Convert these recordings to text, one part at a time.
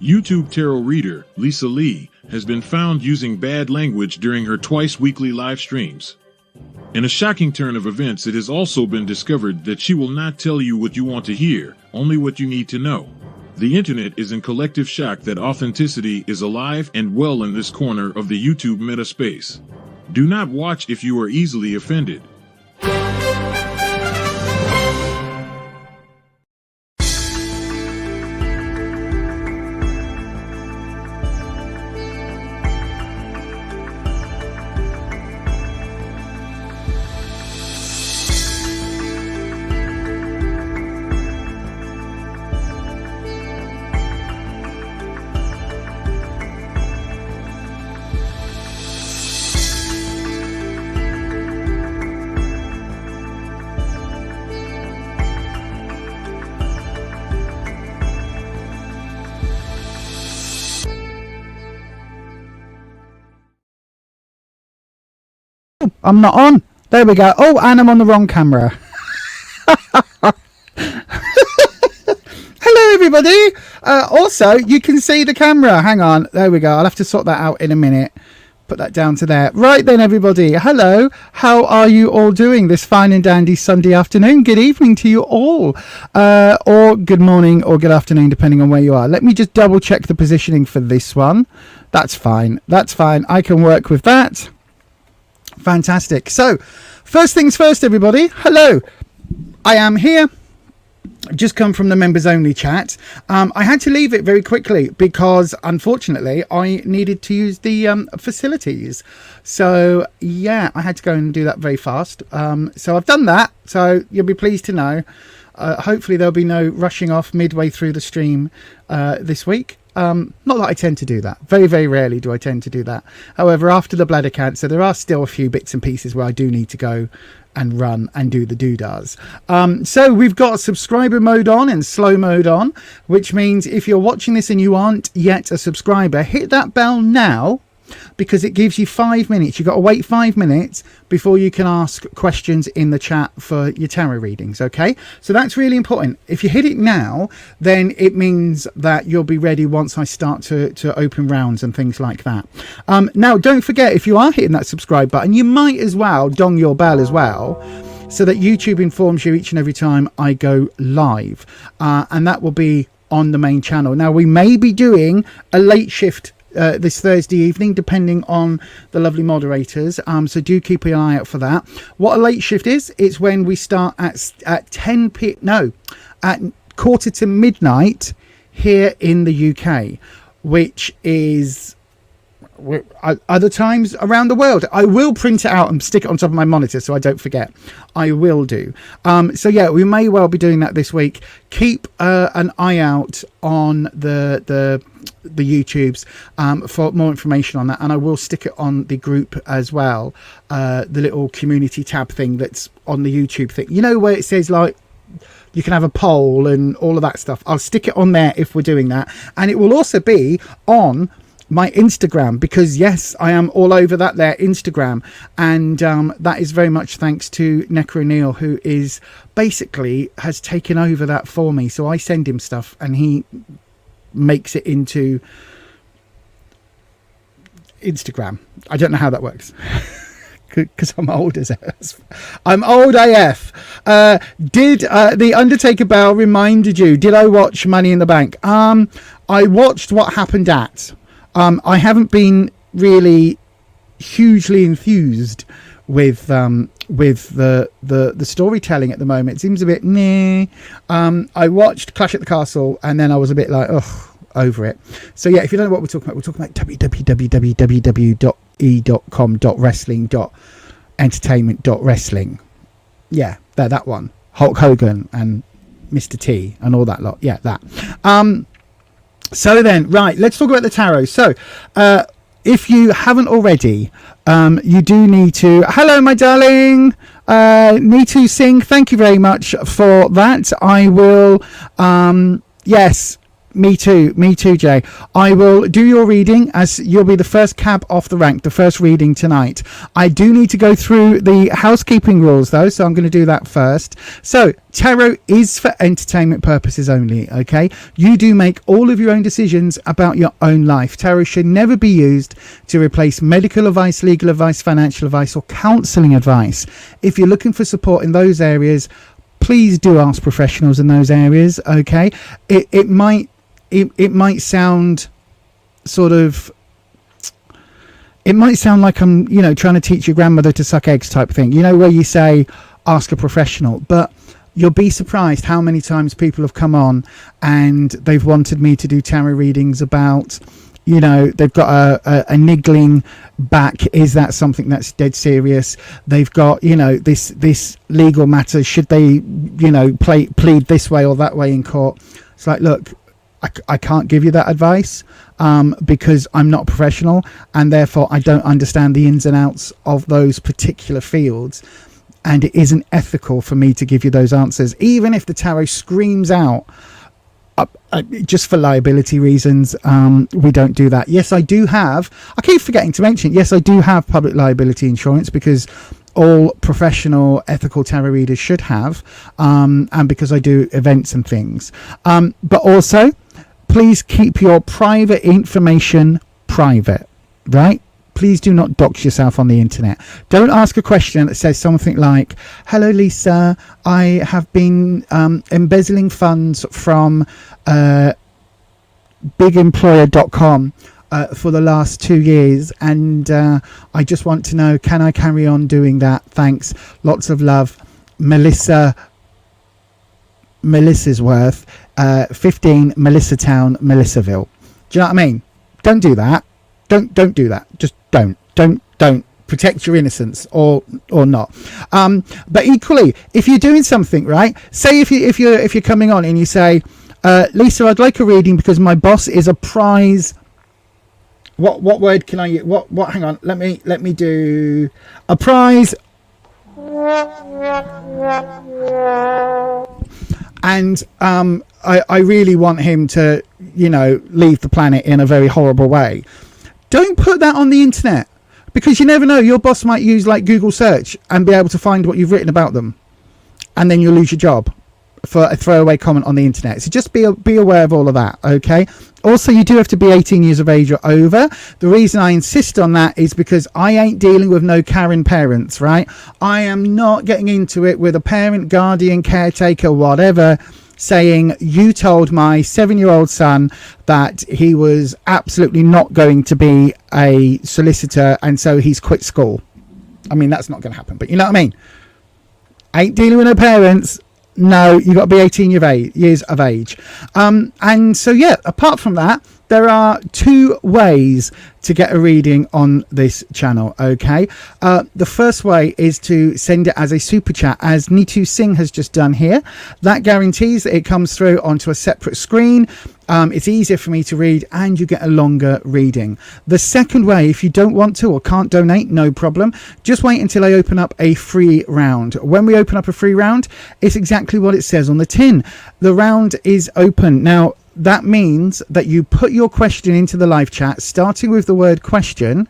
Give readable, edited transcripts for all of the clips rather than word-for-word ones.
YouTube tarot reader Lisa Lee has been found using bad language during her twice-weekly live streams. In a shocking turn of events, it has also been discovered that she will not tell you what you want to hear, only what you need to know. The internet is in collective shock that authenticity is alive and well in this corner of the YouTube meta space. Do not watch if you are easily offended. I'm not on. There we go. Oh, and I'm on the wrong camera. Hello, everybody. Also, you can see the camera. Hang on. There we go. I'll have to sort that out in a minute. Put that down to there. Right then, everybody. Hello. How are you all doing this fine and dandy Sunday afternoon? Good evening to you all. Or good morning or good afternoon, depending on where you are. Let me just double check the positioning for this one. That's fine. That's fine. I can work with that. Fantastic. So, first things first, everybody. Hello. I am here. Just come from the members only chat. I had to leave it very quickly because, unfortunately, I needed to use the facilities. So, yeah, I had to go and do that very fast. So, I've done that. So, you'll be pleased to know. Hopefully, there'll be no rushing off midway through the stream this week. Not that I tend to do that. Very, very rarely do I tend to do that. However, after the bladder cancer, there are still a few bits and pieces where I do need to go and run and do the doodahs. So we've got subscriber mode on and slow mode on, which means if you're watching this and you aren't yet a subscriber, hit that bell now, because it gives you 5 minutes. You've got to wait 5 minutes before you can ask questions in the chat for your tarot readings, okay? So that's really important. If you hit it now, then it means that you'll be ready once I start to open rounds and things like that. Now, don't forget, if you are hitting that subscribe button, you might as well dong your bell as well, so that YouTube informs you each and every time I go live. And that will be on the main channel. Now, we may be doing a late shift this Thursday evening, depending on the lovely moderators, so do keep an eye out for that. What a late shift is, it's when we start at at quarter to midnight here in the UK, which is other times around the world. I will print it out and stick it on top of my monitor so I don't forget. I will do. So yeah, we may well be doing that this week. Keep an eye out on the YouTubes for more information on that, and I will stick it on the group as well, the little community tab thing that's on the YouTube thing, you know, where it says like you can have a poll and all of that stuff. I'll stick it on there if we're doing that, and it will also be on my Instagram, because yes, I am all over that there Instagram, and that is very much thanks to Necro Neil, who is basically has taken over that for me. So I send him stuff and he makes it into Instagram. I don't know how that works because I'm old as I'm old AF. Did the Undertaker bell reminded you? Did I watch Money in the Bank? I watched What Happened At. I haven't been really hugely enthused with the storytelling at the moment. It seems a bit meh. I watched Clash at the Castle and then I was a bit like, ugh, over it. So yeah, if you don't know what we're talking about www.e.com.wrestling.entertainment.wrestling. Yeah, that one. Hulk Hogan and Mr. T and all that lot. Yeah, that. So then, right, let's talk about the tarot. So, if you haven't already, you do need to... Hello, my darling. Neetu Singh, thank you very much for that. I will... yes, Me too, Jay. I will do your reading as you'll be the first cab off the rank, the first reading tonight. I do need to go through the housekeeping rules though, so I'm going to do that first. So, tarot is for entertainment purposes only, okay? You do make all of your own decisions about your own life. Tarot should never be used to replace medical advice, legal advice, financial advice, or counselling advice. If you're looking for support in those areas, please do ask professionals in those areas, okay? It might sound sort of, it might sound like I'm, trying to teach your grandmother to suck eggs type of thing, where you say, ask a professional. But you'll be surprised how many times people have come on and they've wanted me to do tarot readings about, they've got a niggling back. Is that something that's dead serious? They've got, this legal matter. Should they, plead this way or that way in court? It's like, look, I can't give you that advice because I'm not a professional, and therefore I don't understand the ins and outs of those particular fields, and it isn't ethical for me to give you those answers, even if the tarot screams out just for liability reasons. We don't do that. Yes, I do have, I keep forgetting to mention, yes, I do have public liability insurance, because all professional ethical tarot readers should have, and because I do events and things. But also, please keep your private information private, right? Please do not dox yourself on the internet. Don't ask a question that says something like, hello Lisa, I have been embezzling funds from bigemployer.com for the last 2 years, and I just want to know, can I carry on doing that? Thanks, lots of love, Melissa's worth, 15 Melissa Town, Melissaville. Do you know what I mean? Don't do that. Don't do that. Just don't protect your innocence, or not. But equally, if you're doing something right, say if you're coming on and you say, Lisa, I'd like a reading because my boss is a prize. What word can I use? What? Hang on. Let me do a prize. And I really want him to, leave the planet in a very horrible way. Don't put that on the internet, because you never know. Your boss might use like Google search and be able to find what you've written about them, and then you'll lose your job for a throwaway comment on the internet. So just be aware of all of that, okay? Also, you do have to be 18 years of age or over. The reason I insist on that is because I ain't dealing with no Karen parents, right? I am not getting into it with a parent, guardian, caretaker, whatever, saying you told my 7-year-old son that he was absolutely not going to be a solicitor, and so he's quit school. I mean, that's not going to happen, but you know what I mean? Ain't dealing with no parents. No, you've got to be 18 years of age. And so, yeah, apart from that, there are 2 ways to get a reading on this channel, okay? The first way is to send it as a super chat, as Neetu Singh has just done here. That guarantees that it comes through onto a separate screen. It's easier for me to read, and you get a longer reading. The second way, if you don't want to or can't donate, no problem. Just wait until I open up a free round. When we open up a free round, it's exactly what it says on the tin. The round is open. Now, that means that you put your question into the live chat, starting with the word question,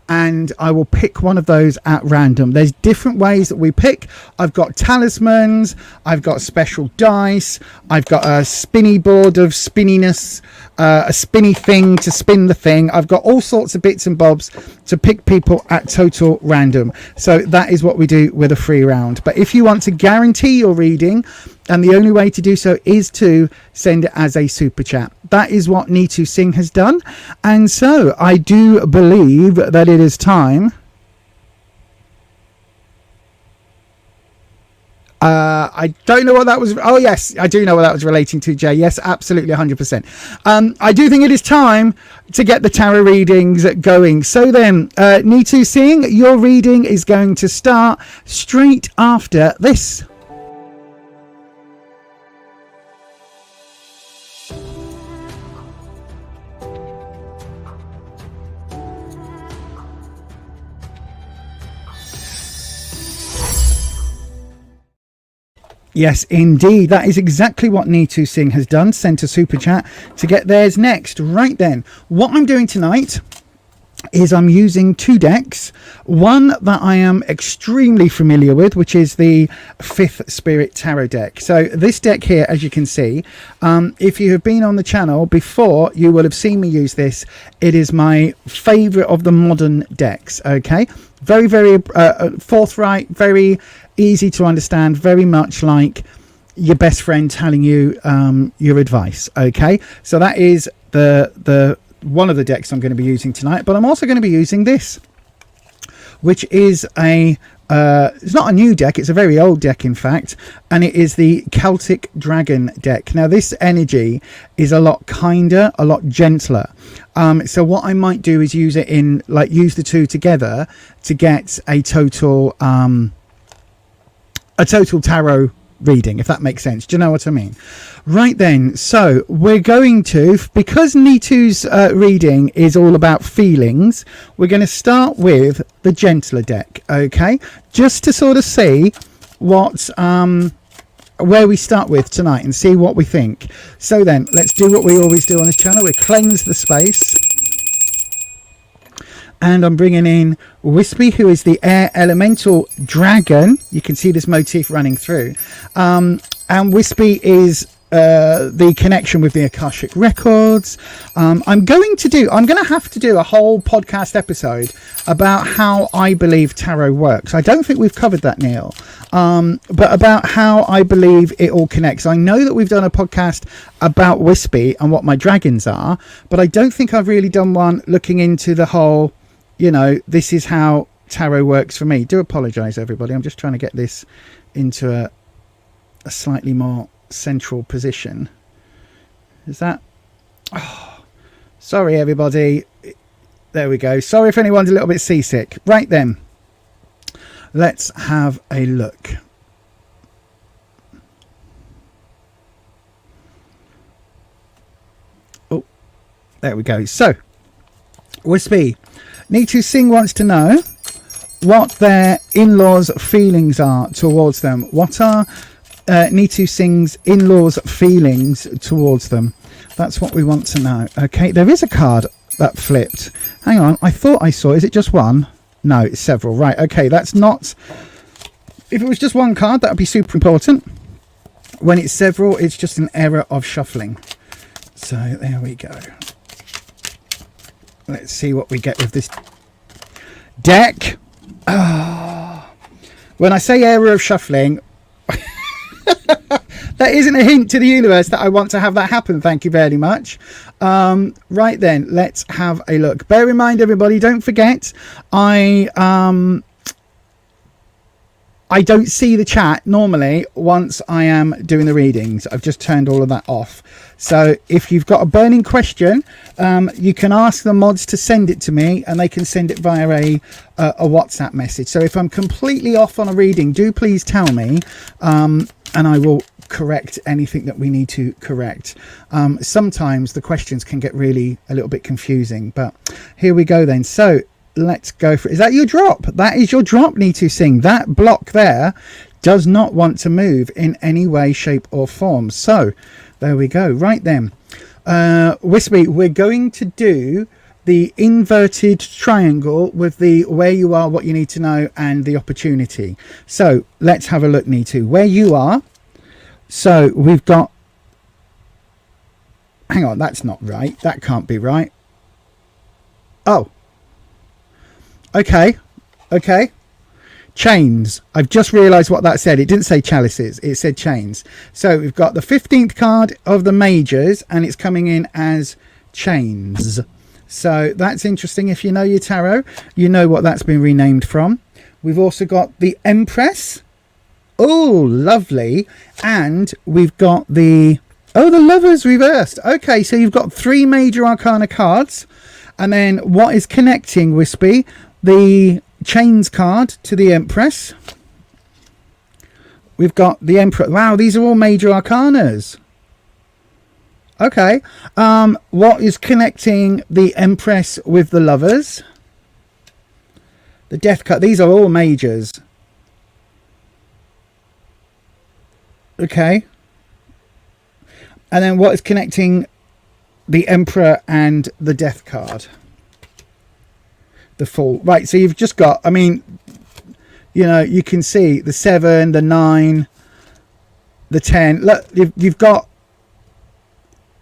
and I will pick one of those at random. There's different ways that we pick. I've got talismans, I've got special dice, I've got a spinny board of spinniness, a spinny thing to spin the thing. I've got all sorts of bits and bobs to pick people at total random. So that is what we do with a free round. But if you want to guarantee your reading, and the only way to do so is to send it as a super chat. That is what Neetu Singh has done. And so I do believe that it is time. I don't know what that was. Oh, yes, I do know what that was relating to, Jay. Yes, absolutely, 100%. I do think it is time to get the tarot readings going. So then, Neetu Singh, your reading is going to start straight after this. Yes, indeed. That is exactly what Neetu Singh has done. Sent a super chat to get theirs next. Right then, what I'm doing tonight is I'm using two decks. One that I am extremely familiar with, which is the Fifth Spirit Tarot deck. So this deck here, as you can see, if you have been on the channel before, you will have seen me use this. It is my favorite of the modern decks. Okay, very, very forthright, very easy to understand, very much like your best friend telling you your advice. Okay, so that is the one of the decks I'm going to be using tonight, but I'm also going to be using this, which is it's not a new deck, it's a very old deck in fact, and it is the Celtic Dragon deck. Now this energy is a lot kinder, a lot gentler, so what I might do is use it in, like, use the two together to get a total tarot reading, if that makes sense. Do you know what I mean? Right then, so we're going to, because Neetu's reading is all about feelings, we're going to start with the gentler deck, okay, just to sort of see what where we start with tonight and see what we think. So then let's do what we always do on this channel. We cleanse the space, and I'm bringing in Wispy, who is the air elemental dragon. You can see this motif running through, and Wispy is the connection with the Akashic records. I'm going to have to do a whole podcast episode about how I believe tarot works. I don't think we've covered that, Neil, but about how I believe it all connects. I know that we've done a podcast about Wispy and what my dragons are, but I don't think I've really done one looking into the whole, you know, this is how tarot works for me. Do apologize, everybody. I'm just trying to get this into a slightly more central position. Is that... Oh, sorry, everybody. There we go. Sorry if anyone's a little bit seasick. Right then, let's have a look. Oh, there we go. So, Wispy, Neetu Singh wants to know what their in-laws' feelings are towards them. What are Neetu Singh's in-laws' feelings towards them? That's what we want to know. Okay, there is a card that flipped. Hang on, I thought I saw... Is it just one? No, it's several. Right, okay, that's not... If it was just one card, that would be super important. When it's several, it's just an error of shuffling. So, there we go. Let's see what we get with this deck. Oh. When I say error of shuffling, that isn't a hint to the universe that I want to have that happen. Thank you very much. Right then, let's have a look. Bear in mind, everybody, don't forget, I don't see the chat normally once I am doing the readings. I've just turned all of that off. So if you've got a burning question, you can ask the mods to send it to me, and they can send it via a WhatsApp message. So if I'm completely off on a reading, do please tell me, and I will correct anything that we need to correct. Sometimes the questions can get really a little bit confusing, but here we go then. So let's go for it. Is that your drop? That is your drop, Neetu Singh. That block there does not want to move in any way, shape or form. So there we go. Right then, Wispy, we're going to do the inverted triangle with the where you are, what you need to know, and the opportunity. So let's have a look, Neetu. Where you are. So we've got... Hang on, that's not right. That can't be right. Oh. Okay. Chains. I've just realised what that said. It didn't say chalices. It said chains. So we've got the 15th card of the majors, and it's coming in as chains. So that's interesting. If you know your tarot, you know what that's been renamed from. We've also got the Empress. Oh, lovely. And we've got the... Oh, the Lovers reversed. Okay, so you've got 3 major arcana cards. And then what is connecting, Wispy? The Chains card to the Empress. We've got the Emperor. Wow, these are all major arcanas. Okay. What is connecting the Empress with the Lovers? The Death card. These are all majors. Okay. And then what is connecting the Emperor and the Death card? The Fool. Right, so you've just got, I mean, you know, you can see the 7, the 9, the 10. Look, you've got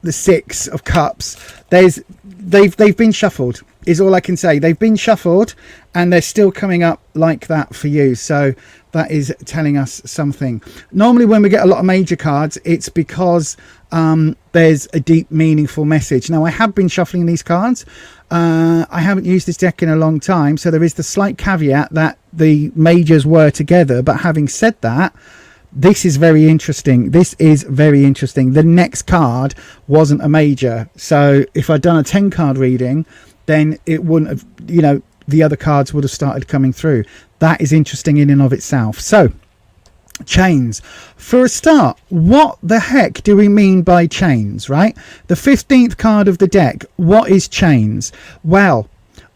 the 6 of Cups. They've been shuffled, is all I can say. They've been shuffled, and they're still coming up like that for you. So that is telling us something. Normally when we get a lot of major cards, it's because there's a deep, meaningful message. Now, I have been shuffling these cards. I haven't used this deck in a long time, so there is the slight caveat that the majors were together. But having said that, this is very interesting. This is very interesting. The next card wasn't a major. So if I'd done a 10 card reading, then it wouldn't have, you know, the other cards would have started coming through. That is interesting in and of itself. So chains. For a start, what the heck do we mean by chains, right? The 15th card of the deck. What is chains? Well,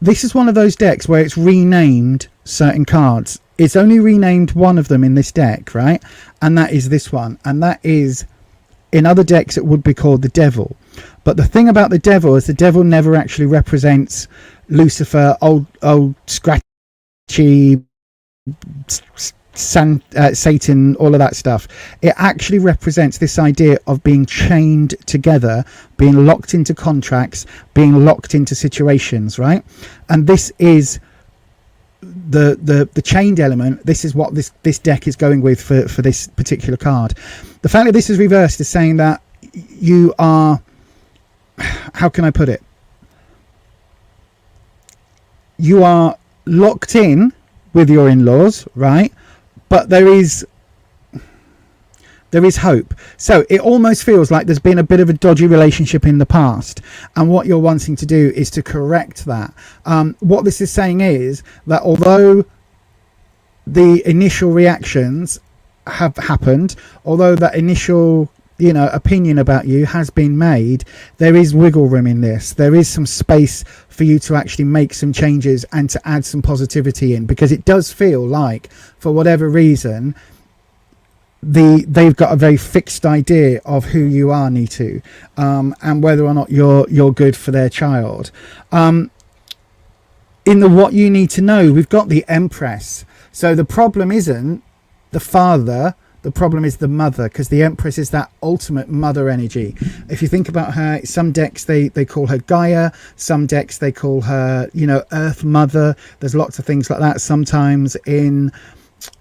this is one of those decks where it's renamed certain cards. It's only renamed one of them in this deck, right? And that is this one. And that is, in other decks, it would be called the Devil. But the thing about the Devil is the Devil never actually represents Lucifer, old scratchy, Satan, all of that stuff. It actually represents this idea of being chained together, being locked into contracts, being locked into situations, right? And this is the chained element. This is what this deck is going with for this particular card. The fact that this is reversed is saying that you are, how can I put it, you are locked in with your in-laws, right? But there is hope. So it almost feels like there's been a bit of a dodgy relationship in the past, and what you're wanting to do is to correct that. What this is saying is that although the initial reactions have happened, although that initial, you know, opinion about you has been made, there is wiggle room in this. There is some space for you to actually make some changes and to add some positivity in, because it does feel like, for whatever reason, they've got a very fixed idea of who you are, Nitu, and whether or not you're good for their child. In the what you need to know, we've got the Empress. So the problem isn't the father, the problem is the mother, because the Empress is that ultimate mother energy. If you think about her, some decks they call her Gaia, some decks they call her, you know, Earth Mother. There's lots of things like that. Sometimes in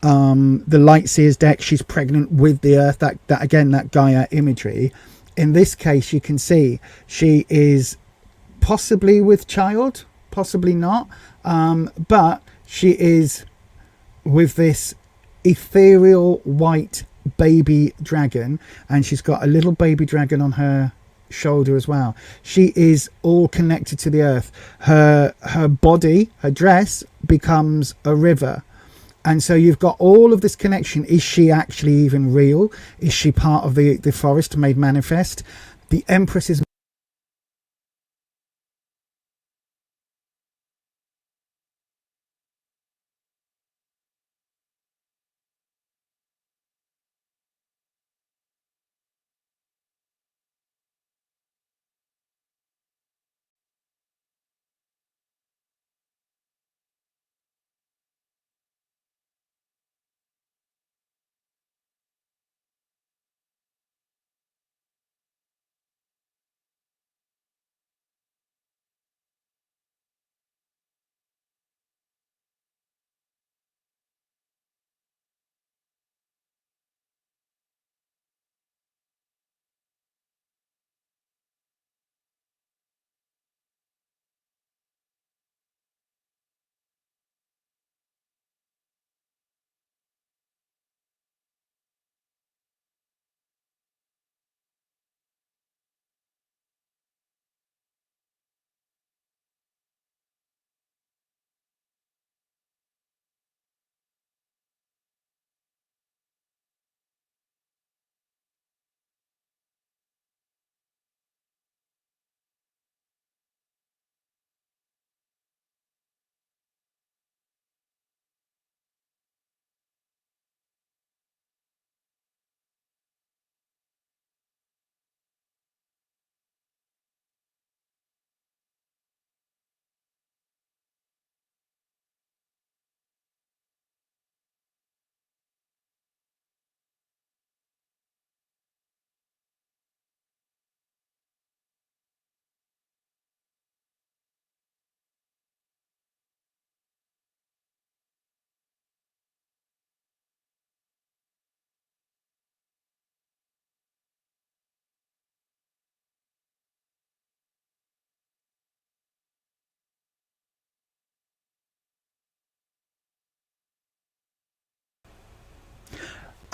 the Lightseers deck, she's pregnant with the earth, that again, that Gaia imagery. In this case, you can see she is possibly with child, possibly not, but she is with this ethereal white baby dragon, and she's got a little baby dragon on her shoulder as well. She is all connected to the earth. Her body, her dress becomes a river. And so you've got all of this connection. Is she actually even real? Is she part of the forest made manifest? The Empress is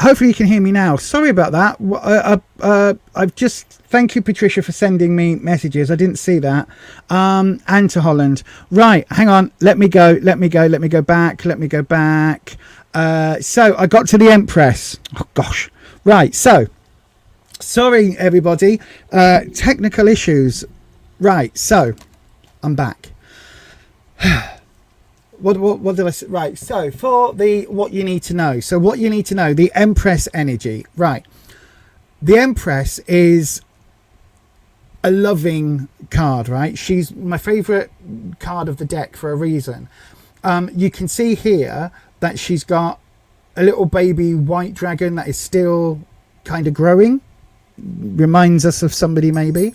hopefully you can hear me now. Sorry about that. I've just, thank you, Patricia, for sending me messages. I didn't see that. And to Holland. Right, hang on. Let me go back. So I got to the Empress. Oh, gosh. Right, so, sorry, everybody. Technical issues. Right, so, I'm back. What did I say? Right, so for the what you need to know. So what you need to know, the Empress energy. Right. The Empress is a loving card, right? She's my favorite card of the deck for a reason. You can see here that she's got a little baby white dragon that is still kind of growing. Reminds us of somebody maybe.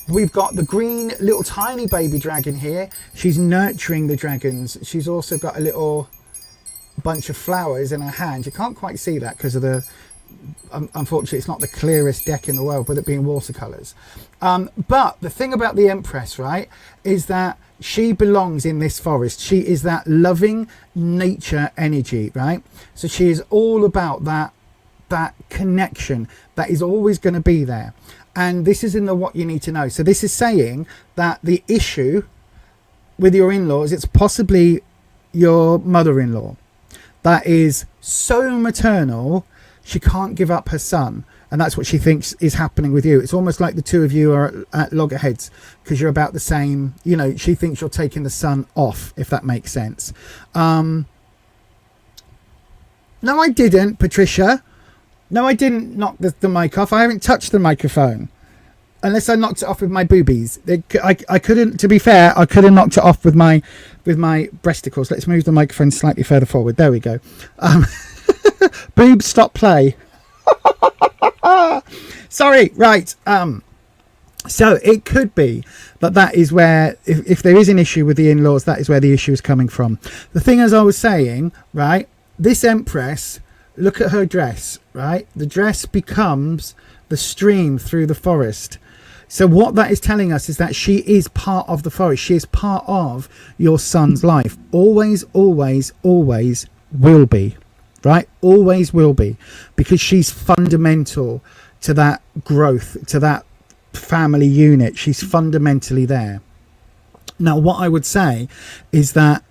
We've got the green little tiny baby dragon here. She's nurturing the dragons. She's also got a little bunch of flowers in her hand. You can't quite see that because of the unfortunately it's not the clearest deck in the world with it being watercolors. But the thing about the Empress, right, is that she belongs in this forest. She is that loving nature energy, right? So she is all about that connection that is always going to be there. And this is in the what you need to know. So this is saying that the issue with your in-laws, it's possibly your mother-in-law that is so maternal, she can't give up her son. And that's what she thinks is happening with you. It's almost like the two of you are at loggerheads because you're about the same, you know, she thinks you're taking the son off, if that makes sense. No, I didn't, Patricia. No, I didn't knock the mic off. I haven't touched the microphone. Unless I knocked it off with my boobies. I couldn't, to be fair, I could have knocked it off with my breasticles. Let's move the microphone slightly further forward. There we go. Boobs, stop play. Sorry, right. So it could be that is where, if there is an issue with the in-laws, that is where the issue is coming from. The thing, as I was saying, right, this Empress, look at her dress, right? The dress becomes the stream through the forest. So what that is telling us is that she is part of the forest. She is part of your son's life. Always, always, always will be, right? Always will be, because she's fundamental to that growth, to that family unit. She's fundamentally there. Now, what I would say is that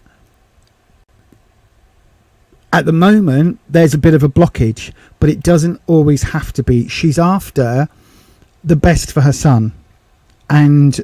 at the moment, there's a bit of a blockage, but it doesn't always have to be. She's after the best for her son. And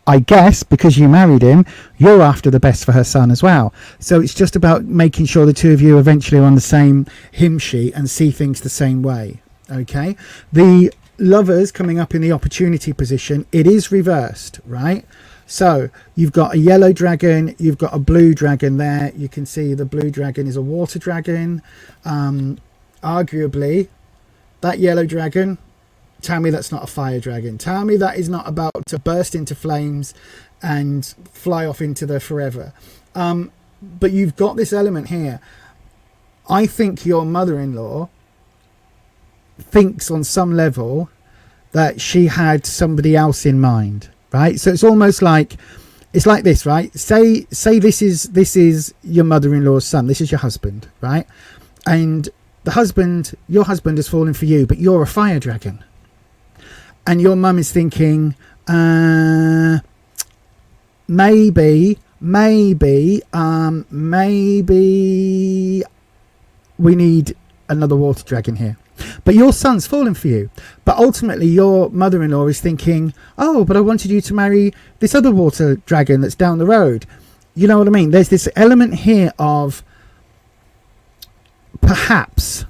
I guess because you married him, you're after the best for her son as well. So it's just about making sure the two of you eventually are on the same hymn sheet and see things the same way. Okay? The Lovers coming up in the opportunity position, it is reversed, right? So you've got a yellow dragon, you've got a blue dragon there. You can see the blue dragon is a water dragon. Arguably, that yellow dragon, tell me that's not a fire dragon. Tell me that is not about to burst into flames and fly off into the forever. But you've got this element here. I think your mother-in-law thinks on some level that she had somebody else in mind. Right, so it's almost like, it's like this, right? Say this is your mother-in-law's son. This is your husband, right? And your husband has fallen for you, but you're a fire dragon. And your mum is thinking, maybe we need another water dragon here. But your son's fallen for you. But ultimately, your mother-in-law is thinking, oh, but I wanted you to marry this other water dragon that's down the road. You know what I mean? There's this element here of perhaps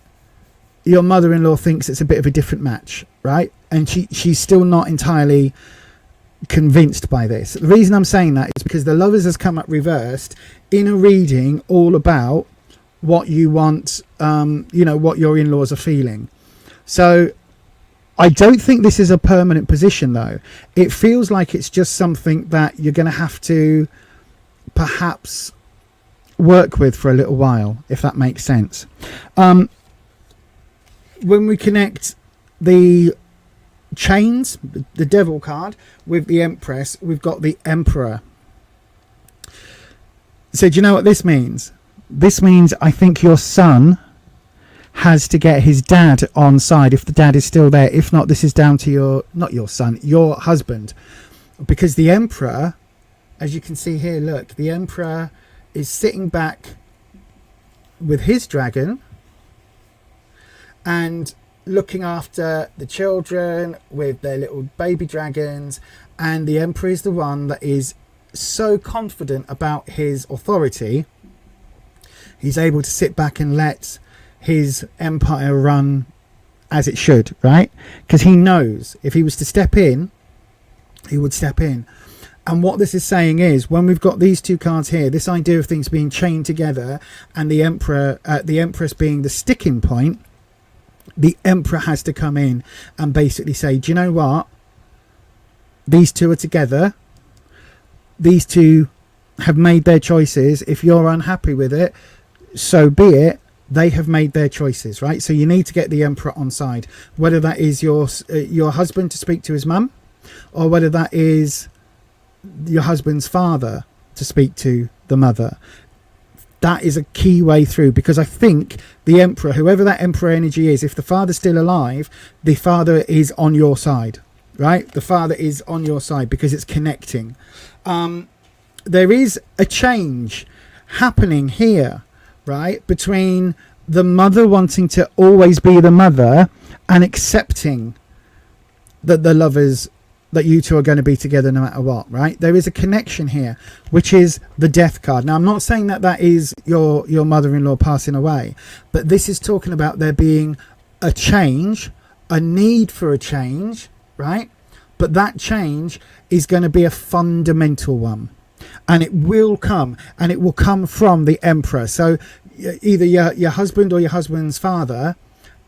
your mother-in-law thinks it's a bit of a different match, right? And she's still not entirely convinced by this. The reason I'm saying that is because the Lovers has come up reversed in a reading all about what you want, what your in-laws are feeling. So I don't think this is a permanent position, though. It feels like it's just something that you're going to have to perhaps work with for a little while, if that makes sense. When we connect the chains, the Devil card, with the Empress, we've got the Emperor. So do you know what this means? This means I think your son has to get his dad on side if the dad is still there. If not, this is down to your husband. Because the Emperor, as you can see here, look, the Emperor is sitting back with his dragon and looking after the children with their little baby dragons, and the Emperor is the one that is so confident about his authority. He's able to sit back and let his empire run as it should, right? Because he knows if he was to step in, he would step in. And what this is saying is, when we've got these two cards here, this idea of things being chained together and the Empress being the sticking point, the Emperor has to come in and basically say, do you know what? These two are together. These two have made their choices. If you're unhappy with it, so be it. They have made their choices, right? So you need to get the Emperor on side, whether that is your husband to speak to his mum, or whether that is your husband's father to speak to the mother. That is a key way through, because I think the Emperor, whoever that Emperor energy is, if the father's still alive, the father is on your side, right? The father is on your side because it's connecting. There is a change happening here, right? Between the mother wanting to always be the mother and accepting that the lovers, that you two are going to be together no matter what, right? There is a connection here, which is the Death card. Now, I'm not saying that that is your mother-in-law passing away, but this is talking about there being a change, a need for a change, right? But that change is going to be a fundamental one, and it will come, and it will come from the Emperor. So either your husband or your husband's father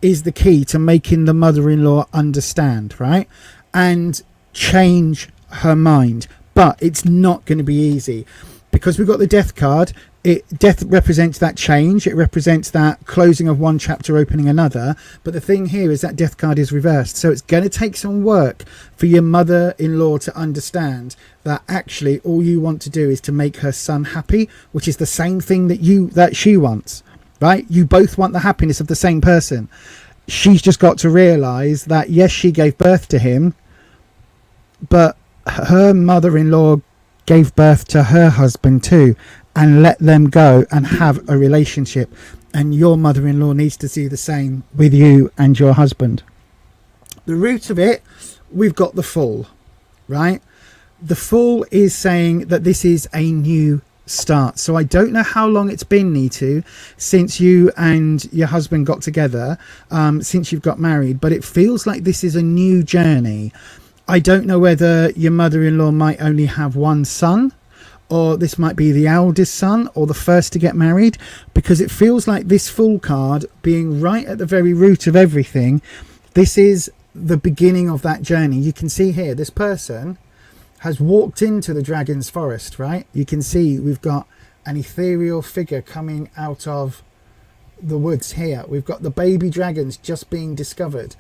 is the key to making the mother-in-law understand, right? And change her mind. But it's not going to be easy, because we've got the Death card. Death represents that change. It represents that closing of one chapter, opening another. But the thing here is that Death card is reversed, so it's going to take some work for your mother-in-law to understand that actually all you want to do is to make her son happy, which is the same thing that she wants, right? You both want the happiness of the same person. She's just got to realize that yes, she gave birth to him, but her mother-in-law gave birth to her husband too, and let them go and have a relationship. And your mother-in-law needs to see the same with you and your husband. The root of it, we've got the Fool, right? The Fool is saying that this is a new start. So I don't know how long it's been, Nitu, since you and your husband got together, since you've got married, but it feels like this is a new journey. I don't know whether your mother-in-law might only have one son, or this might be the eldest son or the first to get married, because it feels like this Fool card being right at the very root of everything. This is the beginning of that journey. You can see here, this person has walked into the dragon's forest, right? You can see we've got an ethereal figure coming out of the woods here. We've got the baby dragons just being discovered.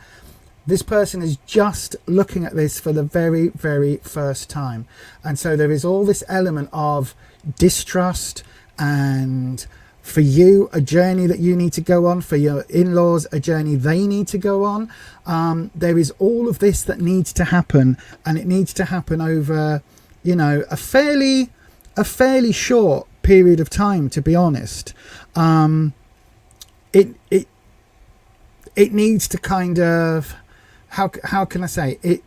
This person is just looking at this for the very, very first time. And so there is all this element of distrust, and for you, a journey that you need to go on. For your in-laws, a journey they need to go on. There is all of this that needs to happen, and it needs to happen over, you know, a fairly short period of time, to be honest. It needs to kind of, how can I say it?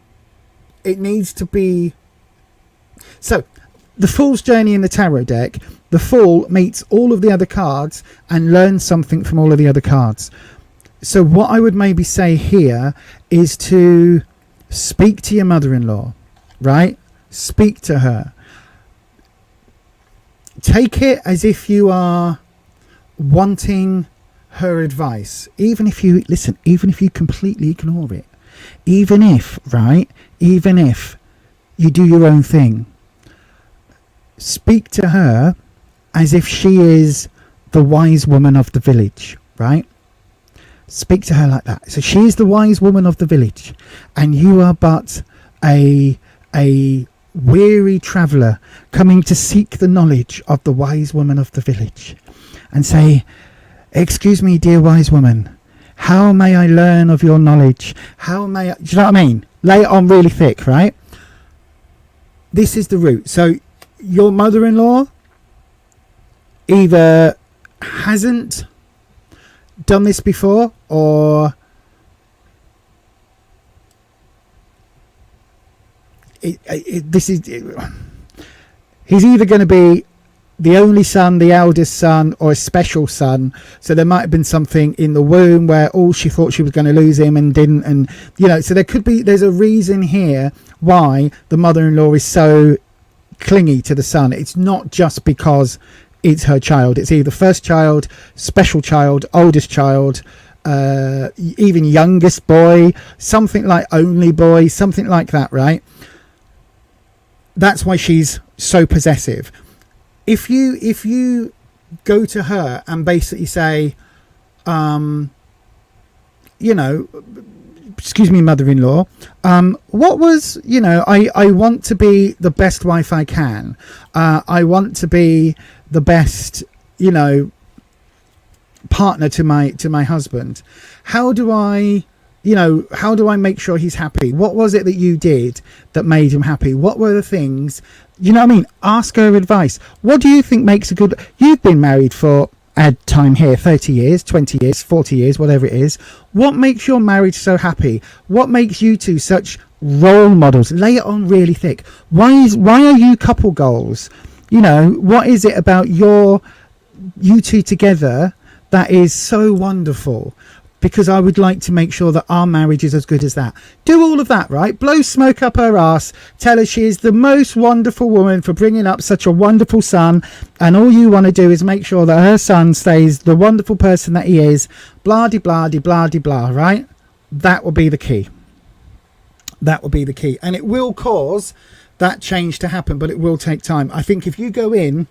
It needs to be. So, the Fool's journey in the tarot deck, the Fool meets all of the other cards and learns something from all of the other cards. So what I would maybe say here is to speak to your mother-in-law, right? Speak to her. Take it as if you are wanting her advice, even if you completely ignore it. Even if you do your own thing, speak to her as if she is the wise woman of the village, right? Speak to her like that. So she is the wise woman of the village, and you are but a weary traveller coming to seek the knowledge of the wise woman of the village. And say, excuse me, dear wise woman, How may I learn of your knowledge? How may I, do you know what I mean? Lay it on really thick, right? This is the root. So your mother-in-law either hasn't done this before, or he's either going to be the only son, the eldest son, or a special son. So there might have been something in the womb where she thought she was going to lose him and didn't, and so there's a reason here why the mother-in-law is so clingy to the son. It's not just because it's her child. It's either first child, special child, oldest child, even youngest boy, something like only boy, something like that, right? That's why she's so possessive. If you go to her and basically say, excuse me, mother-in-law, what was, I want to be the best wife I can. I want to be the best, partner to my husband. How do I make sure he's happy? What was it that you did that made him happy? What were the things, ask her advice. What do you think makes a good, you've been married for, add time here, 30 years, 20 years, 40 years, whatever it is. What makes your marriage so happy? What makes you two such role models? Lay it on really thick. Why are you couple goals? What is it about you two together that is so wonderful? Because I would like to make sure that our marriage is as good as that. Do all of that, right? Blow smoke up her ass. Tell her she is the most wonderful woman for bringing up such a wonderful son. And all you want to do is make sure that her son stays the wonderful person that he is. Blah-de-blah-de-blah-de-blah, right? That will be the key. That will be the key. And it will cause that change to happen, but it will take time. I think if you go in,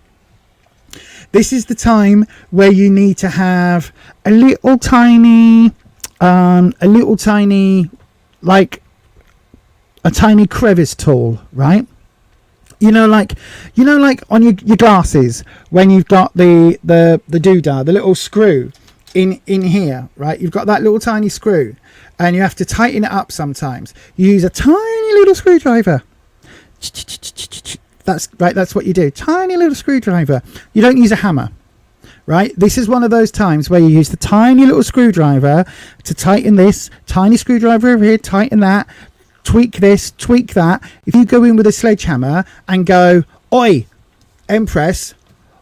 this is the time where you need to have a little tiny, like a tiny crevice tool, right? Like on your glasses, when you've got the doodah, the little screw in here, right? You've got that little tiny screw and you have to tighten it up sometimes. You use a tiny little screwdriver. That's right. That's what you do. Tiny little screwdriver. You don't use a hammer, right? This is one of those times where you use the tiny little screwdriver to tighten this. Tiny screwdriver over here, tighten that. Tweak this, tweak that. If you go in with a sledgehammer and go, "Oi, Empress,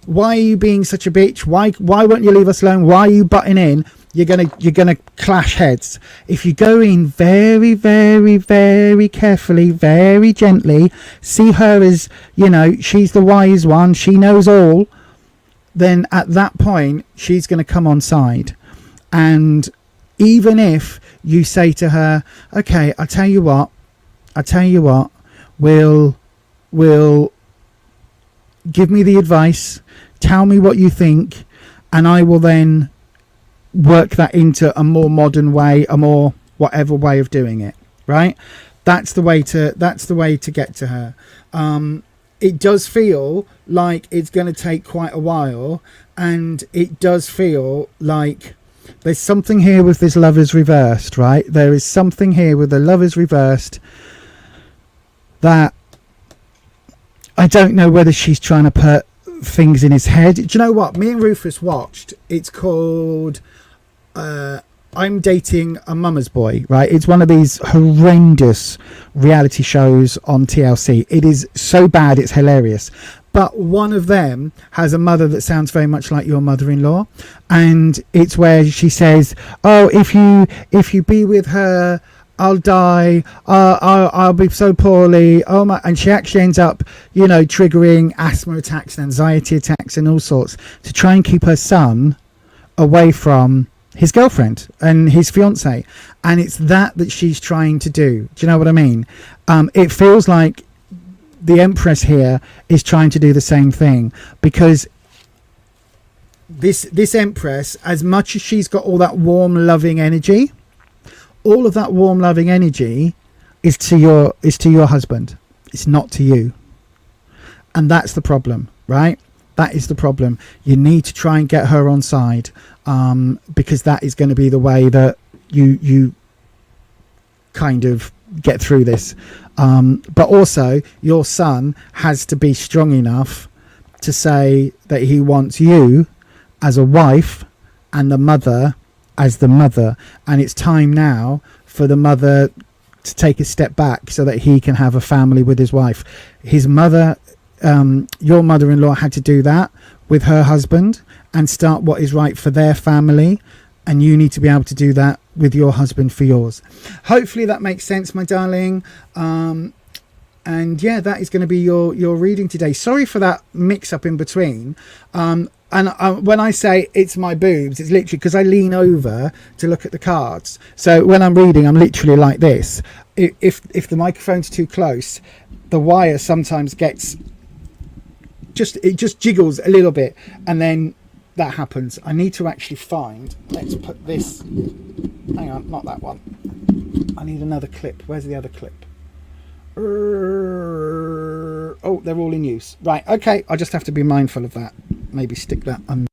why are you being such a bitch? Why won't you leave us alone? Why are you butting in?" You're gonna clash heads. If you go in very, very, very carefully, very gently, see her as, she's the wise one, she knows all, then at that point she's going to come on side. And even if you say to her, "Okay, I'll tell you what, we'll give me the advice, tell me what you think, and I will then work that into a more modern way, a more whatever way of doing it," right? That's the way to get to her. It does feel like it's going to take quite a while, and it does feel like there's something here with this lovers reversed, right? There is something here with the lovers reversed that I don't know whether she's trying to put things in his head. Do you know what? Me and Rufus watched. It's called I'm Dating a Mama's Boy, right? It's one of these horrendous reality shows on TLC. It is so bad, it's hilarious. But one of them has a mother that sounds very much like your mother-in-law, and it's where she says, "Oh, if you be with her, I'll die. I'll be so poorly. Oh my!" And she actually ends up, triggering asthma attacks and anxiety attacks and all sorts to try and keep her son away from his girlfriend and his fiance. And it's that she's trying to do. Do you know what I mean? It feels like the Empress here is trying to do the same thing, because this Empress, as much as she's got all that warm, loving energy, all of that warm, loving energy is to your husband. It's not to you. And that's the problem, right? That is the problem. You need to try and get her on side, because that is going to be the way that you kind of get through this. But also, your son has to be strong enough to say that he wants you as a wife and the mother as the mother. And it's time now for the mother to take a step back so that he can have a family with his wife. His mother, your mother-in-law, had to do that with her husband and start what is right for their family, and you need to be able to do that with your husband for yours. Hopefully that makes sense, my darling. And yeah, that is going to be your reading today. Sorry for that mix up in between. And when I say it's my boobs, it's literally because I lean over to look at the cards. So when I'm reading, I'm literally like this. If the microphone's too close, the wire sometimes gets it just jiggles a little bit, and then that happens. I need to actually find, let's put this, hang on, not that one. I need another clip. Where's the other clip? Oh, they're all in use. Right, okay, I just have to be mindful of that. Maybe stick that under.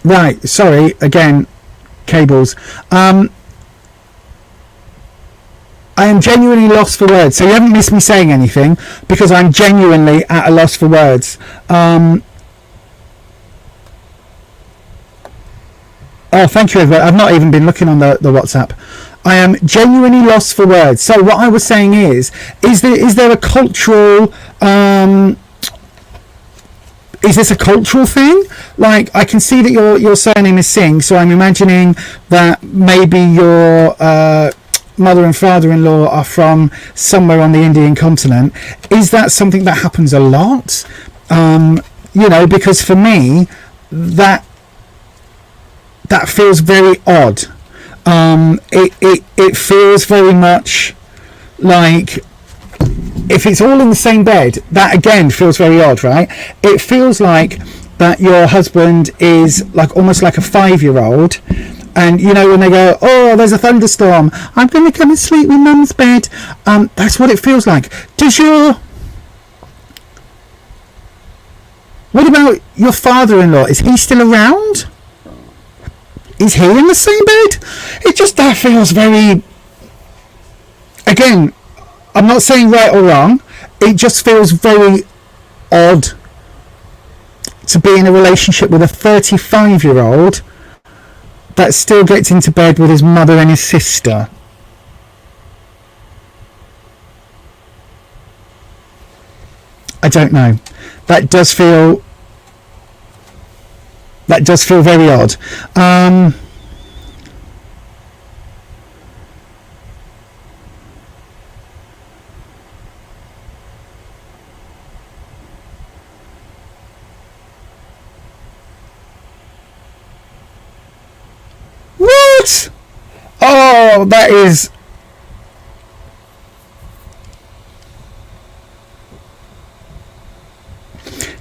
Right, sorry, again, cables. I am genuinely lost for words. So you haven't missed me saying anything, because I'm genuinely at a loss for words. Oh, thank you, everyone. I've not even been looking on the WhatsApp. I am genuinely lost for words. So what I was saying is there a cultural... is this a cultural thing? Like, I can see that your surname is Singh, so I'm imagining that maybe your mother and father-in-law are from somewhere on the Indian continent. Is that something that happens a lot? Because for me, that feels very odd. It feels very much like... If it's all in the same bed, that again feels very odd, right? It feels like that your husband is like almost like a 5-year-old, and when they go, oh, there's a thunderstorm, I'm going to come and sleep in mum's bed. That's what it feels like. What about your father-in-law? Is he still around? Is he in the same bed? That feels very... Again, I'm not saying right or wrong. It just feels very odd to be in a relationship with a 35-year-old that still gets into bed with his mother and his sister. I don't know. That does feel very odd. What? Oh, that is...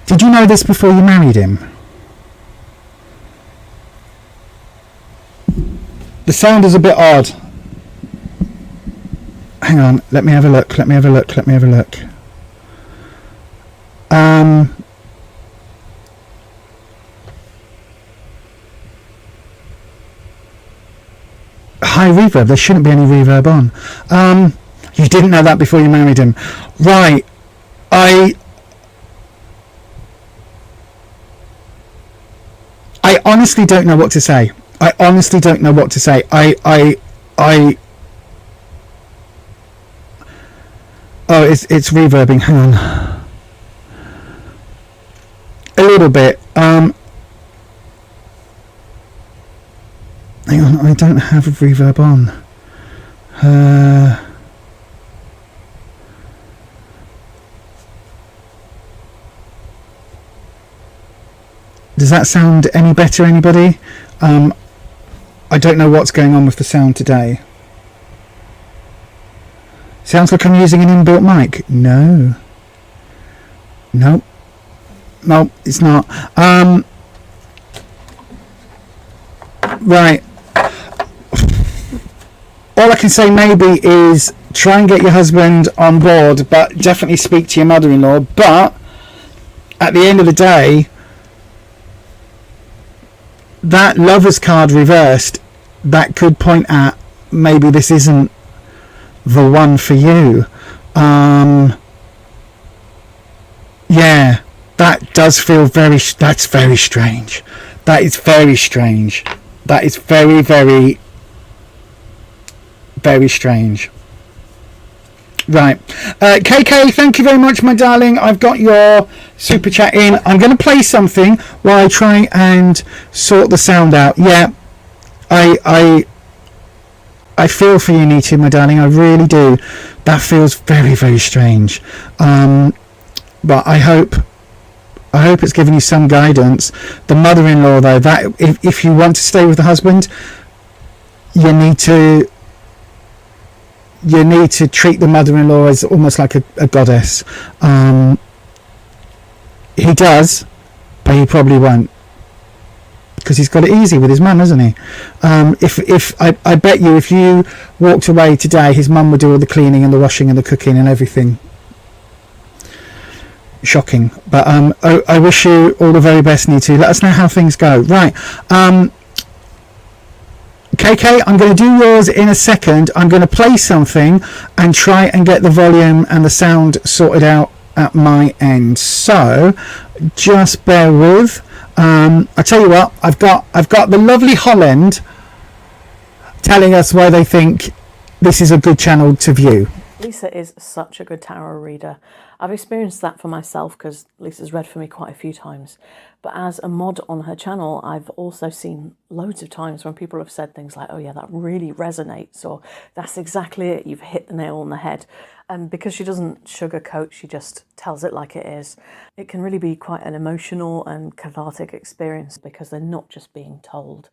Did you know this before you married him? The sound is a bit odd. Hang on, let me have a look. High reverb. There shouldn't be any reverb on. You didn't know that before you married him, right? I honestly don't know what to say. Oh, it's reverbing. Hang on, a little bit. Hang on, I don't have a reverb on. Does that sound any better, anybody? I don't know what's going on with the sound today. Sounds like I'm using an inbuilt mic. No. Nope, it's not. Right. All I can say maybe is try and get your husband on board, but definitely speak to your mother-in-law. But at the end of the day, that lover's card reversed, that could point at maybe this isn't the one for you. Yeah, that does feel that's very strange. That is very strange. That is very, very, very strange. Right. KK, thank you very much, my darling. I've got your super chat in. I'm going to play something while I try and sort the sound out. Yeah, I feel for you, Nita, my darling. I really do. That feels very, very strange. But I hope it's giving you some guidance. The mother-in-law, though, that if you want to stay with the husband, you need to treat the mother-in-law as almost like a goddess. He does, but he probably won't, because he's got it easy with his mum, hasn't he? I bet you if you walked away today, his mum would do all the cleaning and the washing and the cooking and everything. Shocking. But I wish you all the very best, Nitu. Let us know how things go. Right. KK, I'm going to do yours in a second. I'm going to play something and try and get the volume and the sound sorted out at my end. So just bear with. I tell you what, I've got the lovely Holland telling us why they think this is a good channel to view. Lisa is such a good tarot reader. I've experienced that for myself because Lisa's read for me quite a few times. But as a mod on her channel, I've also seen loads of times when people have said things like, oh yeah, that really resonates, or that's exactly it, you've hit the nail on the head. And because she doesn't sugarcoat, she just tells it like it is. It can really be quite an emotional and cathartic experience because they're not just being told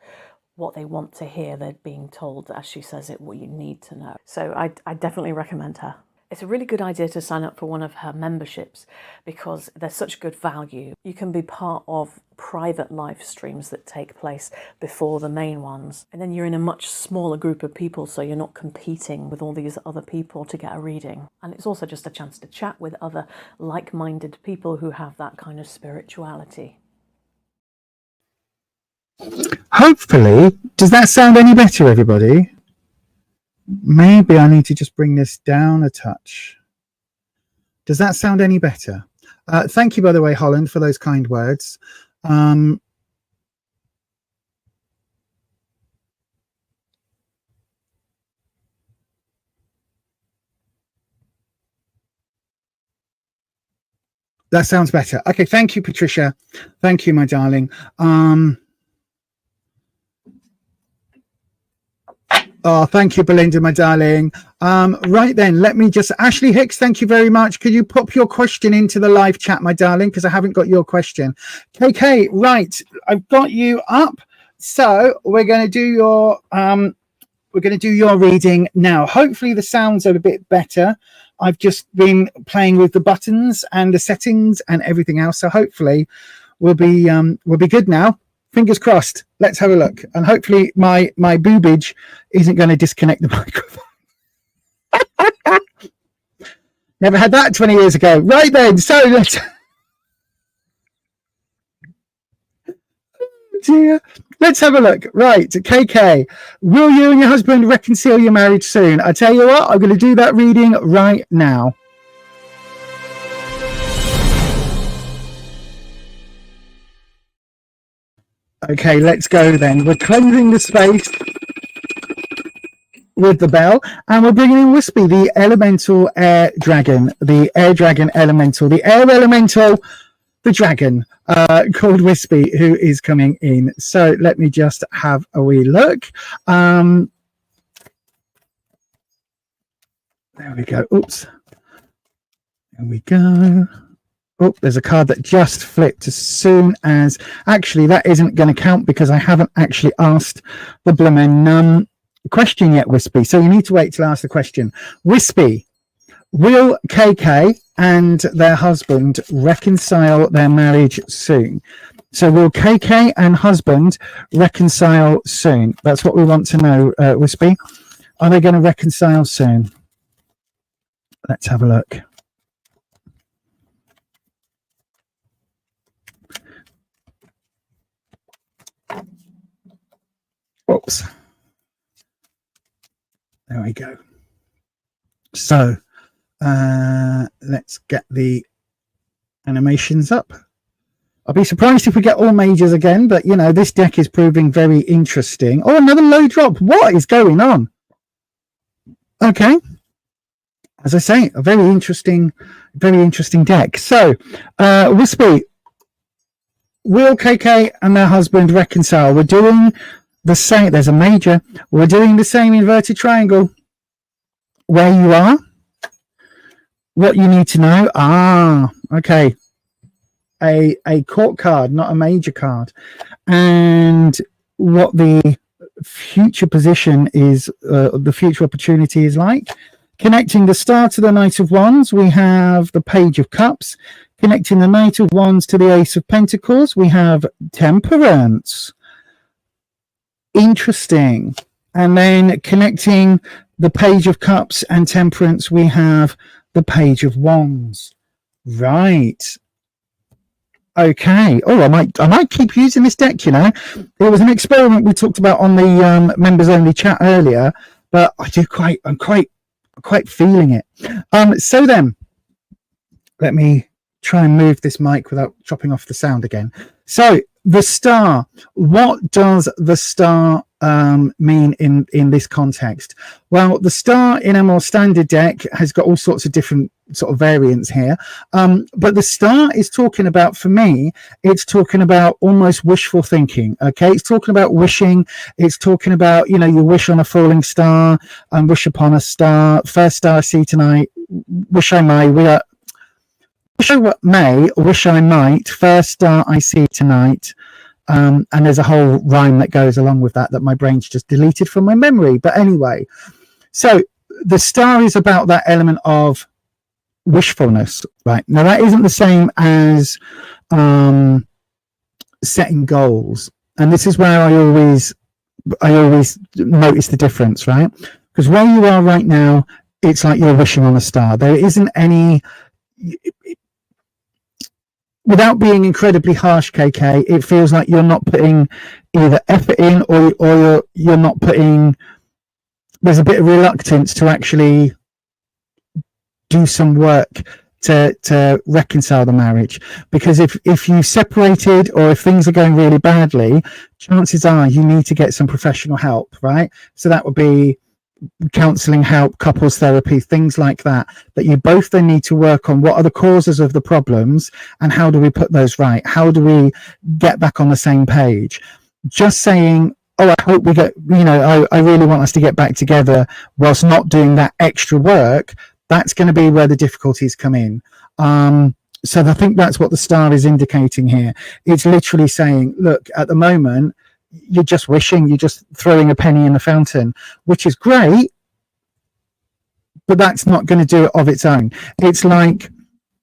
what they want to hear, they're being told, as she says it, what you need to know. So I definitely recommend her. It's a really good idea to sign up for one of her memberships because they're such good value. You can be part of private live streams that take place before the main ones. And then you're in a much smaller group of people, so you're not competing with all these other people to get a reading. And it's also just a chance to chat with other like-minded people who have that kind of spirituality. Hopefully, does that sound any better, everybody? Maybe I need to just bring this down a touch. Does that sound any better? Thank you, by the way, Holland, for those kind words. That sounds better. Okay, thank you, Patricia. Thank you, my darling. Oh, thank you, Belinda, my darling. Right then, let me just... Ashley Hicks, thank you very much. Could you pop your question into the live chat, my darling? Because I haven't got your question. KK, right. I've got you up. So we're going to do your... we're going to do your reading now. Hopefully the sounds are a bit better. I've just been playing with the buttons and the settings and everything else. So hopefully we'll be good now. Fingers crossed. Let's have a look. And hopefully my boobage isn't going to disconnect the microphone. Never had that 20 years ago. Right then. So let's... Dear. Let's have a look. Right. KK. Will you and your husband reconcile your marriage soon? I tell you what, I'm going to do that reading right now. Okay, let's go then. We're cleansing the space with the bell, and we're bringing in Wispy, the elemental air dragon, the air dragon elemental, the air elemental, the dragon, called Wispy, who is coming in. So let me just have a wee look. There we go. Oops. There we go. Oh, there's a card that just flipped as soon as... Actually, that isn't going to count because I haven't actually asked the bloomin' question yet, Wispy. So you need to wait till I ask the question. Wispy, will KK and their husband reconcile their marriage soon? So will KK and husband reconcile soon? That's what we want to know, Wispy. Are they going to reconcile soon? Let's have a look. Oops. There we go. So let's get the animations up. I'll be surprised if we get all majors again, but you know, this deck is proving very interesting. Oh, another low drop. What is going on? Okay. As I say, a very interesting deck. So, Wispy, will KK and their husband reconcile? We're doing the same. There's a major. We're doing the same inverted triangle. Where you are, what you need to know. Okay. A court card, not a major card, and what the future position is, the future opportunity is like. Connecting the star to the Knight of Wands, we have the Page of Cups. Connecting the Knight of Wands to the Ace of Pentacles, we have Temperance. Interesting. And then connecting the Page of Cups and Temperance, we have the Page of Wands. Right. Okay. Oh, I might keep using this deck, you know. It was an experiment we talked about on the members only chat earlier, but I'm quite feeling it. So then, let me try and move this mic without chopping off the sound again. So The star. What does the star mean in this context? Well, the star in a more standard deck has got all sorts of different sort of variants here, but the star is talking about, for me, it's talking about almost wishful thinking. Okay, it's talking about wishing. It's talking about, you know, you wish on a falling star and wish upon a star. First star I see tonight. Wish I may. Wish I may, wish I might, first star I see tonight. And there's a whole rhyme that goes along with that my brain's just deleted from my memory. But anyway, so the star is about that element of wishfulness, right? Now, that isn't the same as setting goals. And this is where I always notice the difference, right? Because where you are right now, it's like you're wishing on a star. There isn't any... Without being incredibly harsh, KK, it feels like you're not putting either effort in or you're not putting... There's a bit of reluctance to actually do some work to reconcile the marriage. Because if you separated or if things are going really badly, chances are you need to get some professional help, right? So that would be counseling help, couples therapy, things like that you both then need to work on. What are the causes of the problems and how do we put those right? How do we get back on the same page? Just saying, oh, I hope we get, you know, I really want us to get back together, whilst not doing that extra work, that's going to be where the difficulties come in. So I think that's what the star is indicating here. It's literally saying, look, at the moment, you're just wishing, you're just throwing a penny in the fountain, which is great, but that's not going to do it of its own. It's like,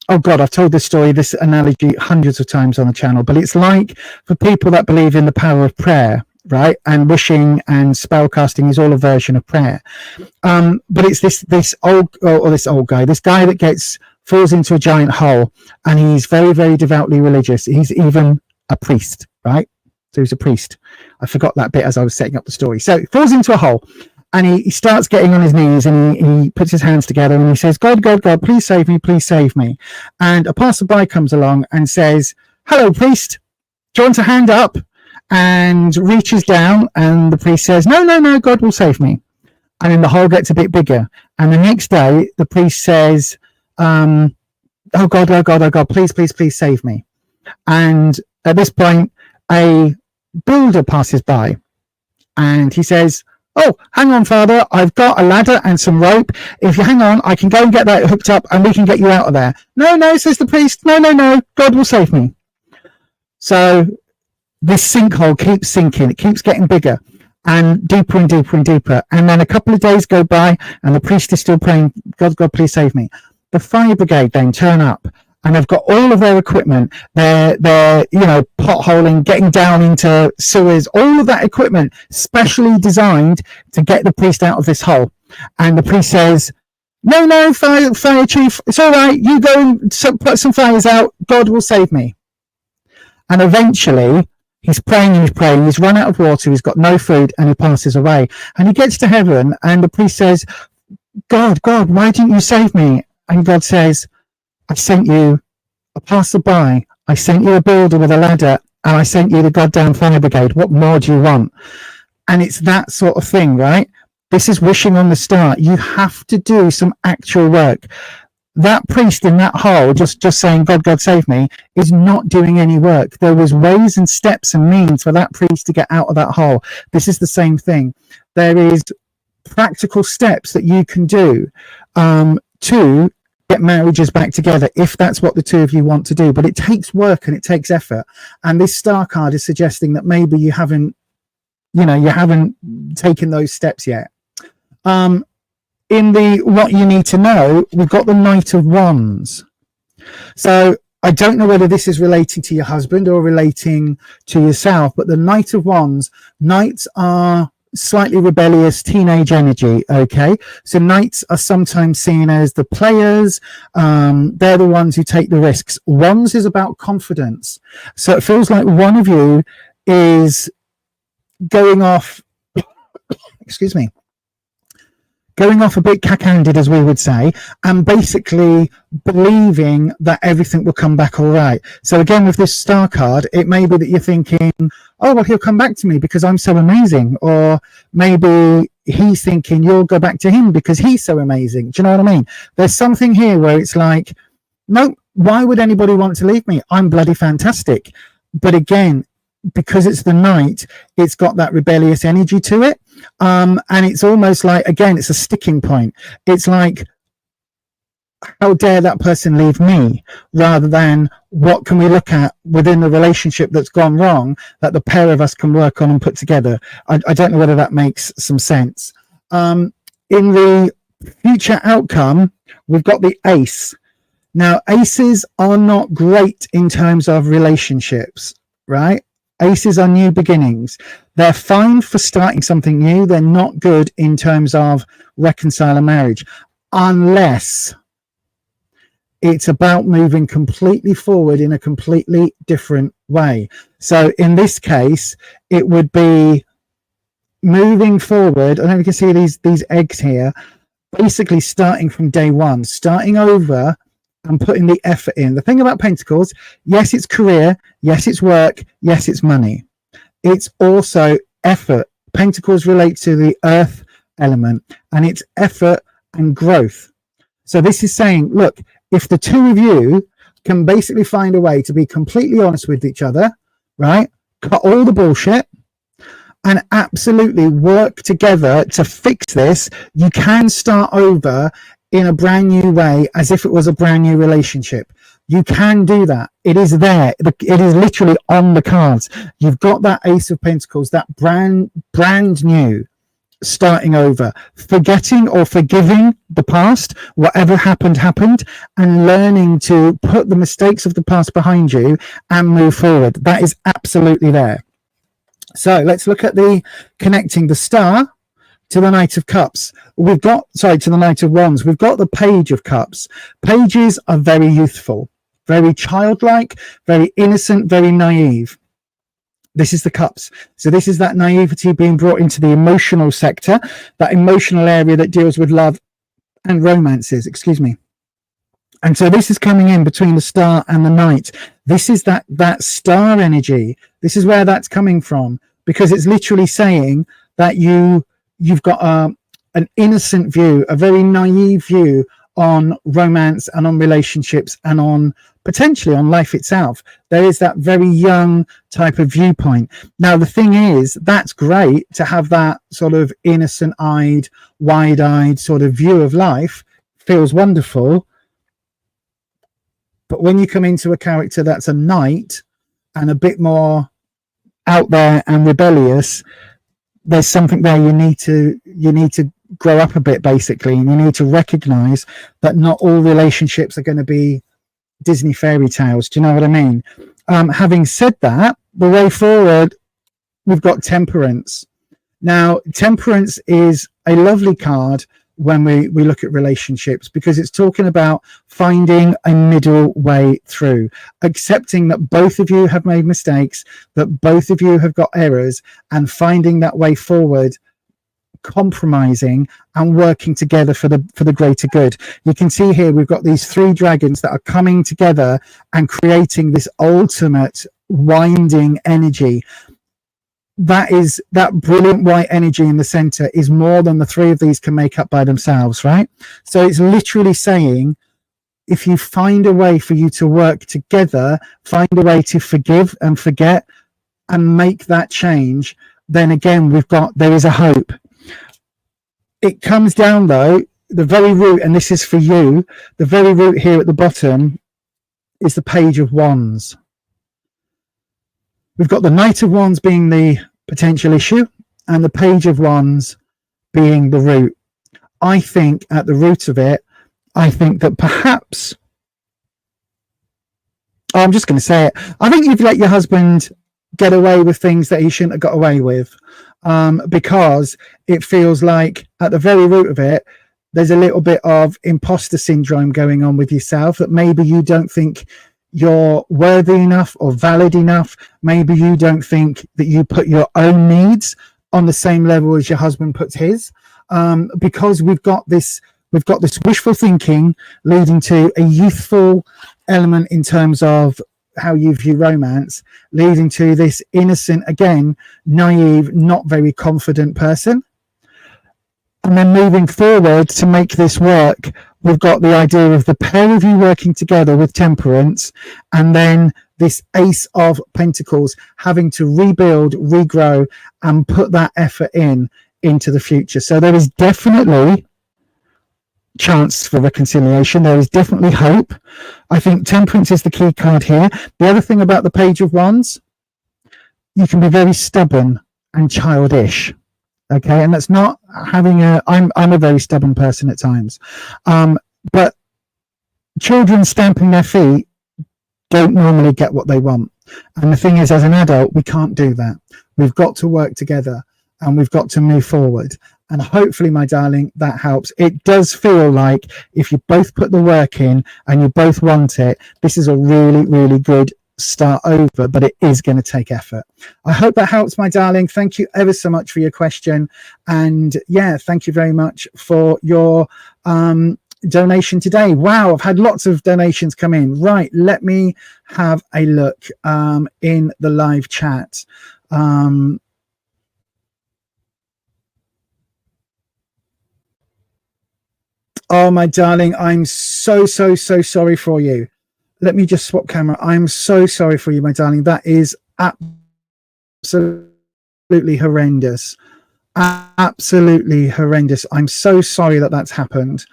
oh God, I've told this analogy hundreds of times on the channel, but it's like for people that believe in the power of prayer, right? And wishing and spellcasting is all a version of prayer. But it's this old guy that falls into a giant hole, and he's very, very devoutly religious. He's even a priest, right? So he's a priest. I forgot that bit as I was setting up the story. So he falls into a hole, and he starts getting on his knees, and he puts his hands together, and he says, God, God, God, please save me, please save me. And a passerby comes along and says, hello, priest. Do you want a hand up? And reaches down, and the priest says, no, no, no, God will save me. And then the hole gets a bit bigger. And the next day, the priest says, oh God, oh God, oh God, please, please, please save me. And at this point, a builder passes by, and he says, oh, hang on, Father, I've got a ladder and some rope. If you hang on, I can go and get that hooked up, and we can get you out of there. No, no, says the priest. No, no, no, God will save me. So this sinkhole keeps sinking. It keeps getting bigger and deeper and deeper and deeper. And then a couple of days go by, and the priest is still praying, God, God, please save me. The fire brigade then turn up, and they've got all of their equipment. They're potholing, getting down into sewers, all of that equipment specially designed to get the priest out of this hole. And the priest says, no, no, fire chief, it's all right. You go and put some fires out. God will save me. And eventually, he's praying and he's praying. He's run out of water. He's got no food, and he passes away. And he gets to heaven, and the priest says, God, God, why didn't you save me? And God says, I sent you a passerby, I sent you a builder with a ladder, and I sent you the goddamn fire brigade. What more do you want? And it's that sort of thing, right? This is wishing on the star. You have to do some actual work. That priest in that hole, just saying, God, God, save me, is not doing any work. There was ways and steps and means for that priest to get out of that hole. This is the same thing. There is practical steps that you can do to get marriages back together, if that's what the two of you want to do. But it takes work and it takes effort. And this star card is suggesting that maybe you haven't taken those steps yet. In the what you need to know, we've got the Knight of Wands. So I don't know whether this is relating to your husband or relating to yourself, but the Knight of Wands, knights are slightly rebellious teenage energy. Okay, so knights are sometimes seen as the players. They're the ones who take the risks. Wands is about confidence. So it feels like one of you is going off excuse me, going off a bit cack-handed, as we would say, and basically believing that everything will come back all right. So again, with this star card, it may be that you're thinking, oh, well, he'll come back to me because I'm so amazing. Or maybe he's thinking you'll go back to him because he's so amazing. Do you know what I mean? There's something here where it's like, no, why would anybody want to leave me? I'm bloody fantastic. But again, because it's the Knight, it's got that rebellious energy to it. And it's almost like, again, it's a sticking point. It's like, how dare that person leave me, rather than what can we look at within the relationship that's gone wrong that the pair of us can work on and put together. I don't know whether that makes some sense. In the future outcome, we've got the Ace. Now, aces are not great in terms of relationships, right? Aces are new beginnings. They're fine for starting something new. They're not good in terms of reconcile a marriage, unless it's about moving completely forward in a completely different way. So in this case, it would be moving forward. I don't know if you can see these eggs here, basically starting from day one, starting over and putting the effort in. The thing about Pentacles, yes, it's career, yes, it's work, yes, it's money. It's also effort. Pentacles relate to the earth element, and it's effort and growth. So this is saying, look, if the two of you can basically find a way to be completely honest with each other, right? Cut all the bullshit and absolutely work together to fix this, you can start over in a brand new way, as if it was a brand new relationship. You can do that. It is there. It is literally on the cards. You've got that Ace of Pentacles, that brand new, starting over, forgetting or forgiving the past, whatever happened, and learning to put the mistakes of the past behind you and move forward. That is absolutely there. So let's look at the connecting the star to the Knight of Cups. We've got, sorry, to the Knight of Wands. We've got the Page of Cups. Pages are very youthful, very childlike, very innocent, very naive. This is the Cups. So this is that naivety being brought into the emotional sector, that emotional area that deals with love and romances, excuse me. And so this is coming in between the star and the Knight. This is that star energy. This is where that's coming from, because it's literally saying that you've got an innocent view, a very naive view on romance and on relationships and on potentially on life itself. There is that very young type of viewpoint. Now, the thing is, that's great to have that sort of innocent-eyed, wide-eyed sort of view of life. Feels wonderful. But when you come into a character that's a knight and a bit more out there and rebellious, there's something there you need to grow up a bit, basically, and you need to recognize that not all relationships are going to be Disney fairy tales. Do you know what I mean? Having said that, the way forward, we've got Temperance. Now, Temperance is a lovely card when we look at relationships, because it's talking about finding a middle way through, accepting that both of you have made mistakes, that both of you have got errors, and finding that way forward, compromising and working together for the greater good. You can see here we've got these three dragons that are coming together and creating this ultimate winding energy. That brilliant white energy in the center is more than the three of these can make up by themselves, right? So it's literally saying, if you find a way for you to work together, find a way to forgive and forget and make that change, then again, there is a hope. It comes down, though, the very root, and this is for you, the very root here at the bottom is the Page of Wands. We've got the Knight of Wands being the potential issue and the Page of Wands being the root. I think at the root of it, I think that perhaps, I'm just going to say it, I think you've let your husband get away with things that he shouldn't have got away with, because it feels like at the very root of it, there's a little bit of imposter syndrome going on with yourself, that maybe you don't think you're worthy enough or valid enough. Maybe you don't think that you put your own needs on the same level as your husband puts his. because we've got this wishful thinking leading to a youthful element in terms of how you view romance, leading to this innocent, again, naive, not very confident person. And then moving forward to make this work, we've got the idea of the pair of you working together with temperance, and then this Ace of Pentacles having to rebuild, regrow, and put that effort into the future. So there is definitely chance for reconciliation. There is definitely hope. I think temperance is the key card here. The other thing about the Page of Wands, you can be very stubborn and childish. Okay, and that's not having I'm a very stubborn person at times, but children stamping their feet don't normally get what they want. And the thing is, as an adult, we can't do that. We've got to work together and we've got to move forward. And hopefully, my darling, that helps. It does feel like if you both put the work in and you both want it, this is a really, really good start over, but it is going to take effort. I hope that helps, my darling. Thank you ever so much for your question. And yeah, thank you very much for your donation today. Wow, I've had lots of donations come in. Right, let me have a look in the live chat. Oh, my darling, I'm so sorry for you. Let me just swap camera. I'm so sorry for you, my darling. That is absolutely horrendous. Absolutely horrendous. I'm so sorry that that's happened.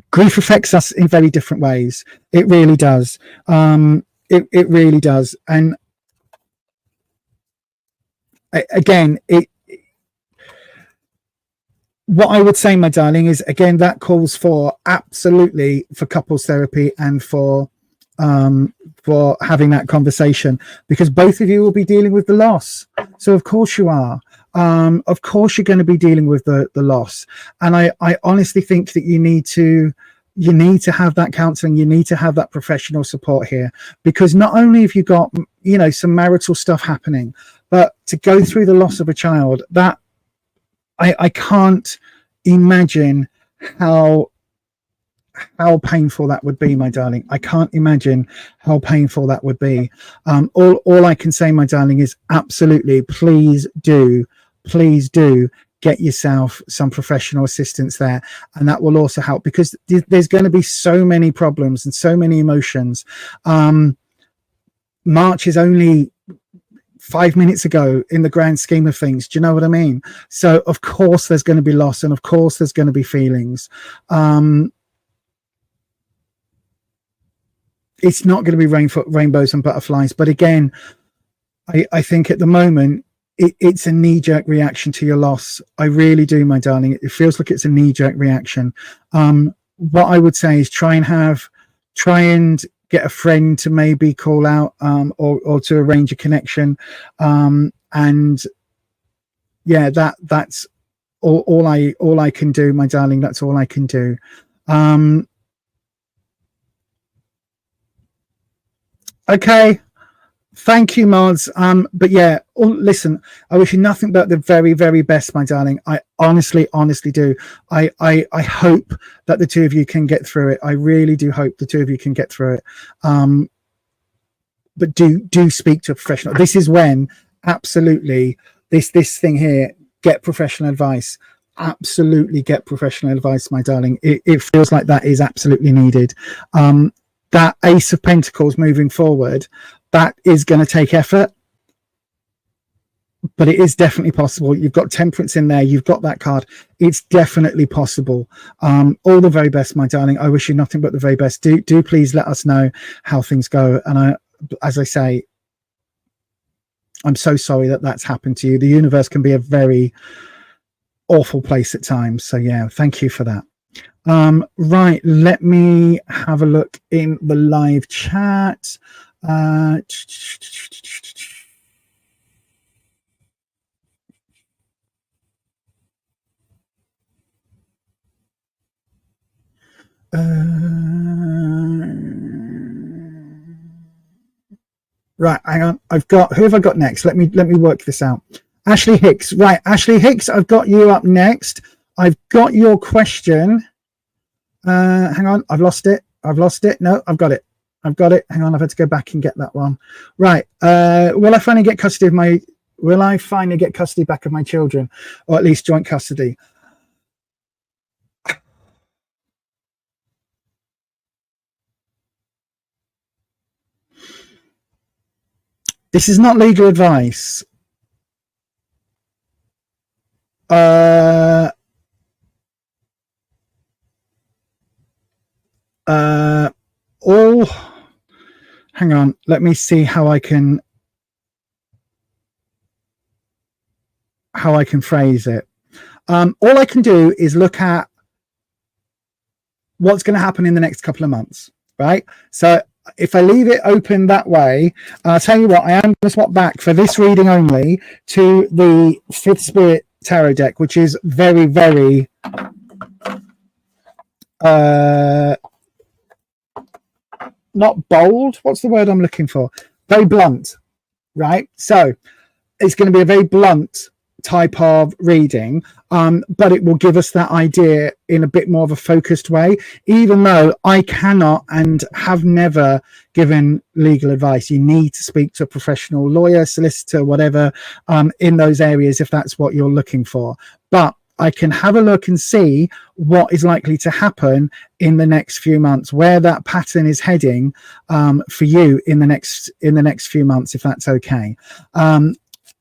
Grief affects us in very different ways. It really does. It really does. And again, what I would say, my darling, is again that calls for absolutely for couples therapy and for having that conversation, because both of you will be dealing with the loss. So of course you are. Of course you're going to be dealing with the loss. And I honestly think that you need to have that counseling. You need to have that professional support here, because not only have you got, you know, some marital stuff happening, but to go through the loss of a child, that I can't imagine how painful that would be, my darling. I can't imagine how painful that would be. All I can say, my darling, is absolutely please do get yourself some professional assistance there, and that will also help, because there's going to be so many problems and so many emotions. March is only 5 minutes ago in the grand scheme of things. Do you know what I mean? So of course there's going to be loss, and of course there's going to be feelings. It's not going to be rainbows and butterflies, but again, I think at the moment it's a knee-jerk reaction to your loss. I really do, my darling. It feels like it's a knee-jerk reaction. What I would say is try and get a friend to maybe call out, or to arrange a connection. And yeah, that's all I can do, my darling. That's all I can do. Okay. Thank you, mods. But yeah, listen, I wish you nothing but the very, very best, my darling. I honestly do. I hope that the two of you can get through it. I really do hope the two of you can get through it. But do speak to a professional. This is when absolutely this thing here, get professional advice. Absolutely get professional advice, my darling. It feels like that is absolutely needed. That Ace of Pentacles moving forward, that is going to take effort, but it is definitely possible. You've got Temperance in there. You've got that card. It's definitely possible. All the very best, my darling. I wish you nothing but the very best. Do please let us know how things go. And as I say, I'm so sorry that that's happened to you. The universe can be a very awful place at times. So yeah, thank you for that. Right, let me have a look in the live chat. Right, hang on. Who have I got next? Let me work this out. Ashley Hicks. Right, Ashley Hicks, I've got you up next. I've got your question. Hang on, I've lost it. No, I've got it. Hang on, I've had to go back and get that one. Right. Will I finally get custody back of my children, or at least joint custody? This is not legal advice. Hang on, let me see how I can phrase it. All I can do is look at what's going to happen in the next couple of months, right? So if I leave it open that way, I'll tell you what, I am going to swap back for this reading only to the Fifth Spirit Tarot deck, which is very, very not bold. What's the word I'm looking for? Very blunt, right? So it's going to be a very blunt type of reading, but it will give us that idea in a bit more of a focused way, even though I cannot and have never given legal advice. You need to speak to a professional lawyer, solicitor, whatever, in those areas if that's what you're looking for. But I can have a look and see what is likely to happen in the next few months, where that pattern is heading for you in the next few months, if that's okay.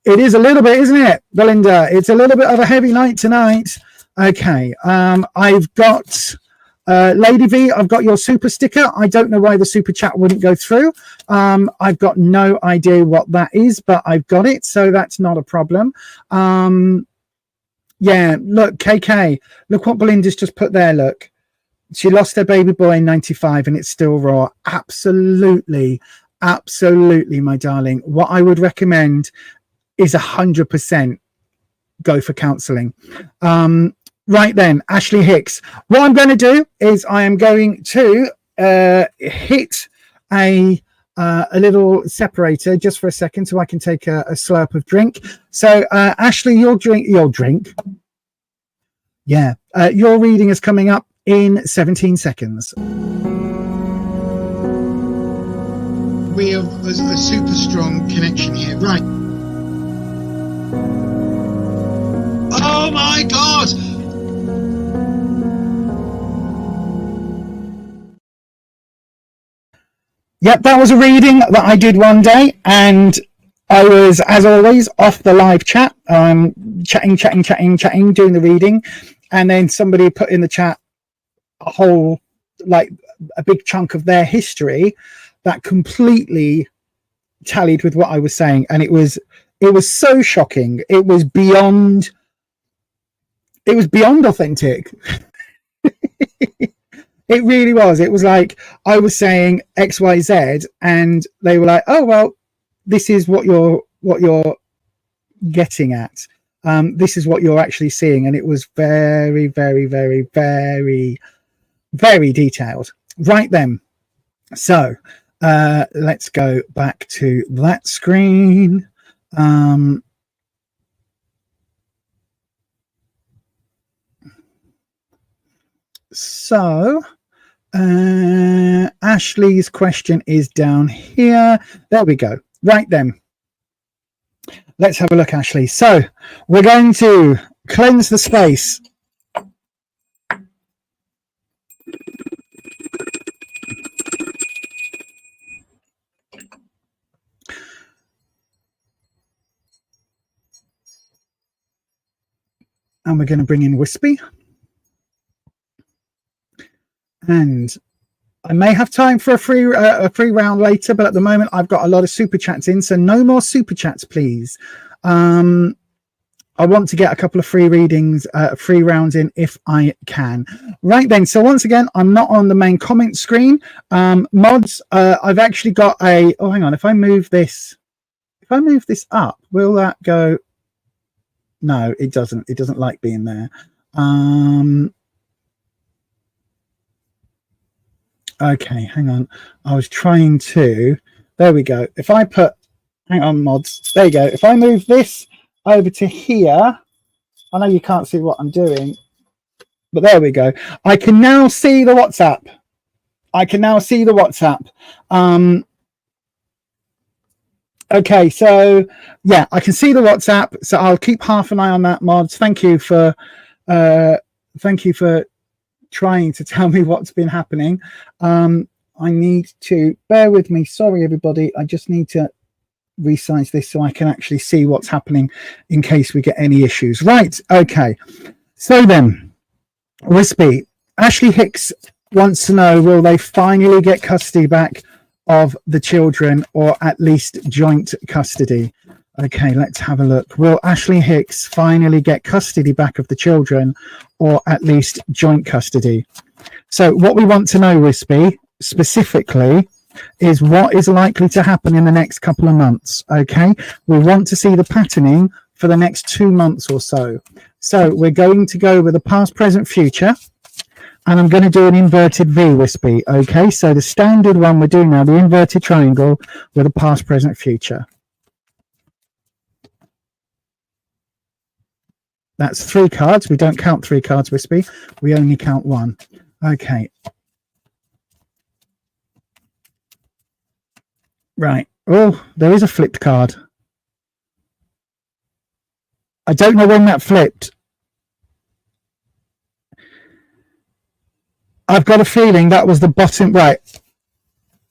It is a little bit, isn't it, Belinda? It's a little bit of a heavy night tonight. Okay, I've got Lady V, I've got your super sticker. I don't know why the super chat wouldn't go through. I've got no idea what that is, but I've got it, so that's not a problem. Yeah, look, KK, look what Belinda's just put there, look. She lost her baby boy in 95 and it's still raw. Absolutely, absolutely, my darling. What I would recommend is 100% go for counselling. Right then, Ashley Hicks. What I'm going to do is I am going to hit a little separator just for a second so I can take a slurp of drink. So Ashley, your drink. Yeah, your reading is coming up in 17 seconds. We have a super strong connection here. Right. Oh my God! Yep, that was a reading that I did one day, and I was, as always, off the live chat, chatting, doing the reading, and then somebody put in the chat a whole, like, a big chunk of their history that completely tallied with what I was saying, and it was so shocking. It was beyond authentic. It really was. It was like I was saying XYZ and they were like, oh, well, this is what you're getting at. This is what you're actually seeing. And it was very, very, very, very, very detailed. Right then. So let's go back to that screen. So Ashley's question is down here. There we go. Right then. Let's have a look, Ashley. So we're going to cleanse the space. And we're going to bring in Wispy. And I may have time for a free round later, but at the moment I've got a lot of super chats in, so no more super chats, please. I want to get a couple of free readings, free rounds in if I can. Right then, so once again, I'm not on the main comment screen. Mods, I've actually got a. Oh, hang on. If I move this up, will that go? No, it doesn't. It doesn't like being there. Okay, hang on. I was trying to. There we go. If I put, hang on, mods. There you go. If I move this over to here. I know you can't see what I'm doing, but there we go. I can now see the WhatsApp. Okay, so yeah, I can see the WhatsApp. So I'll keep half an eye on that, mods. Thank you for trying to tell me what's been happening. I need to bear with me. Sorry, everybody. I just need to resize this so I can actually see what's happening in case we get any issues. Right. Okay. So then, Wispy, Ashley Hicks wants to know, will they finally get custody back of the children, or at least joint custody? Okay, let's have a look. Will Ashley Hicks finally get custody back of the children, or at least joint custody? So what we want to know, Wispy, specifically, is what is likely to happen in the next couple of months. Okay, we want to see the patterning for the next 2 months or so. So we're going to go with the past, present, future, and I'm going to do an inverted V, Wispy. Okay, so the standard one we're doing now, the inverted triangle with a past, present, future. That's 3 cards. We don't count 3 cards, Wispy. We only count 1. Okay. Right. Oh, there is a flipped card. I don't know when that flipped. I've got a feeling that was the bottom. Right.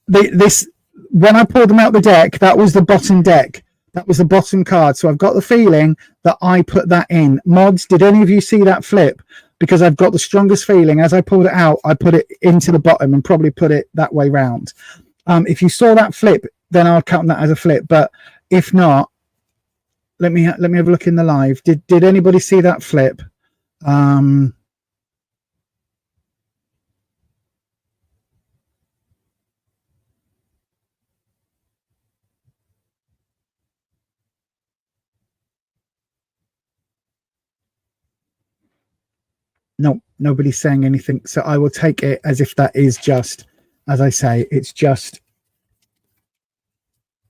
When I pulled them out the deck, that was the bottom deck. That was the bottom card. So I've got the feeling that I put that in. Mods, did any of you see that flip? Because I've got the strongest feeling as I pulled it out, I put it into the bottom and probably put it that way round. If you saw that flip, then I'll count that as a flip. But if not, let me have a look in the live. Did anybody see that flip? No, nobody's saying anything. So I will take it as if that is just, as I say, it's just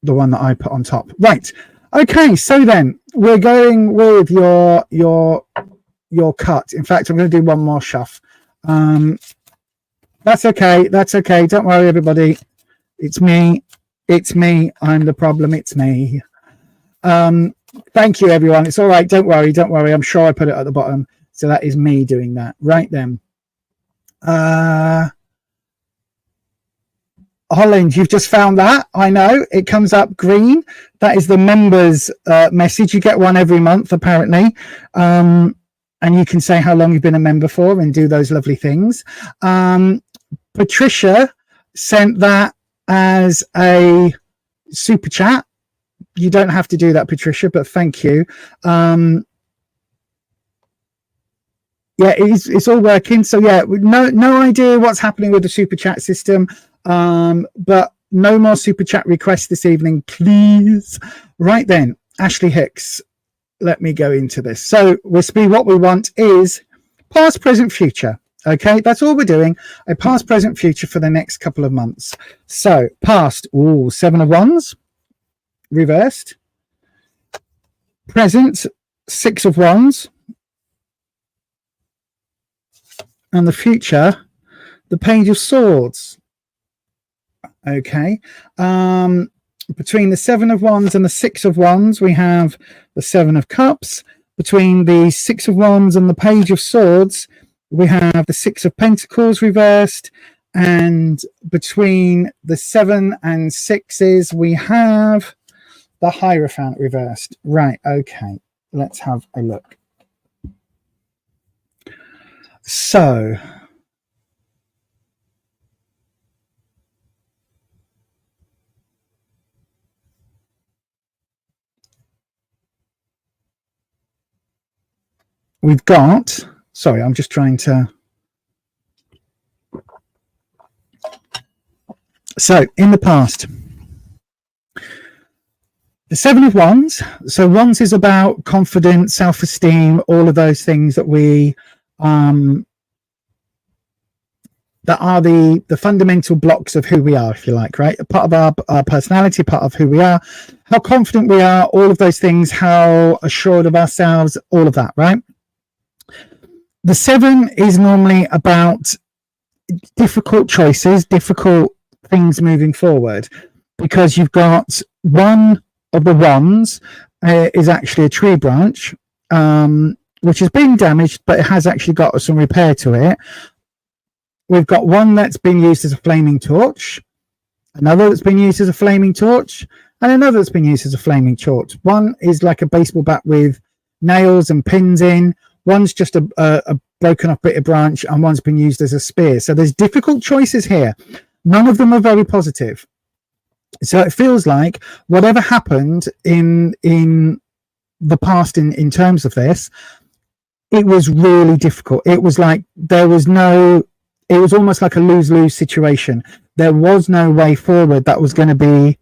the one that I put on top. Right. Okay. So then we're going with your cut. In fact, I'm going to do one more shuff. That's okay. That's okay. Don't worry, everybody. It's me. It's me. I'm the problem. It's me. Thank you, everyone. It's all right. Don't worry. Don't worry. I'm sure I put it at the bottom. So that is me doing that. Right then. Holland, you've just found that. I know. It comes up green. That is the members message. You get one every month, apparently. And you can say how long you've been a member for and do those lovely things. Patricia sent that as a super chat. You don't have to do that, Patricia, but thank you. Yeah, it's all working. So yeah, no idea what's happening with the super chat system. But no more super chat requests this evening, please. Right then, Ashley Hicks. Let me go into this. So, Wispy, what we want is past, present, future. Okay, that's all we're doing. A past, present, future for the next couple of months. So, past, 7 of Wands, reversed. Present, 6 of Wands. And the future, the Page of Swords. Okay. Between the 7 of Wands and the 6 of Wands, we have the 7 of Cups. Between the 6 of Wands and the Page of Swords, we have the 6 of Pentacles reversed. And between the 7 and 6s, we have the Hierophant reversed. Right. Okay. Let's have a look. So, we've got, sorry, I'm just trying to. So, in the past, the 7 of Wands. So, Wands is about confidence, self-esteem, all of those things that we, that are the fundamental blocks of who we are, if you like, right? A part of our personality, part of who we are. how confident we are, all of those things, how assured of ourselves, all of that, right? The 7 is normally about difficult choices, difficult things moving forward, because you've got one of the wands is actually a tree branch, which has been damaged, but it has actually got some repair to it. We've got one that's been used as a flaming torch, another that's been used as a flaming torch, and another that's been used as a flaming torch. One is like a baseball bat with nails and pins in. One's just a broken up bit of branch, and one's been used as a spear. So there's difficult choices here. None of them are very positive. So it feels like whatever happened in the past in terms of this, it was really difficult. It was like it was almost like a lose-lose situation. There was no way forward that was going to be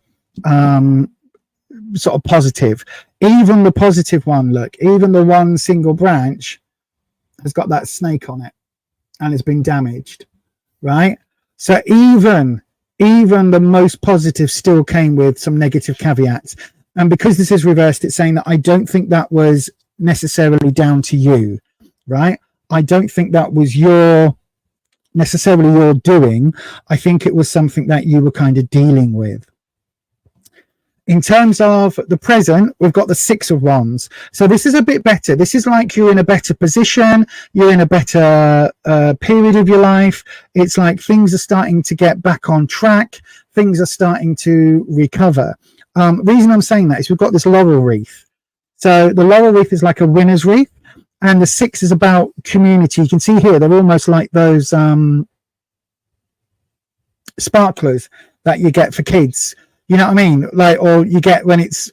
sort of positive. Even the positive one, look, even the one single branch has got that snake on it and has been damaged, right? So even the most positive still came with some negative caveats. And because this is reversed, it's saying that I don't think that was necessarily down to you, right? I don't think that was necessarily your doing. I think it was something that you were kind of dealing with. In terms of the present, we've got the 6 of Wands. So this is a bit better. This is like you're in a better position. You're in a better period of your life. It's like things are starting to get back on track. Things are starting to recover. Reason I'm saying that is we've got this laurel wreath. So the laurel wreath is like a winner's wreath. And the 6 is about community. You can see here, they're almost like those sparklers that you get for kids. You know what I mean? Like, or you get when it's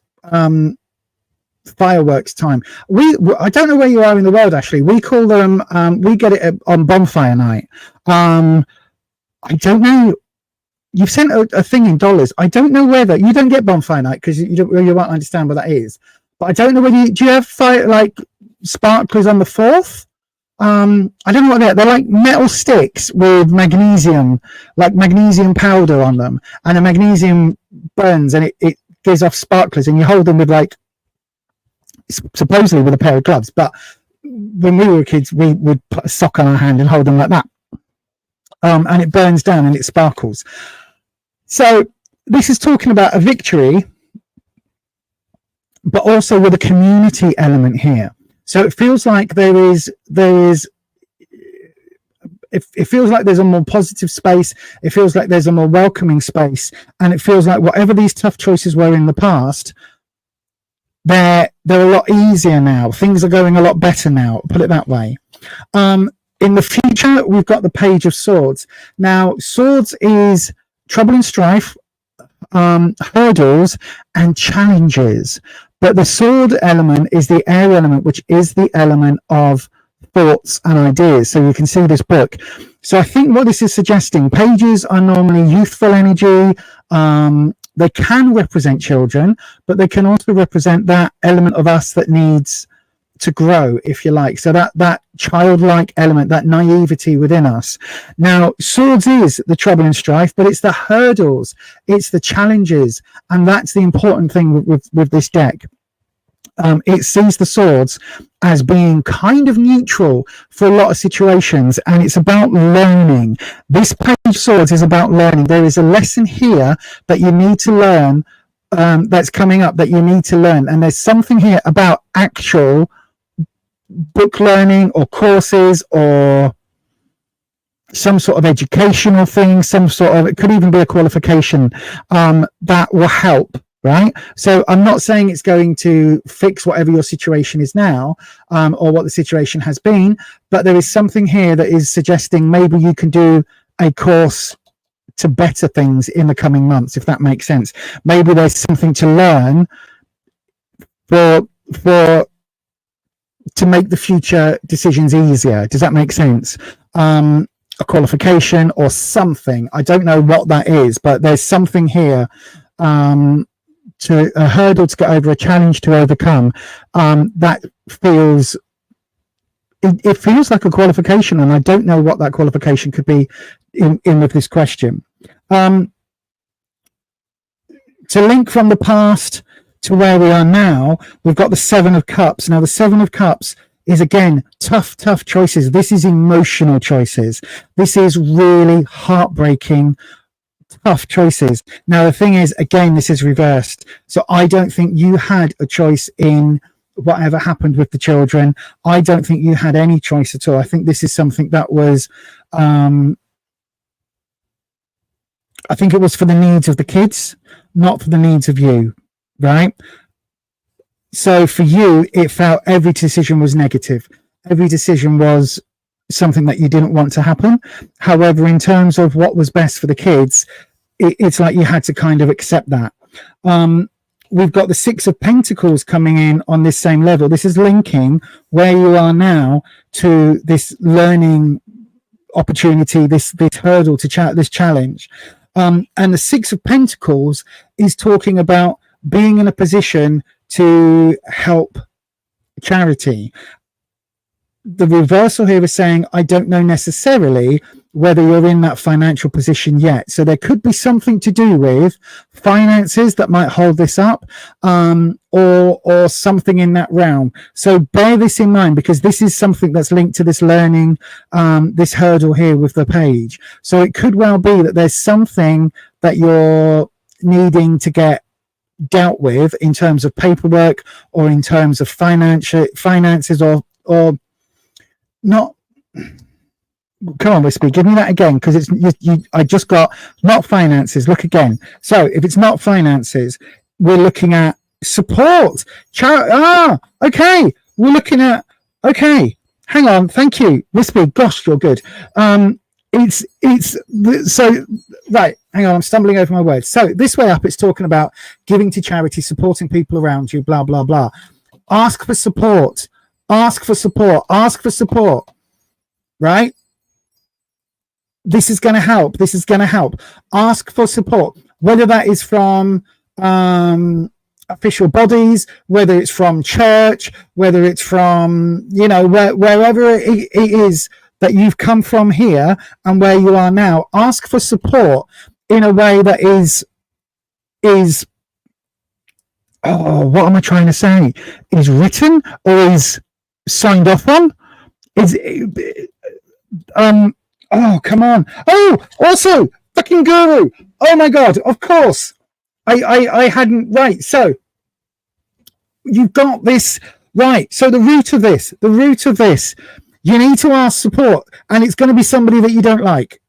fireworks time. I don't know where you are in the world, actually. We call them, we get it on bonfire night. I don't know. You've sent a thing in dollars. I don't know whether you don't get bonfire night because you won't understand what that is. But I don't know whether do you have sparklers on the 4th? I don't know what they're. They're like metal sticks with magnesium, like magnesium powder on them, and the magnesium burns and it gives off sparklers, and you hold them with supposedly with a pair of gloves. But when we were kids, we would put a sock on our hand and hold them like that, and it burns down and it sparkles. So this is talking about a victory, but also with a community element here. So it feels like there is. It feels like there's a more positive space. It feels like there's a more welcoming space, and it feels like whatever these tough choices were in the past, they're a lot easier now. Things are going a lot better now. Put it that way. In the future, we've got the Page of Swords. Now, swords is trouble and strife, hurdles, and challenges. But the sword element is the air element, which is the element of thoughts and ideas. So you can see this book. So I think what this is suggesting, pages are normally youthful energy. They can represent children, but they can also represent that element of us that needs to grow, if you like. So that childlike element, that naivety within us. Now, swords is the trouble and strife, but it's the hurdles, it's the challenges, and that's the important thing with this deck. It sees the swords as being kind of neutral for a lot of situations, and it's about learning. This Page of Swords is about learning. There is a lesson here that you need to learn, that's coming up that you need to learn, and there's something here about actual book learning or courses or some sort of educational thing, it could even be a qualification that will help, right? So I'm not saying it's going to fix whatever your situation is now, or what the situation has been, but there is something here that is suggesting maybe you can do a course to better things in the coming months, if that makes sense. Maybe there's something to learn to make the future decisions easier. Does that make sense? A qualification or something. I don't know what that is, but there's something here, to a hurdle to get over, a challenge to overcome, that feels, it feels like a qualification, and I don't know what that qualification could be in with this question. To link from the past, to where we are now, we've got the Seven of Cups. Now, the Seven of Cups is, again, tough choices. This is emotional choices. This is really heartbreaking, tough choices. Now, the thing is, again, this is reversed. So I don't think you had a choice in whatever happened with the children. I don't think you had any choice at all. I think this is something that was, I think it was for the needs of the kids, not for the needs of you, right? So for you, it felt every decision was negative. Every decision was something that you didn't want to happen. However, in terms of what was best for the kids, it's like you had to kind of accept that. We've got the Six of Pentacles coming in on this same level. This is linking where you are now to this learning opportunity, this hurdle to this challenge. And the Six of Pentacles is talking about being in a position to help charity. The reversal here is saying, I don't know necessarily whether you're in that financial position yet. So there could be something to do with finances that might hold this up, or something in that realm. So bear this in mind, because this is something that's linked to this learning, this hurdle here with the page. So it could well be that there's something that you're needing to get dealt with in terms of paperwork, or in terms of finances, or not. Come on, Wispy, give me that again, because it's I just got not finances. Look again. So if it's not finances, we're looking at support. Okay. We're looking at, okay. Hang on. Thank you, Wispy. Gosh, you're good. So right. Hang on. I'm stumbling over my words. So this way up, it's talking about giving to charity, supporting people around you, blah, blah, blah. Ask for support. Ask for support. Ask for support. Right? This is going to help. This is going to help. Ask for support, whether that is from official bodies, whether it's from church, whether it's from, wherever it is that you've come from here and where you are now. Ask for support in a way that is what am I trying to say? Is written or is signed off on? Oh, come on. Oh, also, fucking guru. Oh, my God. Of course. I hadn't. Right. So you've got this. Right. So the root of this, you need to ask support, and it's going to be somebody that you don't like.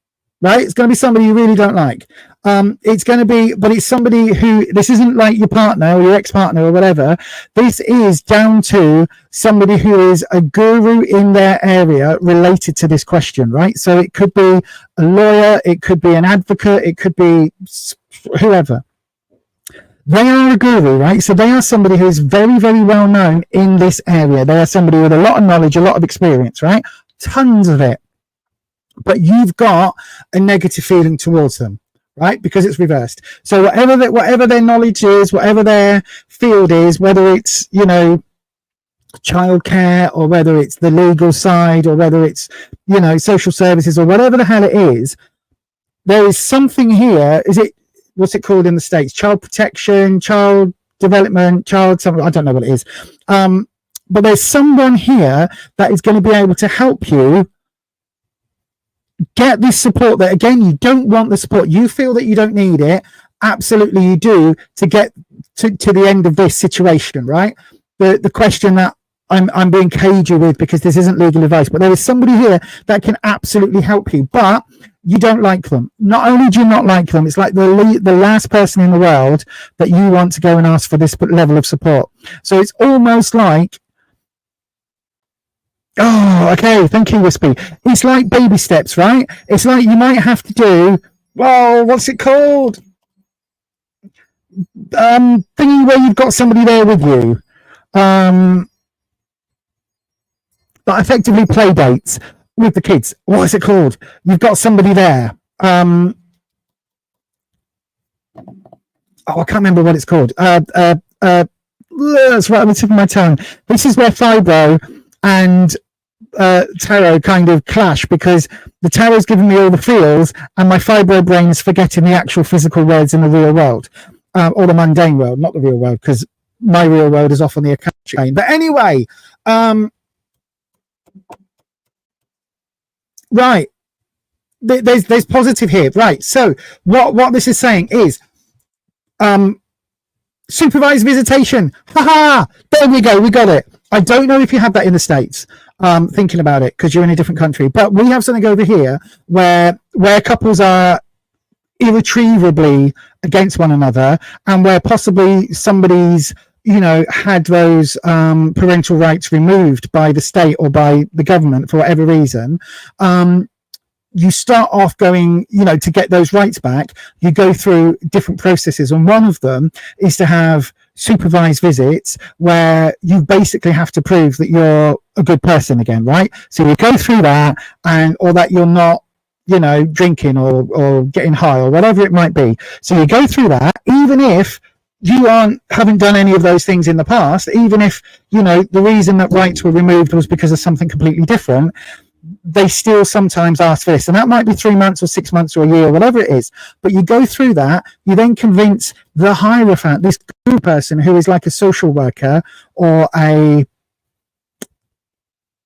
Right. It's going to be somebody you really don't like. It's going to be, but it's somebody who, this isn't like your partner or your ex-partner or whatever. This is down to somebody who is a guru in their area related to this question, right? So it could be a lawyer, it could be an advocate, it could be whoever. They are a guru, right? So they are somebody who is very, very well known in this area. They are somebody with a lot of knowledge, a lot of experience, right? Tons of it. But you've got a negative feeling towards them, right? Because it's reversed. So whatever their knowledge is, whatever their field is, whether it's, childcare, or whether it's the legal side, or whether it's, social services, or whatever the hell it is, there is something here. What's it called in the States? Child protection, child development, something, I don't know what it is. But there's someone here that is going to be able to help you get this support that, again, you don't want the support. You feel that you don't need it. Absolutely you do, to get to the end of this situation, right? The question that I'm being cagey with, because this isn't legal advice, but there is somebody here that can absolutely help you, but you don't like them. Not only do you not like them, it's like the last person in the world that you want to go and ask for this level of support. So it's almost like, oh, okay, thank you, Wispy. It's like baby steps, right? It's like you might have to do, well, what's it called? Thingy where you've got somebody there with you. That effectively play dates with the kids. What is it called? You've got somebody there. I can't remember what it's called. It's right on the tip of my tongue. This is where fibro and tarot kind of clash, because the tarot's giving me all the feels and my fibro brain is forgetting the actual physical words in the real world, or the mundane world, not the real world, because my real world is off on the account chain. But anyway, right. There's positive here. Right. So what this is saying is supervised visitation. Haha! There we go. We got it. I don't know if you have that in the States, thinking about it, because you're in a different country. But we have something over here where couples are irretrievably against one another, and where possibly somebody's had those parental rights removed by the state or by the government for whatever reason. You start off going, to get those rights back, you go through different processes. And one of them is to have supervised visits where you basically have to prove that you're a good person again, right? So you go through that, or that you're not, drinking or getting high or whatever it might be. So you go through that, even if you haven't done any of those things in the past, even if, the reason that rights were removed was because of something completely different, they still sometimes ask for this, and that might be 3 months or 6 months or a year or whatever it is. But you go through that, you then convince the hierophant, this good person who is like a social worker or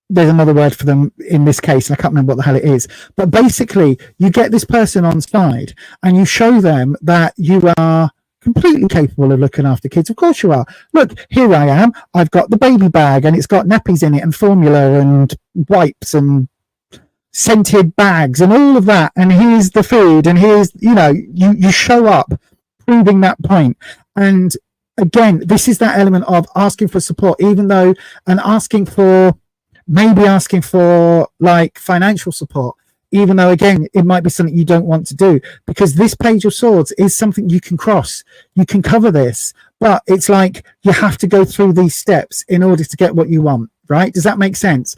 there's another word for them in this case, and I can't remember what the hell it is. But basically, you get this person on side and you show them that you are completely capable of looking after kids. Of course you are. Look, here I am. I've got the baby bag and it's got nappies in it and formula and wipes and scented bags and all of that. And here's the food, and here's, you show up proving that point. And again, this is that element of asking for support, even though, and asking for like financial support, even though, again, it might be something you don't want to do, because this Page of Swords is something you can cross. You can cover this, but it's like you have to go through these steps in order to get what you want, right? Does that make sense?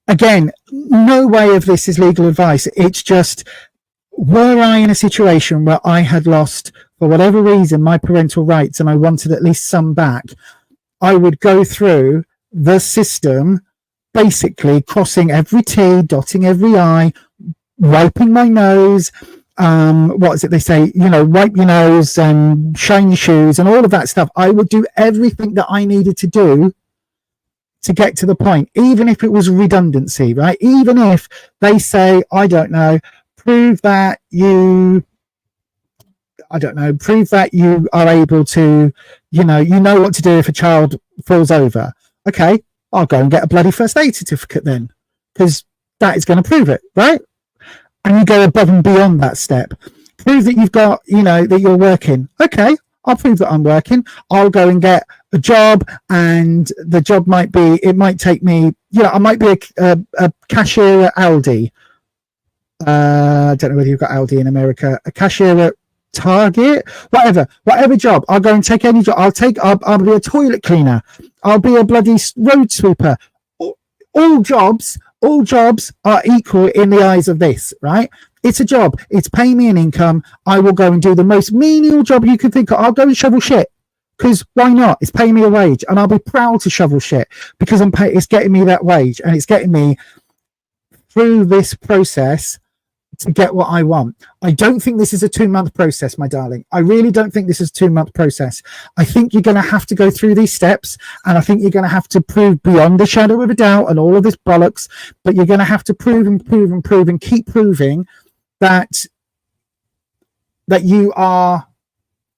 Again, no way of this is legal advice. It's just, were I in a situation where I had lost, for whatever reason, my parental rights and I wanted at least some back, I would go through the system, basically crossing every T, dotting every I, wiping my nose, what is it they say, wipe your nose and shine your shoes and all of that stuff. I would do everything that I needed to do to get to the point, even if it was redundancy, right? Even if they say, I don't know, prove that you are able to, you know what to do if a child falls over. Okay, I'll go and get a bloody first aid certificate then, because that is going to prove it, right? And you go above and beyond that step. Prove that you've got, that you're working. Okay, I'll prove that I'm working. I'll go and get a job, and the job might take me, I might be a cashier at Aldi. I don't know whether you've got Aldi in America. A cashier at Target, whatever job. I'll go and take any job. I'll be a toilet cleaner. I'll be a bloody road sweeper. All jobs are equal in the eyes of this, right? It's a job. It's paying me an income. I will go and do the most menial job you can think of. I'll go and shovel shit, because why not? It's paying me a wage, and I'll be proud to shovel shit because it's getting me that wage, and it's getting me through this process to get what I want. I don't think this is a 2-month process, my darling. I really don't think this is a 2-month process. I think you're going to have to go through these steps, and I think you're going to have to prove beyond the shadow of a doubt and all of this bollocks, but you're going to have to prove and keep proving that you are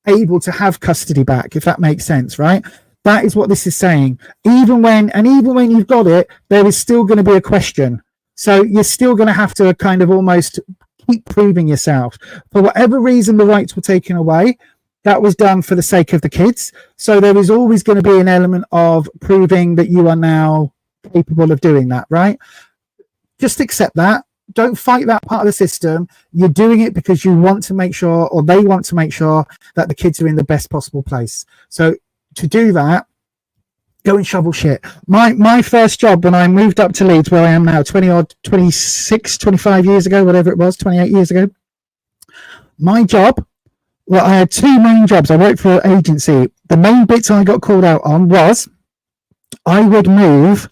able to have custody back, if that makes sense, right? That is what this is saying. Even when you've got it, there is still going to be a question. So you're still going to have to kind of almost keep proving yourself. For whatever reason, the rights were taken away. That was done for the sake of the kids. So there is always going to be an element of proving that you are now capable of doing that, right? Just accept that. Don't fight that part of the system. You're doing it because you want to make sure, or they want to make sure, that the kids are in the best possible place. So to do that, go and shovel shit. My first job when I moved up to Leeds, where I am now, 26, 25 years ago, whatever it was, 28 years ago. My job, well, I had 2 main jobs. I worked for an agency. The main bits I got called out on was I would move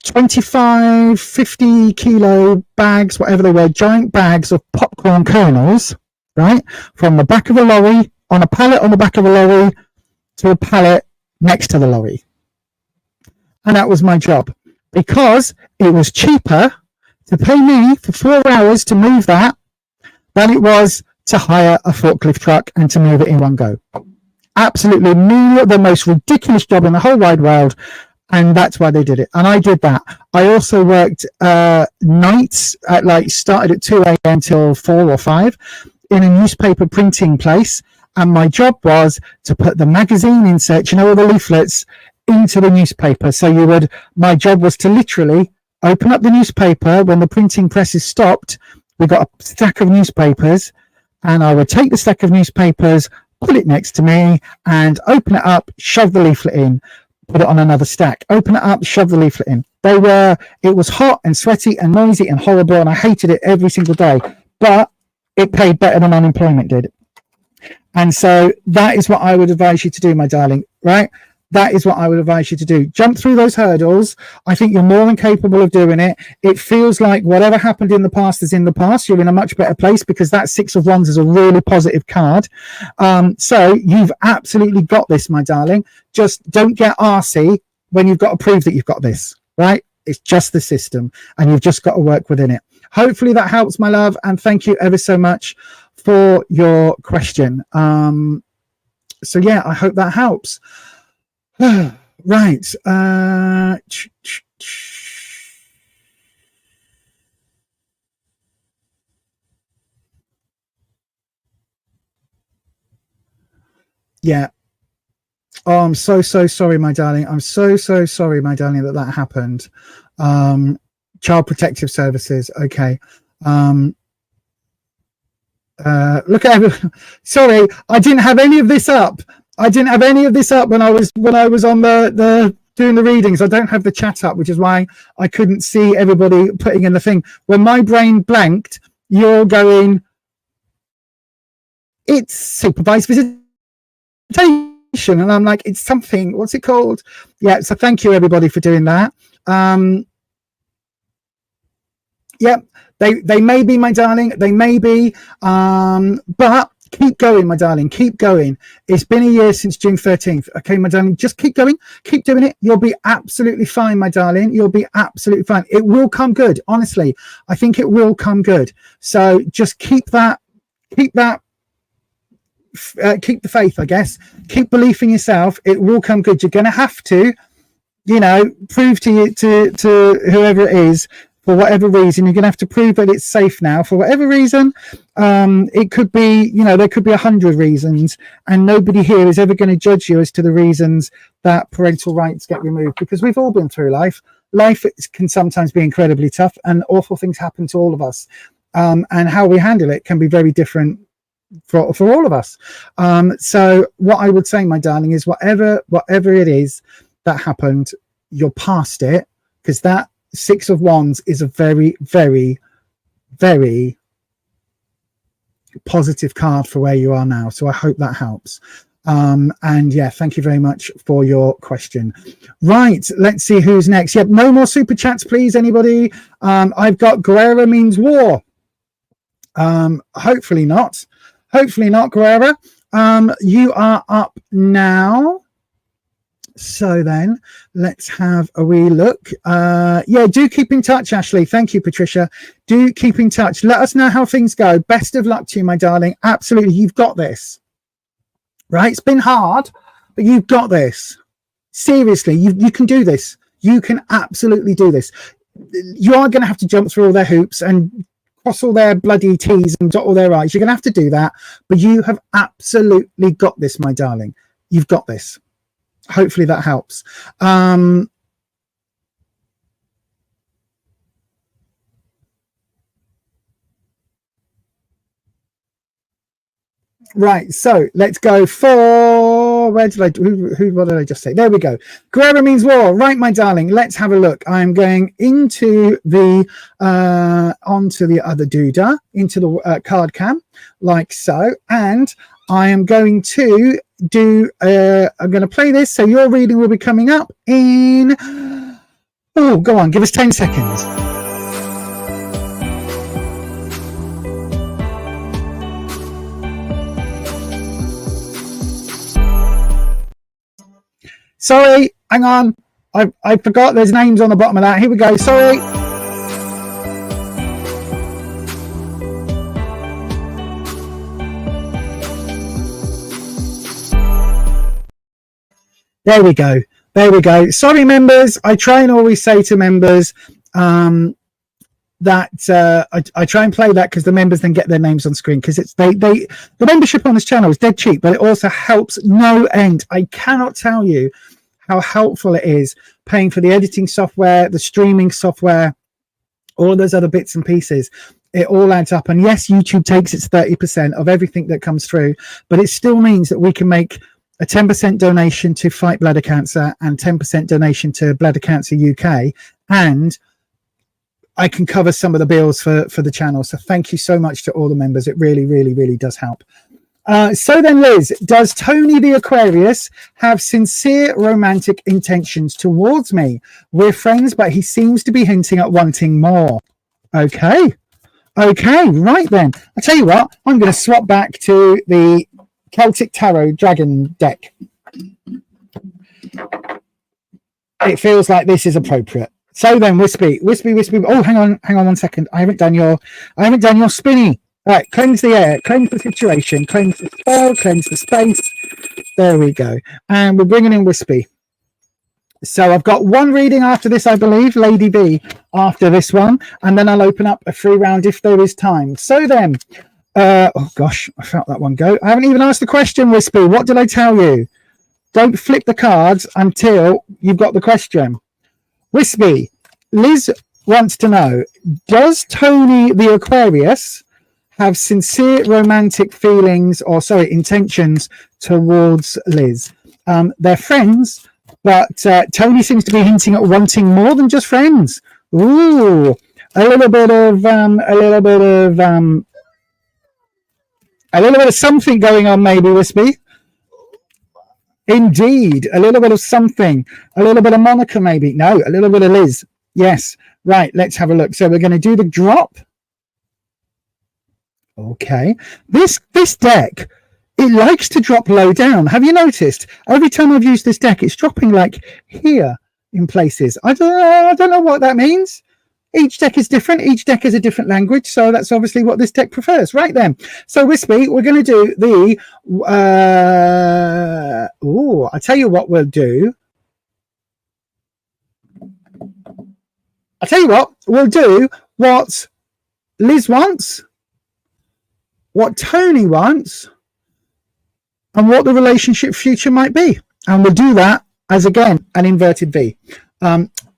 25, 50 kilo bags, whatever they were, giant bags of popcorn kernels, right? From the back of a lorry, on a pallet on the back of a lorry, to a pallet next to the lorry. And that was my job, because it was cheaper to pay me for 4 hours to move that than it was to hire a forklift truck and to move it in one go. Absolutely the most ridiculous job in the whole wide world. And that's why they did it. And I did that. I also worked nights at started at 2 a.m. till 4 or 5 in a newspaper printing place. And my job was to put the magazine inserts, all the leaflets, into the newspaper. So my job was to literally open up the newspaper when the printing presses stopped. We got a stack of newspapers, and I would take the stack of newspapers, put it next to me, and open it up, shove the leaflet in, put it on another stack, open it up, shove the leaflet in. It was hot and sweaty and noisy and horrible, and I hated it every single day, but it paid better than unemployment did. And so that is what I would advise you to do, my darling, right? That is what I would advise you to do. Jump through those hurdles. I think you're more than capable of doing it. It feels like whatever happened in the past is in the past. You're in a much better place, because that 6 of Wands is a really positive card. So you've absolutely got this, my darling. Just don't get arsey when you've got to prove that you've got this, right? It's just the system, and you've just got to work within it. Hopefully that helps, my love. And thank you ever so much for your question. So yeah, I hope that helps. Right. Yeah. Oh, I'm so sorry, my darling. I'm so sorry, my darling, that happened. Child Protective Services. Okay. Look at everyone. Sorry, I didn't have any of this up. when I was on the doing the readings. I don't have the chat up, which is why I couldn't see everybody putting in the thing. When my brain blanked, you're going, it's supervised visitation. And I'm like, it's something, what's it called? Yeah, so thank you everybody for doing that. Yep, they may be, my darling, they may be, but keep going, my darling, keep going. It's been a year since June 13th. Okay, my darling, just keep going, keep doing it. You'll be absolutely fine, my darling. You'll be absolutely fine. It will come good. Honestly, I think it will come good. So just keep the faith, I guess. Keep belief in yourself. It will come good. You're going to have to, prove to whoever it is, for whatever reason, you're going to have to prove that it's safe now. For whatever reason, it could be, there could be 100 reasons, and nobody here is ever going to judge you as to the reasons that parental rights get removed, because we've all been through life. Life can sometimes be incredibly tough, and awful things happen to all of us. And how we handle it can be very different for all of us. So what I would say, my darling, is whatever it is that happened, you're past it, because that 6 of Wands is a very, very, very positive card for where you are now. So I hope that helps. And yeah, thank you very much for your question. Right, let's see who's next. Yep, no more super chats, please, anybody. I've got Guerra means war. Hopefully not, Guerra. You are up now. So then let's have a wee look. Yeah, do keep in touch, Ashley. Thank you, Patricia. Do keep in touch. Let us know how things go. Best of luck to you, my darling. Absolutely. You've got this. Right? It's been hard, but you've got this. Seriously, you can do this. You can absolutely do this. You are going to have to jump through all their hoops and cross all their bloody T's and dot all their I's. You're going to have to do that, but you have absolutely got this, my darling. You've got this. Hopefully that helps. Right, so let's go for what did I just say? There we go. Guerra means war. Right, my darling, let's have a look. I'm going into the onto the other doodah, into the card cam, like so, and I am going to do I'm going to play this, so your reading will be coming up in go on, give us 10 seconds. Sorry, hang on. I forgot there's names on the bottom of that. Here we go. Sorry. There we go. There we go. Sorry, members. I try and always say to members that I try and play that because the members then get their names on screen, because it's the membership on this channel is dead cheap, but it also helps no end. I cannot tell you how helpful it is paying for the editing software, the streaming software, all those other bits and pieces. It all adds up. And yes, YouTube takes its 30% of everything that comes through, but it still means that we can make a 10% donation to fight bladder cancer and 10% donation to Bladder Cancer UK, and I can cover some of the bills for the channel. So thank you so much to all the members. It really, really, really does help. So then, Liz, does Tony the Aquarius have sincere romantic intentions towards me? We're friends, but he seems to be hinting at wanting more. Okay, right then. I'll tell you what, I'm going to swap back to the Celtic Tarot Dragon deck. It feels like this is appropriate. So then, Wispy. Oh, hang on 1 second. I haven't done your spinny. All right, cleanse the air, cleanse the situation, cleanse the spell, cleanse the space. There we go. And we're bringing in Wispy. So I've got one reading after this, I believe, Lady B, after this one, and then I'll open up a free round if there is time. So then, oh gosh, I felt that one go. I haven't even asked the question, Wispy. What did I tell you? Don't flip the cards until you've got the question. Wispy, Liz wants to know, does Tony the Aquarius have sincere romantic feelings, or intentions towards Liz? They're friends, but Tony seems to be hinting at wanting more than just friends. Ooh, a little bit of something going on, maybe, Wispy. Indeed, a little bit of something, a little bit of Monica, maybe. No, a little bit of Liz. Yes, right. Let's have a look. So we're going to do the drop. Okay, this deck, it likes to drop low down. Have you noticed? Every time I've used this deck, it's dropping like here in places. I don't know what that means. Each deck is different. Each deck is a different language. So that's obviously what this deck prefers. Right then. So Wispy, we're going to do the... I'll tell you what we'll do. We'll do what Liz wants, what Tony wants, and what the relationship future might be. And we'll do that as, again, an inverted V.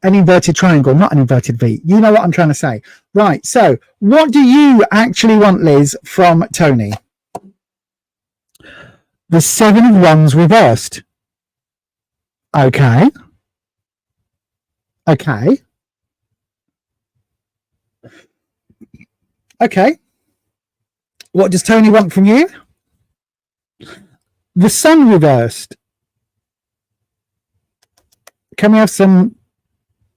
An inverted triangle, not an inverted V. You know what I'm trying to say. Right, so what do you actually want, Liz, from Tony? The 7 of Wands reversed. Okay. What does Tony want from you? The Sun reversed. Can we have some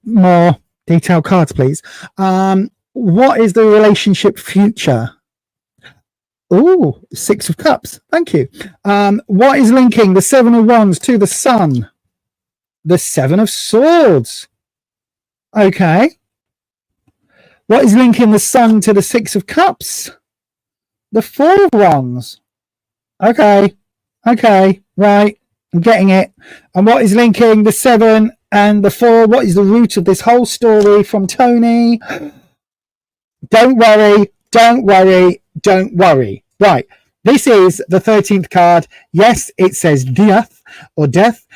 more detailed cards, please? What is the relationship future? Oh, 6 of Cups. Thank you. What is linking the 7 of Wands to the Sun? The 7 of Swords. Okay. What is linking the Sun to the 6 of Cups? The 4 of Wands. Okay, right. I'm getting it. And what is linking the 7 and the 4? What is the root of this whole story from Tony? Don't worry. Right. This is the 13th card. Yes, it says death or death.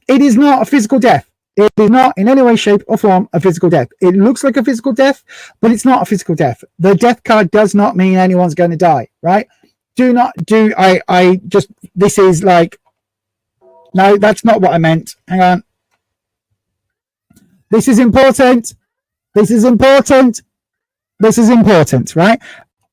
It is not a physical death. It is not in any way, shape, or form a physical death. It looks like a physical death, but it's not a physical death. The death card does not mean anyone's going to die, right? This is like, no, that's not what I meant. Hang on. This is important, right?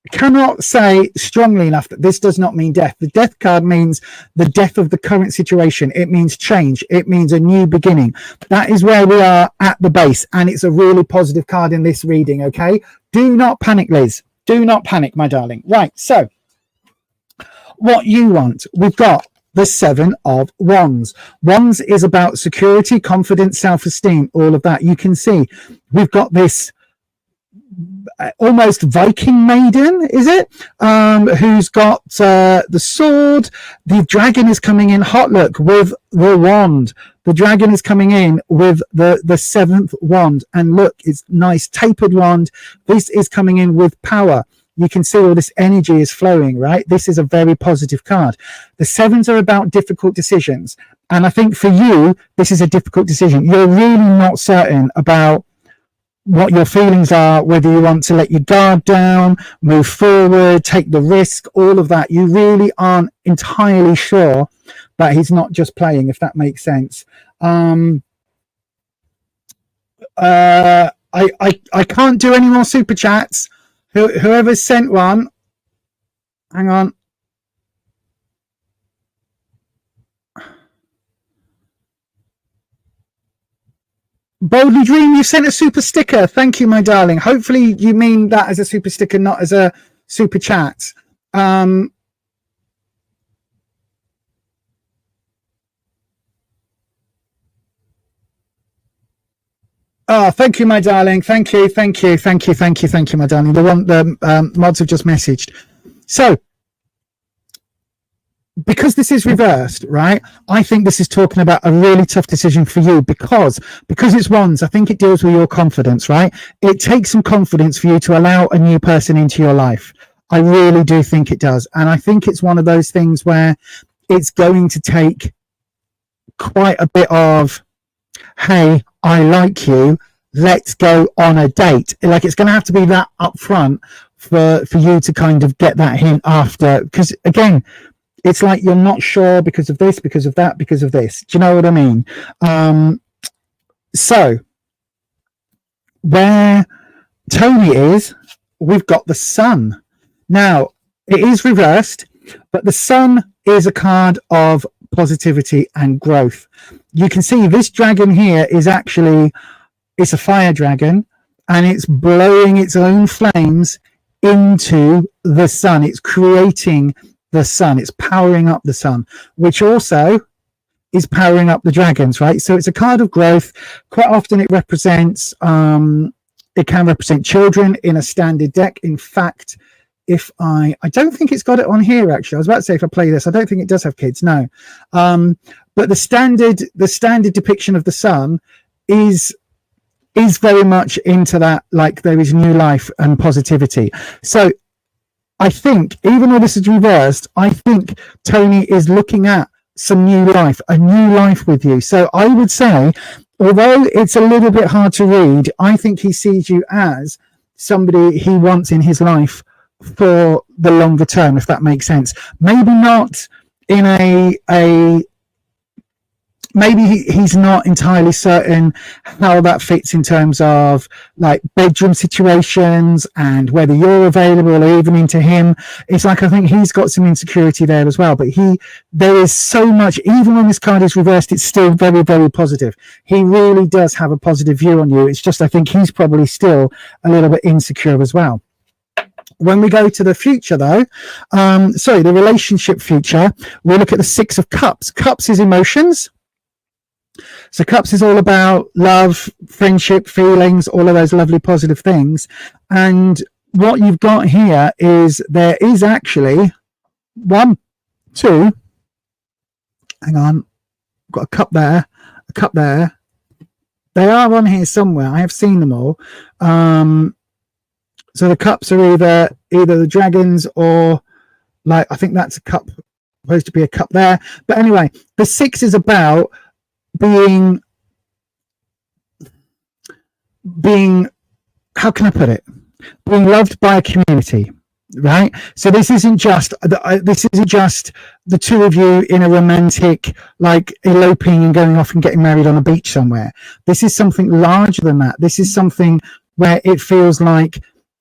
Cannot say strongly enough that this does not mean death. The death card means the death of the current situation. It means change. It means a new beginning. That is where we are at the base, and it's a really positive card in this reading, okay? Do not panic, Liz. Do not panic, my darling. Right, so what you want. We've got the Seven of Wands. Wands is about security, confidence, self-esteem, all of that. You can see we've got this almost Viking maiden, is it? Who's got the sword. The dragon is coming in hot, look, with the wand. The dragon is coming in with the seventh wand. And look, it's nice tapered wand. This is coming in with power. You can see all this energy is flowing, right? This is a very positive card. The sevens are about difficult decisions. And I think for you, this is a difficult decision. You're really not certain about what your feelings are, whether you want to let your guard down, move forward, take the risk, all of that. You really aren't entirely sure that he's not just playing, if that makes sense. I can't do any more super chats. Whoever sent one, hang on. Boldly Dream, you sent a super sticker. Thank you, my darling. Hopefully you mean that as a super sticker, not as a super chat. Oh, thank you, my darling. Thank you, my darling. The mods have just messaged. So, because this is reversed, right? I think this is talking about a really tough decision for you because it's wands. I think it deals with your confidence, right? It takes some confidence for you to allow a new person into your life. I really do think it does. And I think it's one of those things where it's going to take quite a bit of, hey, I like you, let's go on a date. Like, it's going to have to be that upfront for you to kind of get that hint after. Because again, it's like you're not sure because of this, because of that, because of this. Do you know what I mean? So where Tony is, we've got the sun. Now, it is reversed, but the sun is a card of positivity and growth. You can see this dragon here is actually, it's a fire dragon, and it's blowing its own flames into the sun. It's creating the sun. It's powering up the sun, which also is powering up the dragons, right? So it's a card of growth. Quite often it represents, it can represent children in a standard deck. In fact, if I don't think it's got it on here, actually. I was about to say if I play this, I don't think it does have kids, no. But the standard depiction of the sun is very much into that, like there is new life and positivity. So I think, even though this is reversed, I think Tony is looking at some new life, a new life with you. So I would say, although it's a little bit hard to read, I think he sees you as somebody he wants in his life for the longer term, if that makes sense. Maybe not in maybe he's not entirely certain how that fits in terms of like bedroom situations and whether you're available or even into him. It's like, I think he's got some insecurity there as well, but there is so much, even when this card is reversed, it's still very, very positive. He really does have a positive view on you. It's just, I think he's probably still a little bit insecure as well. When we go to the future though, the relationship future, we look at the Six of Cups. Cups is emotions. So cups is all about love, friendship, feelings, all of those lovely positive things. And what you've got here is there is actually one, two, hang on, got a cup there, a cup there. They are on here somewhere. I have seen them all. So the cups are either the dragons or, like, I think that's a cup, supposed to be a cup there. But anyway, the six is about being, how can I put it? Being loved by a community, right? So this isn't just the two of you in a romantic, like, eloping and going off and getting married on a beach somewhere. This is something larger than that. This is something where it feels like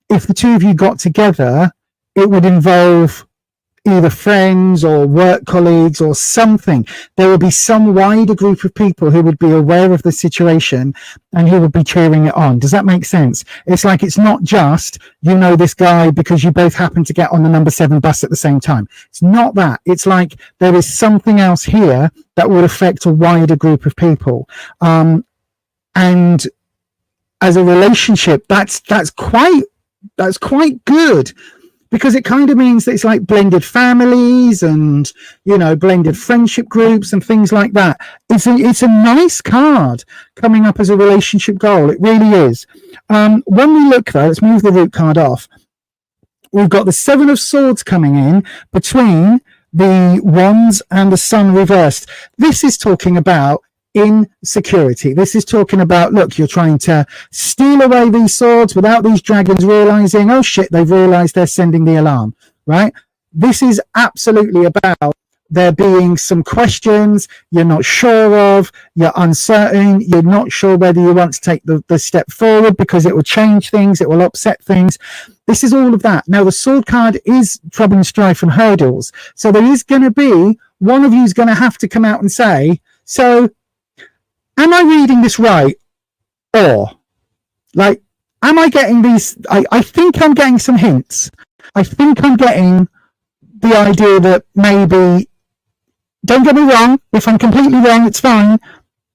if the two of you got together, it would involve either friends or work colleagues or something. There will be some wider group of people who would be aware of the situation and who would be cheering it on. Does that make sense? It's like, it's not just, you know, this guy because you both happen to get on the number 7 bus at the same time. It's not that. It's like there is something else here that would affect a wider group of people. And as a relationship, that's quite good, because it kind of means that it's like blended families and, you know, blended friendship groups and things like that. It's a nice card coming up as a relationship goal. It really is. When we look though, let's move the root card off. We've got the 7 of Swords coming in between the Wands and the Sun reversed. This is talking about insecurity. This is talking about, look, you're trying to steal away these swords without these dragons realizing, oh shit, they've realized they're sending the alarm, right? This is absolutely about there being some questions you're not sure of, you're uncertain, you're not sure whether you want to take the step forward because it will change things, it will upset things. This is all of that. Now, the sword card is trouble and strife and hurdles. So there is going to be, one of you is going to have to come out and say, so am I reading this right? Or, like, am I getting these? I think I'm getting some hints. I think I'm getting the idea that maybe, don't get me wrong, if I'm completely wrong, it's fine.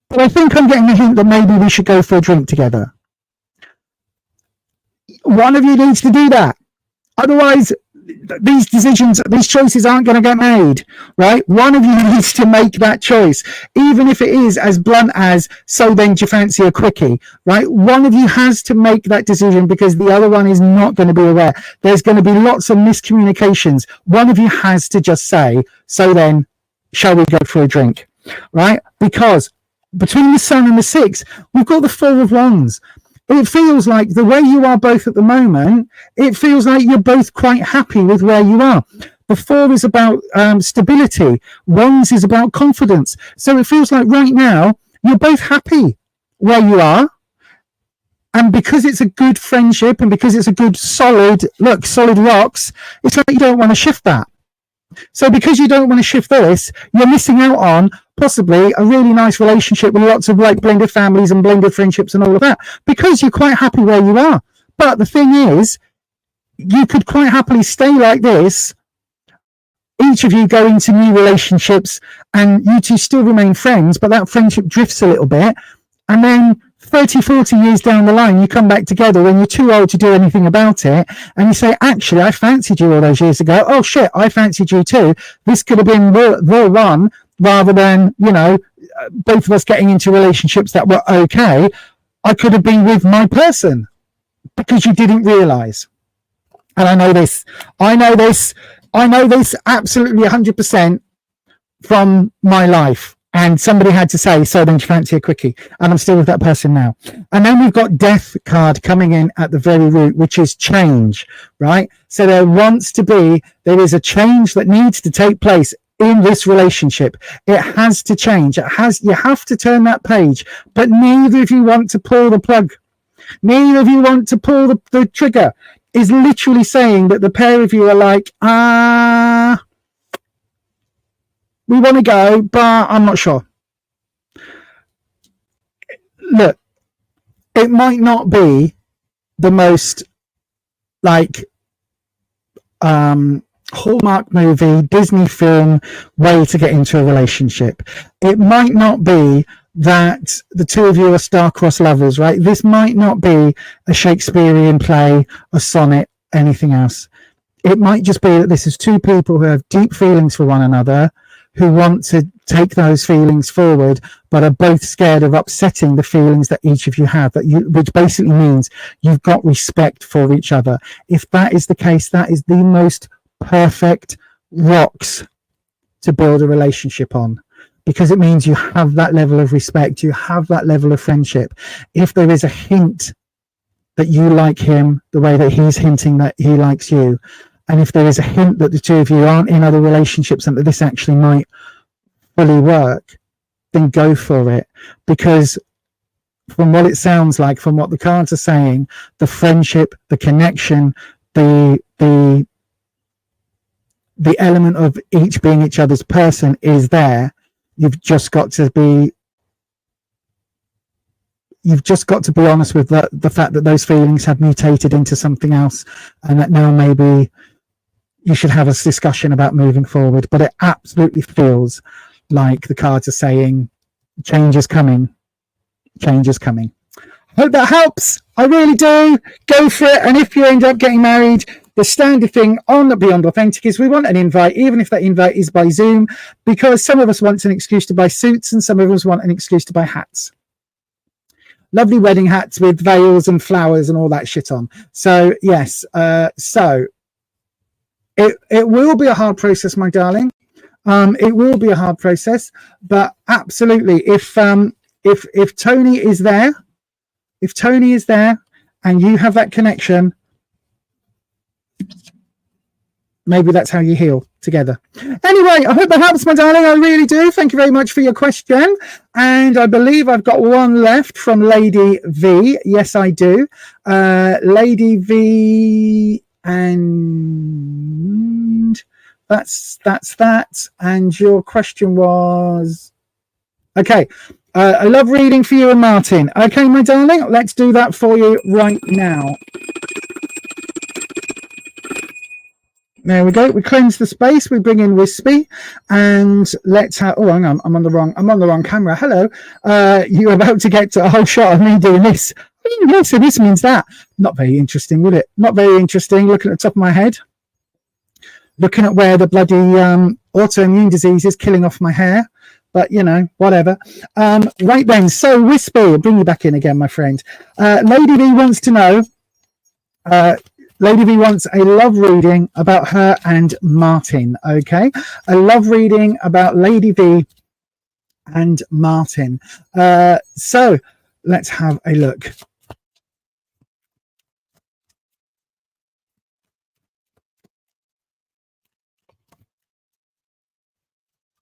But I think I'm getting the hint that maybe we should go for a drink together. One of you needs to do that. Otherwise, these decisions, these choices aren't going to get made, right? One of you needs to make that choice, even if it is as blunt as, so then do you fancy a quickie, right? One of you has to make that decision because the other one is not going to be aware. There's going to be lots of miscommunications. One of you has to just say, so then shall we go for a drink, right? Because between the Sun and the 6, we've got the 4 of Wands. It feels like the way you are both at the moment, it feels like you're both quite happy with where you are. The 4 is about stability. Wands is about confidence. So it feels like right now, you're both happy where you are. And because it's a good friendship and because it's a good solid rocks, it's like you don't want to shift that. So because you don't want to shift this, you're missing out on possibly a really nice relationship with lots of like blended families and blended friendships and all of that, because you're quite happy where you are. But the thing is, you could quite happily stay like this, each of you go into new relationships and you two still remain friends, but that friendship drifts a little bit. And then 30, 40 years down the line, you come back together when you're too old to do anything about it. And you say, actually, I fancied you all those years ago. Oh shit, I fancied you too. This could have been the one, rather than, you know, both of us getting into relationships that were okay. I could have been with my person because you didn't realize. And I know this absolutely 100% from my life. And somebody had to say, so then you fancy a quickie. And I'm still with that person now. And then we've got Death card coming in at the very root, which is change, right? So there is a change that needs to take place in this relationship. It has to change. You have to turn that page, but neither of you want to pull the plug. Neither of you want to pull the trigger. Is literally saying that the pair of you are like, we want to go, but I'm not sure. Look, it might not be the most like Hallmark movie, Disney film way to get into a relationship. It might not be that the two of you are star-crossed lovers, right? This might not be a Shakespearean play, a sonnet, anything else. It might just be that this is two people who have deep feelings for one another, who want to take those feelings forward, but are both scared of upsetting the feelings that each of you have, which basically means you've got respect for each other. If that is the case, that is the most perfect rocks to build a relationship on, because it means you have that level of respect, you have that level of friendship. If there is a hint that you like him the way that he's hinting that he likes you, and if there is a hint that the two of you aren't in other relationships and that this actually might fully work, then go for it. Because from what it sounds like, from what the cards are saying, the friendship, the connection, the the element of each being each other's person is there. You've just got to be honest with the fact that those feelings have mutated into something else, and that now maybe you should have a discussion about moving forward. But it absolutely feels like the cards are saying change is coming. Change is coming. Hope that helps. I really do. Go for it. And if you end up getting married, the standard thing on Beyond Authentic is we want an invite, even if that invite is by Zoom, because some of us want an excuse to buy suits and some of us want an excuse to buy hats. Lovely wedding hats with veils and flowers and all that shit on. So, yes. So it will be a hard process, my darling. It will be a hard process, but absolutely, if Tony is there, and you have that connection, maybe that's how you heal together. Anyway, I hope that helps, my darling. I really do. Thank you very much for your question. And I believe I've got one left from Lady V. Yes, I do. Lady V, and that's that. And your question was, okay. I love reading for you and Martin. Okay, my darling, let's do that for you right now. There we go. We cleanse the space. We bring in Wispy, and let's have. Oh, hang on. I'm on the wrong camera. Hello. You're about to get a whole shot of me doing this. Oh, so this means that. Not very interesting, would it? Not very interesting. Looking at the top of my head, looking at where the bloody autoimmune disease is killing off my hair. But, you know, whatever. Right then. So, Wispy, I'll bring you back in again, my friend. Lady V wants to know, Lady V wants a love reading about her and Martin, okay? A love reading about Lady V and Martin. So, let's have a look.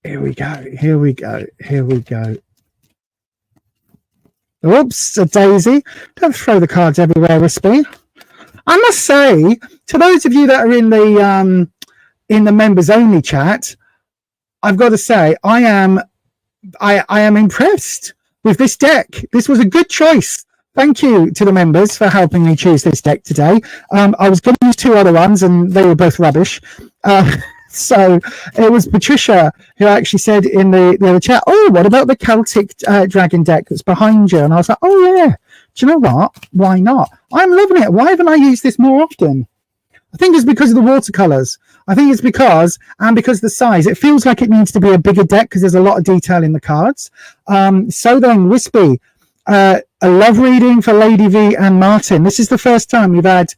Here we go. Oops, a daisy. Don't throw the cards everywhere, Wispy. I must say, to those of you that are in the members only chat, I've got to say, I am impressed with this deck. This was a good choice. Thank you to the members for helping me choose this deck today. I was going to use two other ones, and they were both rubbish. So it was Patricia who actually said in the other chat, oh, what about the Celtic dragon deck that's behind you? And I was like, oh, yeah. Do you know what? Why not? I'm loving it. Why haven't I used this more often? I think it's because of the watercolors. I think it's because the size. It feels like it needs to be a bigger deck because there's a lot of detail in the cards. So then, Wispy, a love reading for Lady V and Martin. This is the first time we've had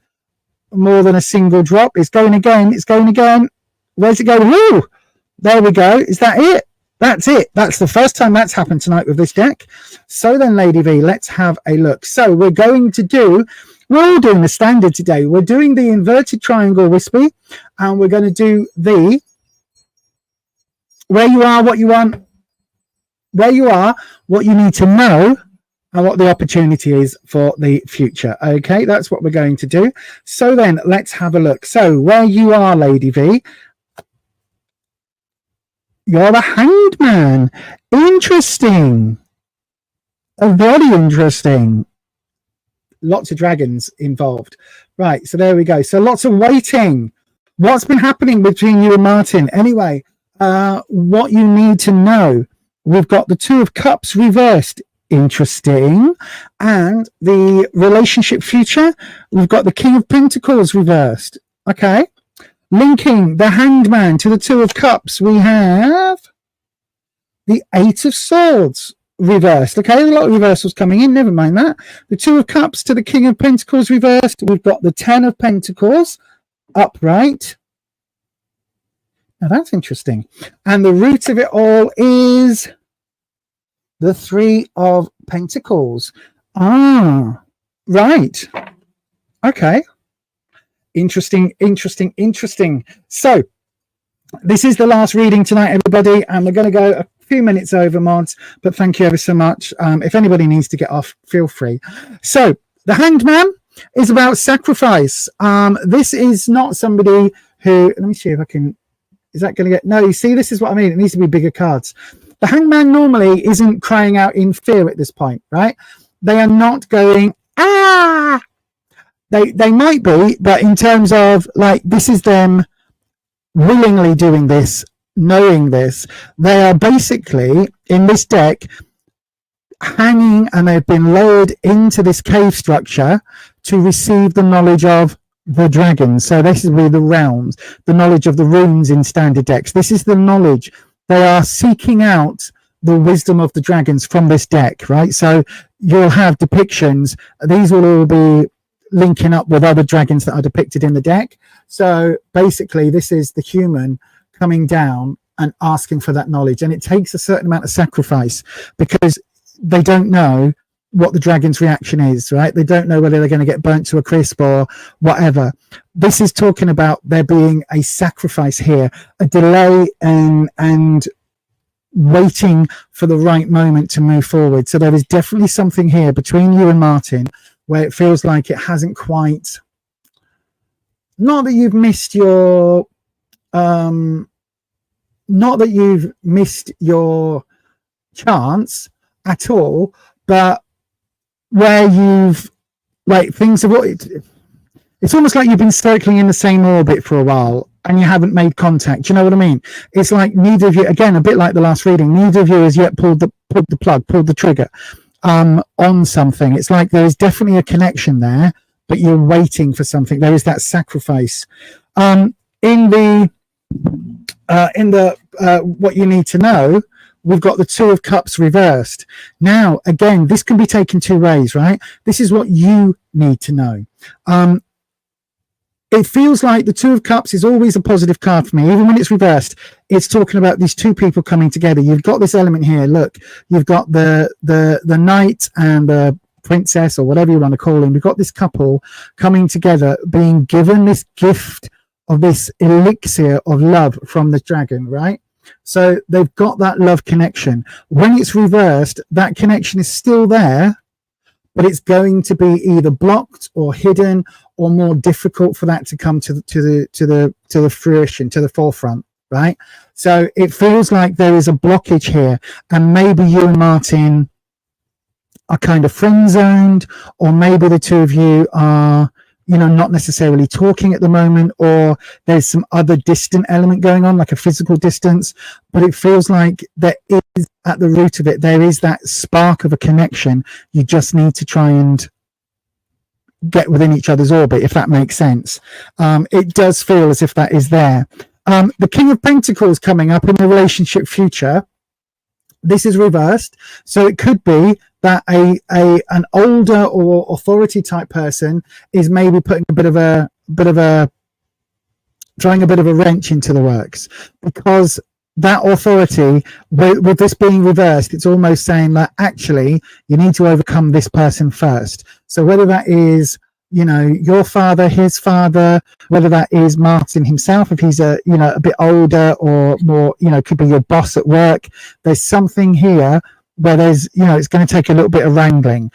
more than a single drop. It's going again. Where's it going? Woo! There we go. Is that it? That's it. That's the first time that's happened tonight with this deck. So then, Lady V, let's have a look. So we're all doing the standard today. We're doing the inverted triangle, Wispy, and we're going to do the where you are, what you want, where you are, what you need to know, and what the opportunity is for the future. Okay, that's what we're going to do. So then, let's have a look. So where you are, Lady V, you're the Hanged Man. Interesting. Very interesting. Lots of dragons involved. Right, so there we go. So lots of waiting. What's been happening between you and Martin? Anyway, what you need to know. We've got the Two of Cups reversed. Interesting. And the relationship future, we've got the King of Pentacles reversed. Okay. Linking the Hanged Man to the Two of Cups, we have the Eight of Swords reversed. Okay, a lot of reversals coming in, never mind that. The Two of Cups to the King of Pentacles reversed. We've got the Ten of Pentacles upright. Now that's interesting. And the root of it all is the Three of Pentacles. Ah, right. Okay. Interesting. So this is the last reading tonight, everybody, and we're going to go a few minutes over, mods, but thank you ever so much. If anybody needs to get off, feel free. So the Hanged Man is about sacrifice. This is not somebody who, let me see if I can Is that going to get... No, you see, this is what I mean. It needs to be bigger cards. The hangman normally isn't crying out in fear at this point, right? They are not going, ah! They might be, but in terms of, like, this is them willingly doing this, knowing this. They are basically, in this deck, hanging, and they've been lowered into this cave structure to receive the knowledge of the dragons. So this is really the realms, the knowledge of the runes in standard decks. This is the knowledge. They are seeking out the wisdom of the dragons from this deck, right? So you'll have depictions. These will all be linking up with other dragons that are depicted in the deck. So basically, this is the human coming down and asking for that knowledge. And it takes a certain amount of sacrifice because they don't know what the dragon's reaction is, right? They don't know whether they're going to get burnt to a crisp or whatever. This is talking about there being a sacrifice here, a delay and waiting for the right moment to move forward. So there is definitely something here between you and Martin where it feels like it hasn't quite... Not that you've missed your... not that you've missed your chance at all, but where you've, like, things have... It's almost like you've been circling in the same orbit for a while and you haven't made contact. Do you know what I mean? It's like neither of you, again, a bit like the last reading, neither of you has yet pulled the trigger on something. It's like there is definitely a connection there, but you're waiting for something. There is that sacrifice. In the what you need to know, we've got the Two of Cups reversed. Now, again, this can be taken two ways, right? This is what you need to know. It feels like the Two of Cups is always a positive card for me. Even when it's reversed, it's talking about these two people coming together. You've got this element here. Look, you've got the knight and the princess, or whatever you want to call him. We've got this couple coming together, being given this gift of this elixir of love from the dragon, right? So they've got that love connection. When it's reversed, that connection is still there, but it's going to be either blocked or hidden or more difficult for that to come to the fruition, to the forefront, right? So it feels like there is a blockage here, and maybe you and Martin are kind of friend zoned, or maybe the two of you are, you know, not necessarily talking at the moment, or there's some other distant element going on, like a physical distance. But it feels like there is, at the root of it, there is that spark of a connection. You just need to try and get within each other's orbit, if that makes sense. It does feel as if that is there. The King of Pentacles coming up in the relationship future. This is reversed, so it could be that an older or authority type person is maybe putting throwing a bit of a wrench into the works, because that authority, with this being reversed, it's almost saying that actually you need to overcome this person first. So whether that is, you know, your father, his father, whether that is Martin himself, if he's a bit older, or more, you know, could be your boss at work. There's something here where there's, you know, it's going to take a little bit of wrangling.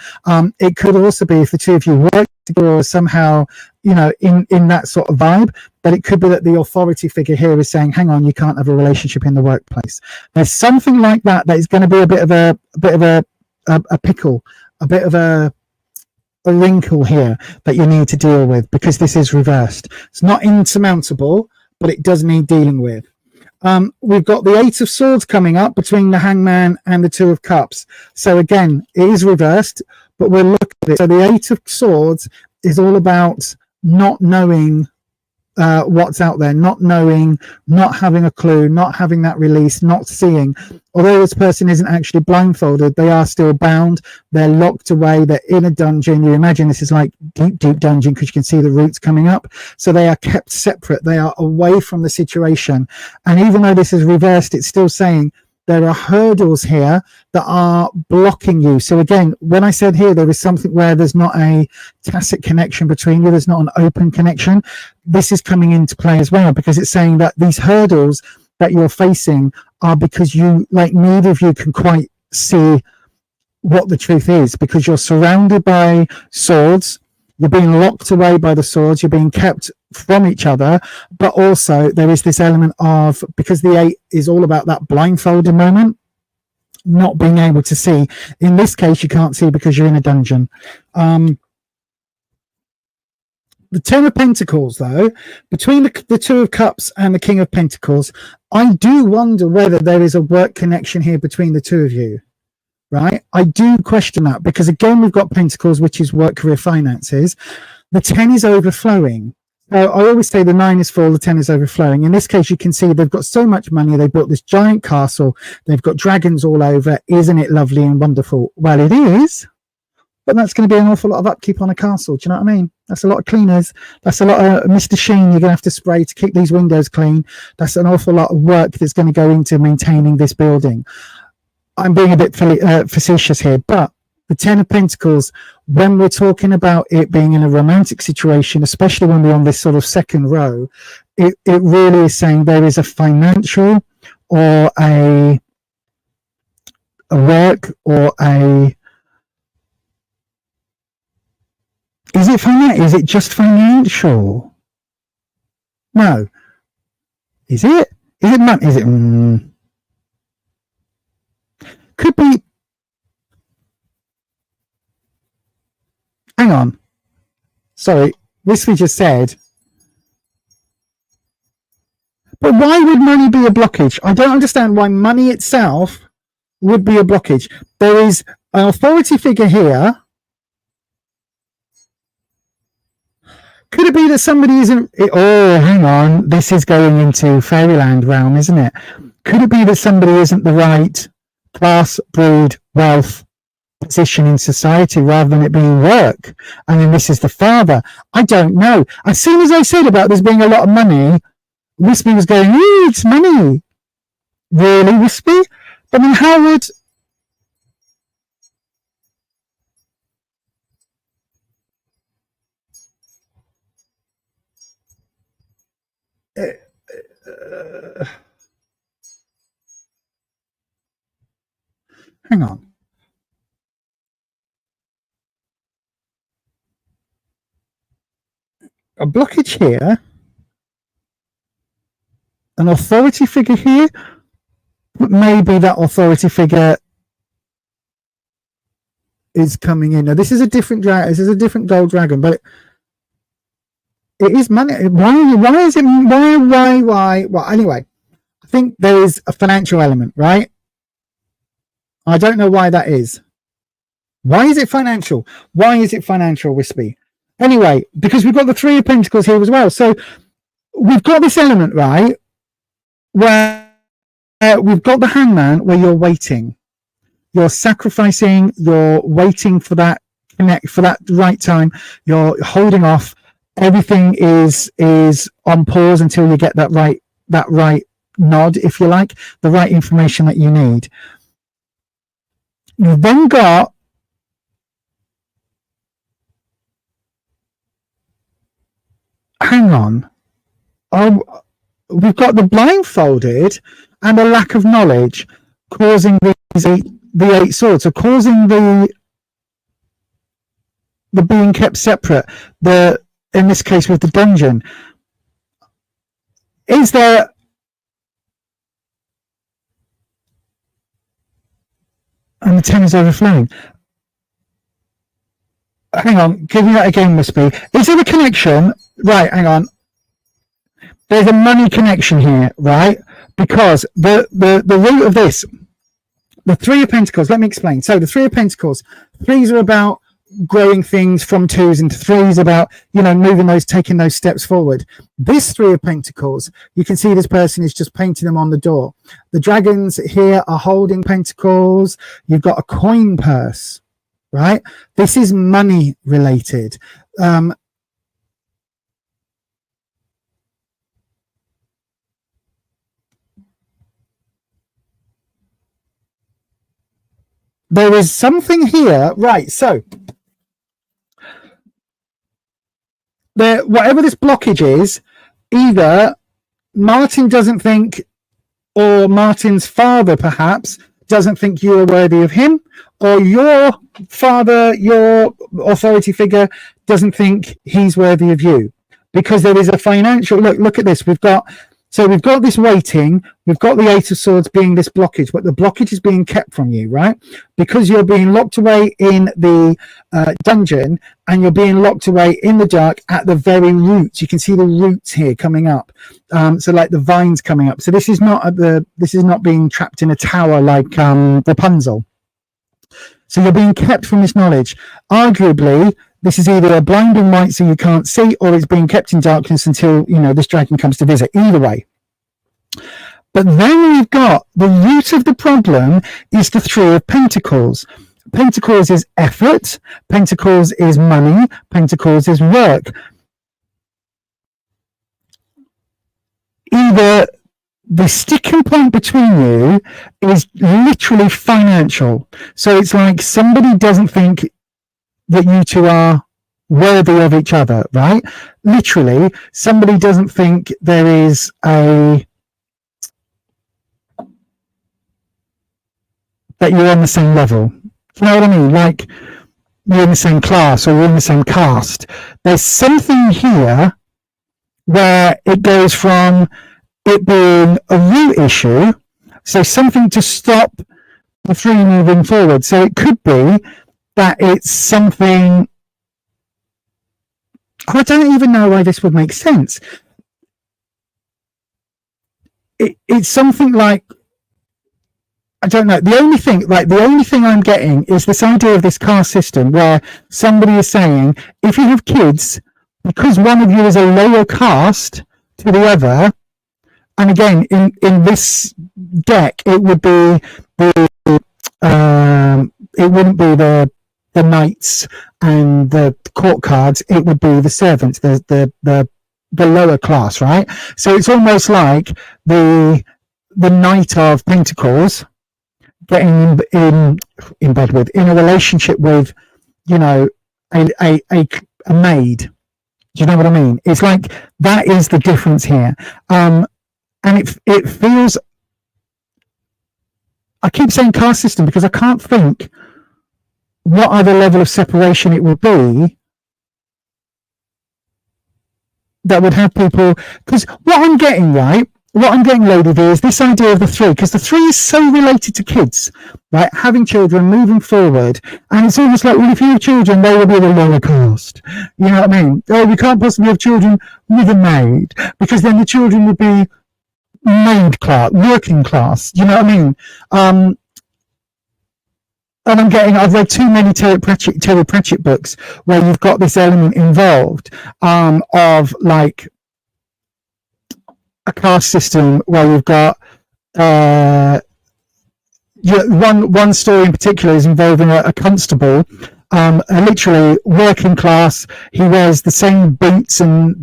It could also be if the two of you work together, or somehow, you know, in that sort of vibe, but it could be that the authority figure here is saying, hang on, you can't have a relationship in the workplace. There's something like that is going to be a bit of a pickle, a bit of a wrinkle here that you need to deal with, because this is reversed. It's not insurmountable, but it does need dealing with. We've got the Eight of Swords coming up between the Hangman and the Two of Cups. So again, it is reversed, but we'll look at it. So the Eight of Swords is all about not knowing what's out there, not knowing, not having a clue, not having that release, not seeing. Although this person isn't actually blindfolded, they are still bound. They're locked away. They're in a dungeon. You imagine this is like deep dungeon, because you can see the roots coming up. So they are kept separate. They are away from the situation. And even though this is reversed, it's still saying there are hurdles here that are blocking you. So again, when I said here, there is something where there's not a tacit connection between you, there's not an open connection. This is coming into play as well, because it's saying that these hurdles that you're facing are because you, like, neither of you can quite see what the truth is, because you're surrounded by swords. You're being locked away by the swords. You're being kept from each other, but also there is this element of, because the 8 is all about that blindfolded moment, not being able to see. In this case, you can't see because you're in a dungeon. The 10 of Pentacles, though, between the 2 of Cups and the King of Pentacles, I do wonder whether there is a work connection here between the two of you, right? I do question that, because again, we've got Pentacles, which is work, career, finances. The 10 is overflowing. I always say the 9 is full, the 10 is overflowing. In this case, you can see they've got so much money. They built this giant castle. They've got dragons all over. Isn't it lovely and wonderful? Well, it is, but that's going to be an awful lot of upkeep on a castle. Do you know what I mean? That's a lot of cleaners. That's a lot of Mr. Sheen you're going to have to spray to keep these windows clean. That's an awful lot of work that's going to go into maintaining this building. I'm being a bit facetious here, but the 10 of Pentacles, when we're talking about it being in a romantic situation, especially when we're on this sort of second row, it really is saying there is a financial or a work or a... Is it just financial? No. Is it? Is it money? Is it... Could be... Hang on. Sorry, Whistler just said. But why would money be a blockage? I don't understand why money itself would be a blockage. There is an authority figure here. Could it be that somebody isn't... Oh, hang on. This is going into fairyland realm, isn't it? Could it be that somebody isn't the right class, breed, wealth, position in society, rather than it being work? And then this is the father. I don't know. As soon as I said about this being a lot of money, Wispy was going, ooh, it's money. Really, Wispy? I mean, how would... hang on. A blockage here, an authority figure here, but maybe that authority figure is coming in. Now, this is a different dragon. This is a different gold dragon, but it is money. Why is it? Why? Well, anyway, I think there is a financial element, right? I don't know why that is. Why is it financial? Why is it financial, Wispy? Anyway, because we've got the 3 of Pentacles here as well. So we've got this element, right, where we've got the Hangman, where you're waiting. You're sacrificing, you're waiting for that for that right time. You're holding off. Everything is on pause until you get that right nod, if you like, the right information that you need. You've then got hang on. Oh, we've got the blindfolded and a lack of knowledge causing the 8 swords, so causing the being kept separate. In this case with the dungeon, is there and the 10 is overflowing. Hang on, give me that again, must be. Is there a connection? Right, hang on. There's a money connection here, right? Because the root of this, the 3 of Pentacles, let me explain. So the 3 of Pentacles, 3s are about growing things from 2s into 3s, about, moving those, taking those steps forward. This 3 of Pentacles, you can see this person is just painting them on the door. The dragons here are holding pentacles. You've got a coin purse, right? This is money related. There is something here, right? So whatever this blockage is, either Martin doesn't think, or Martin's father perhaps doesn't think you are worthy of him, or your father, your authority figure, doesn't think he's worthy of you. because there is a financial look at this. We've got this waiting, we've got the Eight of Swords being this blockage, but the blockage is being kept from you, right? Because you're being locked away in the dungeon, and you're being locked away in the dark at the very roots. You can see the roots here coming up, so like the vines coming up. So this is not being trapped in a tower like Rapunzel. So you're being kept from this knowledge. Arguably, this is either a blinding light so you can't see, or it's being kept in darkness until, this dragon comes to visit. Either way. But then we've got the root of the problem is the Three of Pentacles. Pentacles is effort. Pentacles is money. Pentacles is work. Either the sticking point between you is literally financial. So it's like somebody doesn't think that you two are worthy of each other, right? Literally, somebody doesn't think there is that you're on the same level. Do you know what I mean? Like, you're in the same class or you're in the same caste. There's something here where it goes from it being a root issue, so something to stop the three moving forward. So it could be that it's something, I don't even know why this would make sense. It's something like, I don't know. The only thing I'm getting is this idea of this caste system where somebody is saying, if you have kids, because one of you is a lower caste to the other, and again, in this deck, it would be it wouldn't be the knights and the court cards. It would be the servants, the lower class, right? So it's almost like the Knight of Pentacles getting in bed with, in a relationship with, a maid. Do you know what I mean? It's like that is the difference here. And it feels, I keep saying caste system because I can't think what other level of separation it would be that would have people, because what I'm getting, Lady V, is this idea of the three, because the three is so related to kids, right? Having children, moving forward, and it's almost like, well, if you have children, they will be the lower caste. You know what I mean? Oh, we can't possibly have children with a maid, because then the children would be maid class, working class. You know what I mean? And I've read too many Terry Pratchett books where you've got this element involved of like a caste system where you've got one story in particular is involving a constable, literally working class. He wears the same boots, and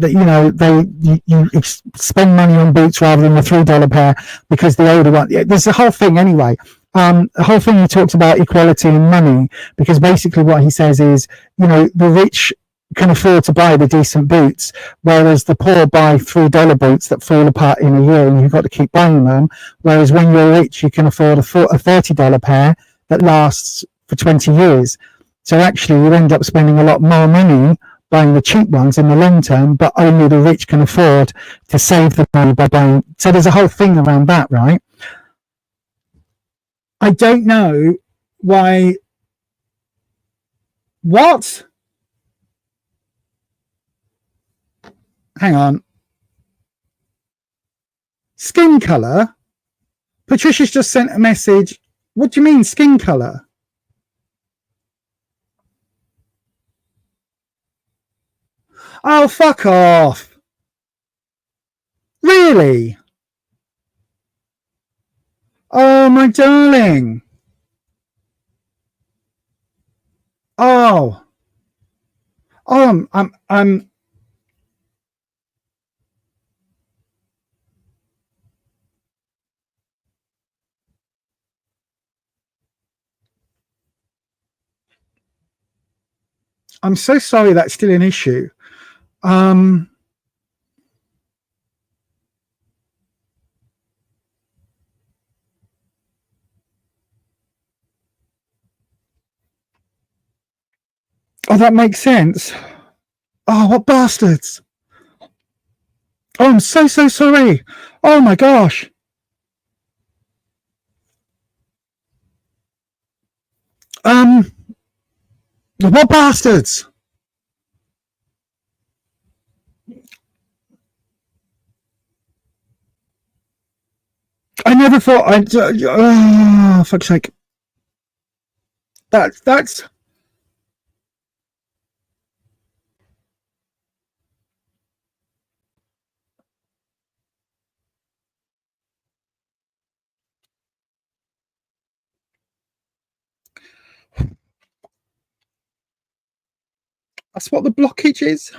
you spend money on boots rather than the $3 pair because the older one. There's a whole thing anyway. The whole thing he talks about equality and money, because basically what he says is, the rich can afford to buy the decent boots, whereas the poor buy $3 boots that fall apart in a year and you've got to keep buying them. Whereas when you're rich, you can afford a $30 pair that lasts for 20 years. So actually you end up spending a lot more money buying the cheap ones in the long term, but only the rich can afford to save the money by buying. So there's a whole thing around that, right? I don't know why. What? Hang on. Skin colour? Patricia's just sent a message. What do you mean, skin colour? Oh, fuck off. Really? Oh, my darling. Oh. I'm so sorry that's still an issue. Oh, that makes sense. Oh, what bastards. Oh, I'm so sorry. Oh my gosh. What bastards? I never thought I'd. Oh, fuck's sake. That's. That's what the blockage is.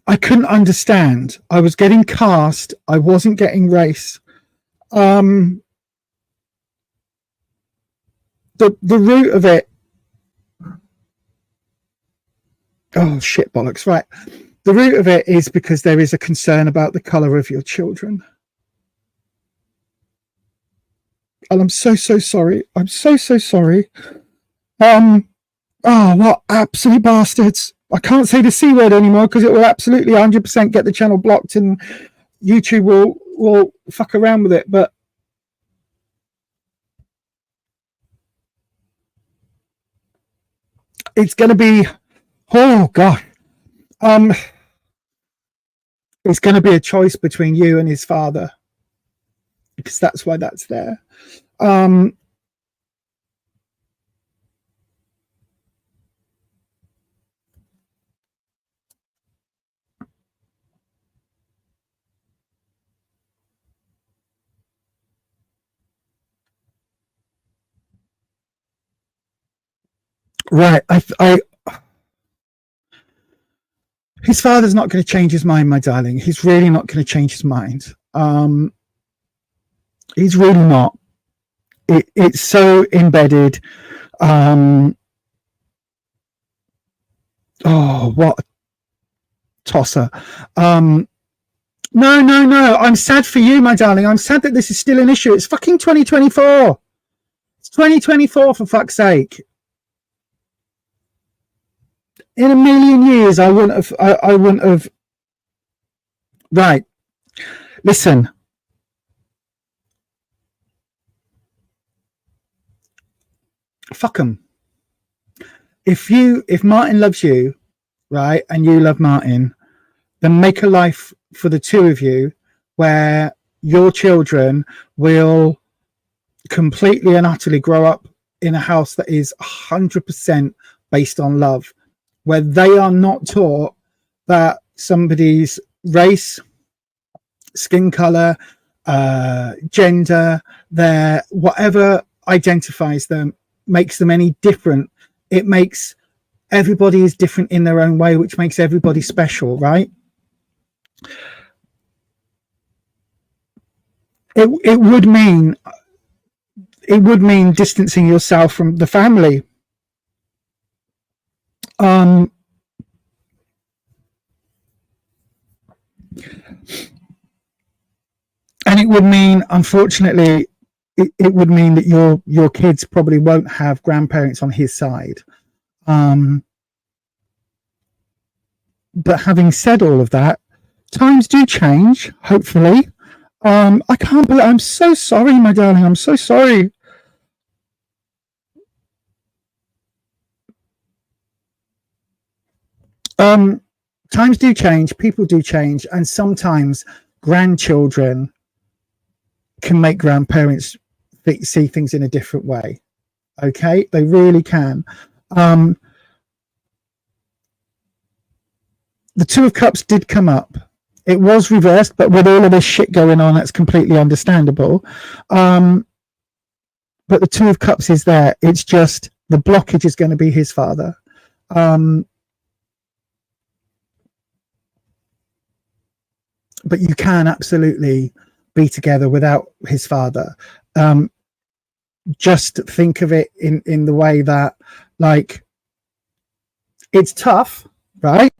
I couldn't understand. I was getting cast. I wasn't getting race. The root of it. Oh shit bollocks! Right. The root of it is because there is a concern about the colour of your children. And I'm so sorry. I'm so sorry. Oh, what absolute bastards. I can't say the C word anymore because it will absolutely 100% get the channel blocked and YouTube will fuck around with it. But it's going to be, oh God. It's going to be a choice between you and his father because that's why that's there. Right. His father's not going to change his mind, my darling. He's really not going to change his mind. He's really not. It's so embedded. Oh, what a tosser. No. I'm sad for you, my darling. I'm sad that this is still an issue. It's fucking 2024. It's 2024, for fuck's sake. In a million years, I wouldn't have. Right. Listen. Fuck him. If Martin loves you, right, and you love Martin, then make a life for the two of you where your children will completely and utterly grow up in a house that is 100% based on love, where they are not taught that somebody's race, skin color, gender, their whatever identifies them makes them any different. It makes everybody is different in their own way, which makes everybody special, right? It would mean distancing yourself from the family. And it would mean, unfortunately, it would mean that your kids probably won't have grandparents on his side. But having said all of that, times do change, hopefully. I can't believe, I'm so sorry, my darling. I'm so sorry. Times do change, people do change, and sometimes grandchildren can make grandparents see things in a different way. Okay, they really can. The Two of Cups did come up. It was reversed, but with all of this shit going on, that's completely understandable. But the Two of Cups is there. It's just the blockage is going to be his father. But you can absolutely be together without his father. Just think of it in the way that, like, it's tough, right?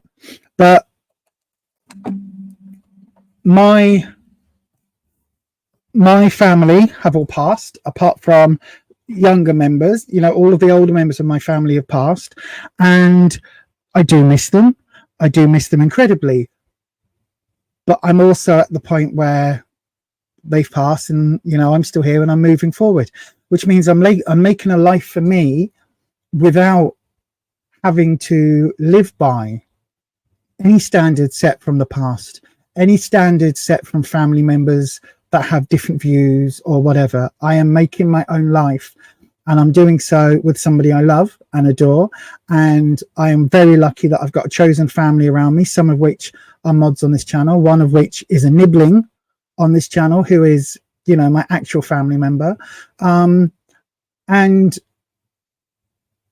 But my family have all passed, apart from younger members. You know, all of the older members of my family have passed, and I do miss them. I do miss them incredibly. But I'm also at the point where they've passed, and you know, I'm still here and I'm moving forward, which means I'm making a life for me without having to live by any standards set from the past, any standards set from family members that have different views or whatever. I am making my own life, and I'm doing so with somebody I love and adore. And I am very lucky that I've got a chosen family around me, some of which are mods on this channel, one of which is a nibbling on this channel, who is, you know, my actual family member. And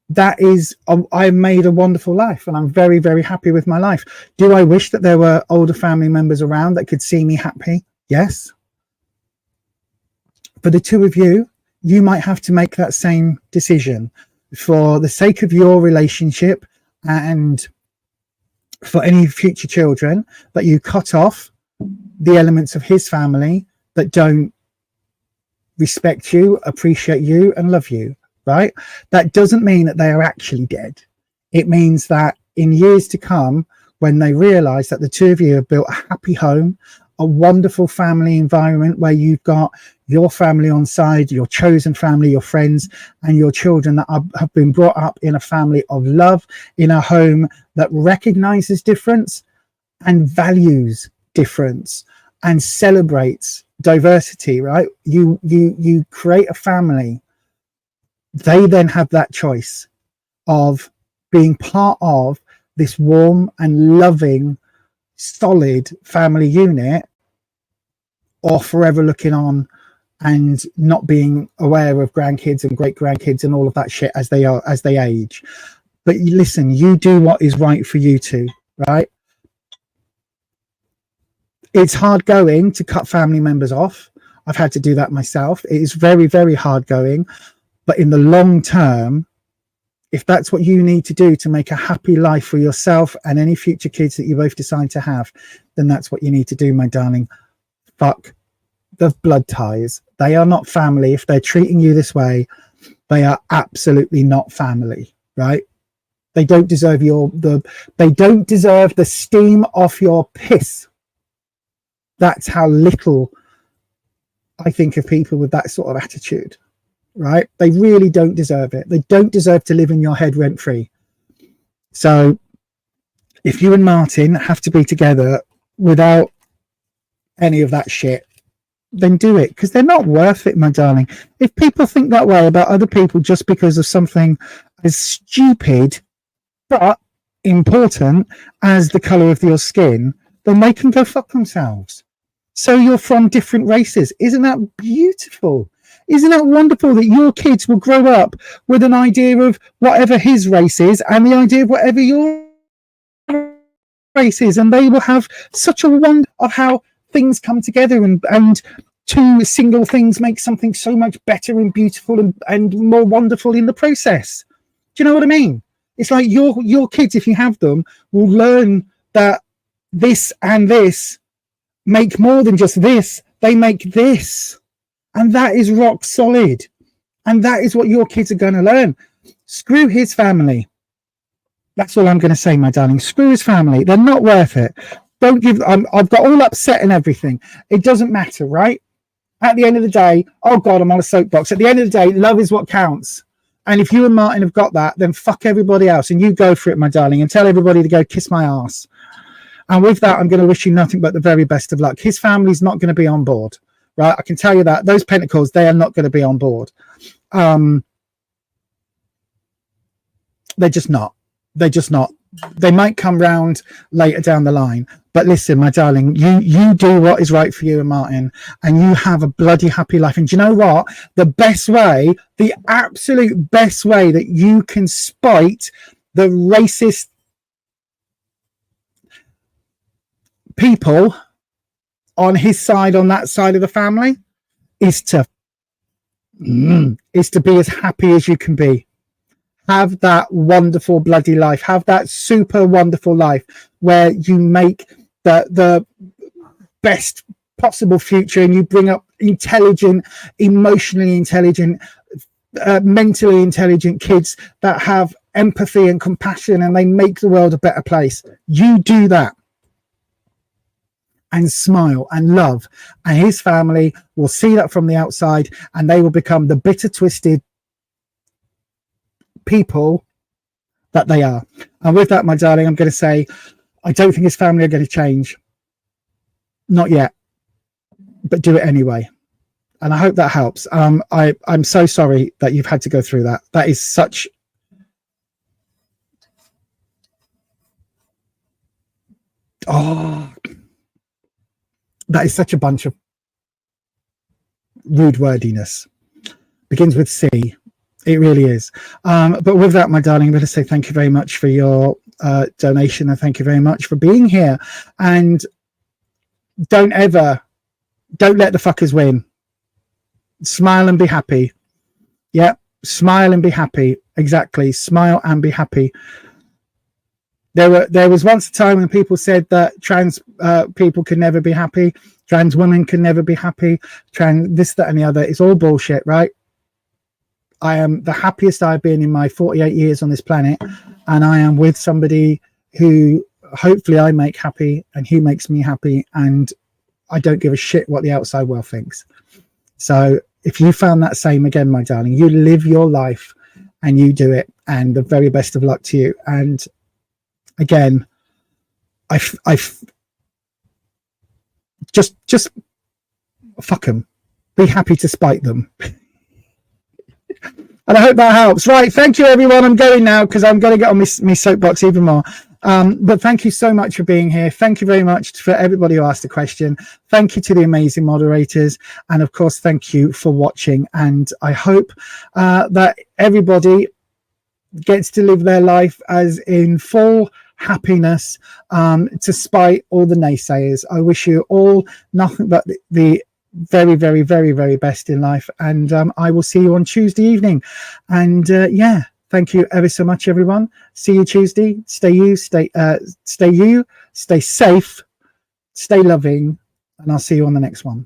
that is, I've made a wonderful life, and I'm very, very happy with my life. Do I wish that there were older family members around that could see me happy? Yes. For the two of you, you might have to make that same decision for the sake of your relationship and for any future children, that you cut off the elements of his family that don't respect you, appreciate you, and love you, right? That doesn't mean that they are actually dead. It means that in years to come, when they realize that the two of you have built a happy home, a wonderful family environment where you've got your family on side, your chosen family, your friends, and your children that have been brought up in a family of love, in a home that recognizes difference and values difference and celebrates diversity, right? You create a family. They then have that choice of being part of this warm and loving, solid family unit, or forever looking on and not being aware of grandkids and great grandkids and all of that shit as they age. But listen, you do what is right for you two, right? It's hard going to cut family members off. I've had to do that myself. It is very, very hard going. But in the long term, if that's what you need to do to make a happy life for yourself and any future kids that you both decide to have, then that's what you need to do, my darling. Fuck the blood ties. They are not family. If they're treating you this way, they are absolutely not family, right? They don't deserve they don't deserve the steam off your piss. That's how little I think of people with that sort of attitude, right? They really don't deserve it. They don't deserve to live in your head rent free. So if you and Martin have to be together without any of that shit, then do it, because they're not worth it, my darling. If people think that way about other people just because of something as stupid but important as the colour of your skin, then they can go fuck themselves. So you're from different races. Isn't that beautiful? Isn't that wonderful that your kids will grow up with an idea of whatever his race is and the idea of whatever your race is, and they will have such a wonder of how things come together, and two single things make something so much better and beautiful and more wonderful in the process. Do you know what I mean? It's like your kids, if you have them, will learn that this and this make more than just this. They make this. And that is rock solid. And that is what your kids are going to learn. Screw his family. That's all I'm going to say, my darling. Screw his family. They're not worth it. Don't give... I've got all upset and everything. It doesn't matter, right? At the end of the day, oh God, I'm on a soapbox. At the end of the day, love is what counts. And if you and Martin have got that, then fuck everybody else. And you go for it, my darling, and tell everybody to go kiss my ass. And with that, I'm going to wish you nothing but the very best of luck. His family's not going to be on board, right? I can tell you that. Those pentacles, they are not going to be on board. They're just not. They're just not. They might come round later down the line. But listen, my darling, you do what is right for you and Martin, and you have a bloody happy life. And do you know what? The best way, the absolute best way that you can spite the racist people on his side, on that side of the family, is to be as happy as you can be. Have that wonderful bloody life. Have that super wonderful life where you make the best possible future, and you bring up intelligent, emotionally intelligent, mentally intelligent kids that have empathy and compassion, and they make the world a better place. You do that and smile and love, and his family will see that from the outside, and they will become the bitter, twisted people that they are. And with that, my darling, I'm going to say, I don't think his family are going to change. Not yet, but do it anyway. And I hope that helps. I'm so sorry that you've had to go through that. That is such... Oh, that is such a bunch of rude wordiness. Begins with C. It really is. But with that, my darling, I'm going to say thank you very much for your donation, and thank you very much for being here. And don't let the fuckers win. Smile and be happy. Yeah, smile and be happy. Exactly. Smile and be happy. There was once a time when people said that trans people can never be happy, trans women can never be happy, trans this, that, and the other. It's all bullshit, right? I am the happiest I've been in my 48 years on this planet, and I am with somebody who hopefully I make happy, and he makes me happy, and I don't give a shit what the outside world thinks. So if you found that same, again, my darling, you live your life and you do it, and the very best of luck to you. And again, I just fuck them. Be happy to spite them. And I hope that helps. Right, thank you, everyone. I'm going now because I'm going to get on my soapbox even more. But thank you so much for being here. Thank you very much for everybody who asked a question. Thank you to the amazing moderators. And, of course, thank you for watching. And I hope that everybody gets to live their life as in full happiness, despite all the naysayers. I wish you all nothing but the very, very, very, very best in life. And I will see you on Tuesday evening. And yeah, thank you ever so much, everyone. See you Tuesday. Stay safe, stay loving, and I'll see you on the next one.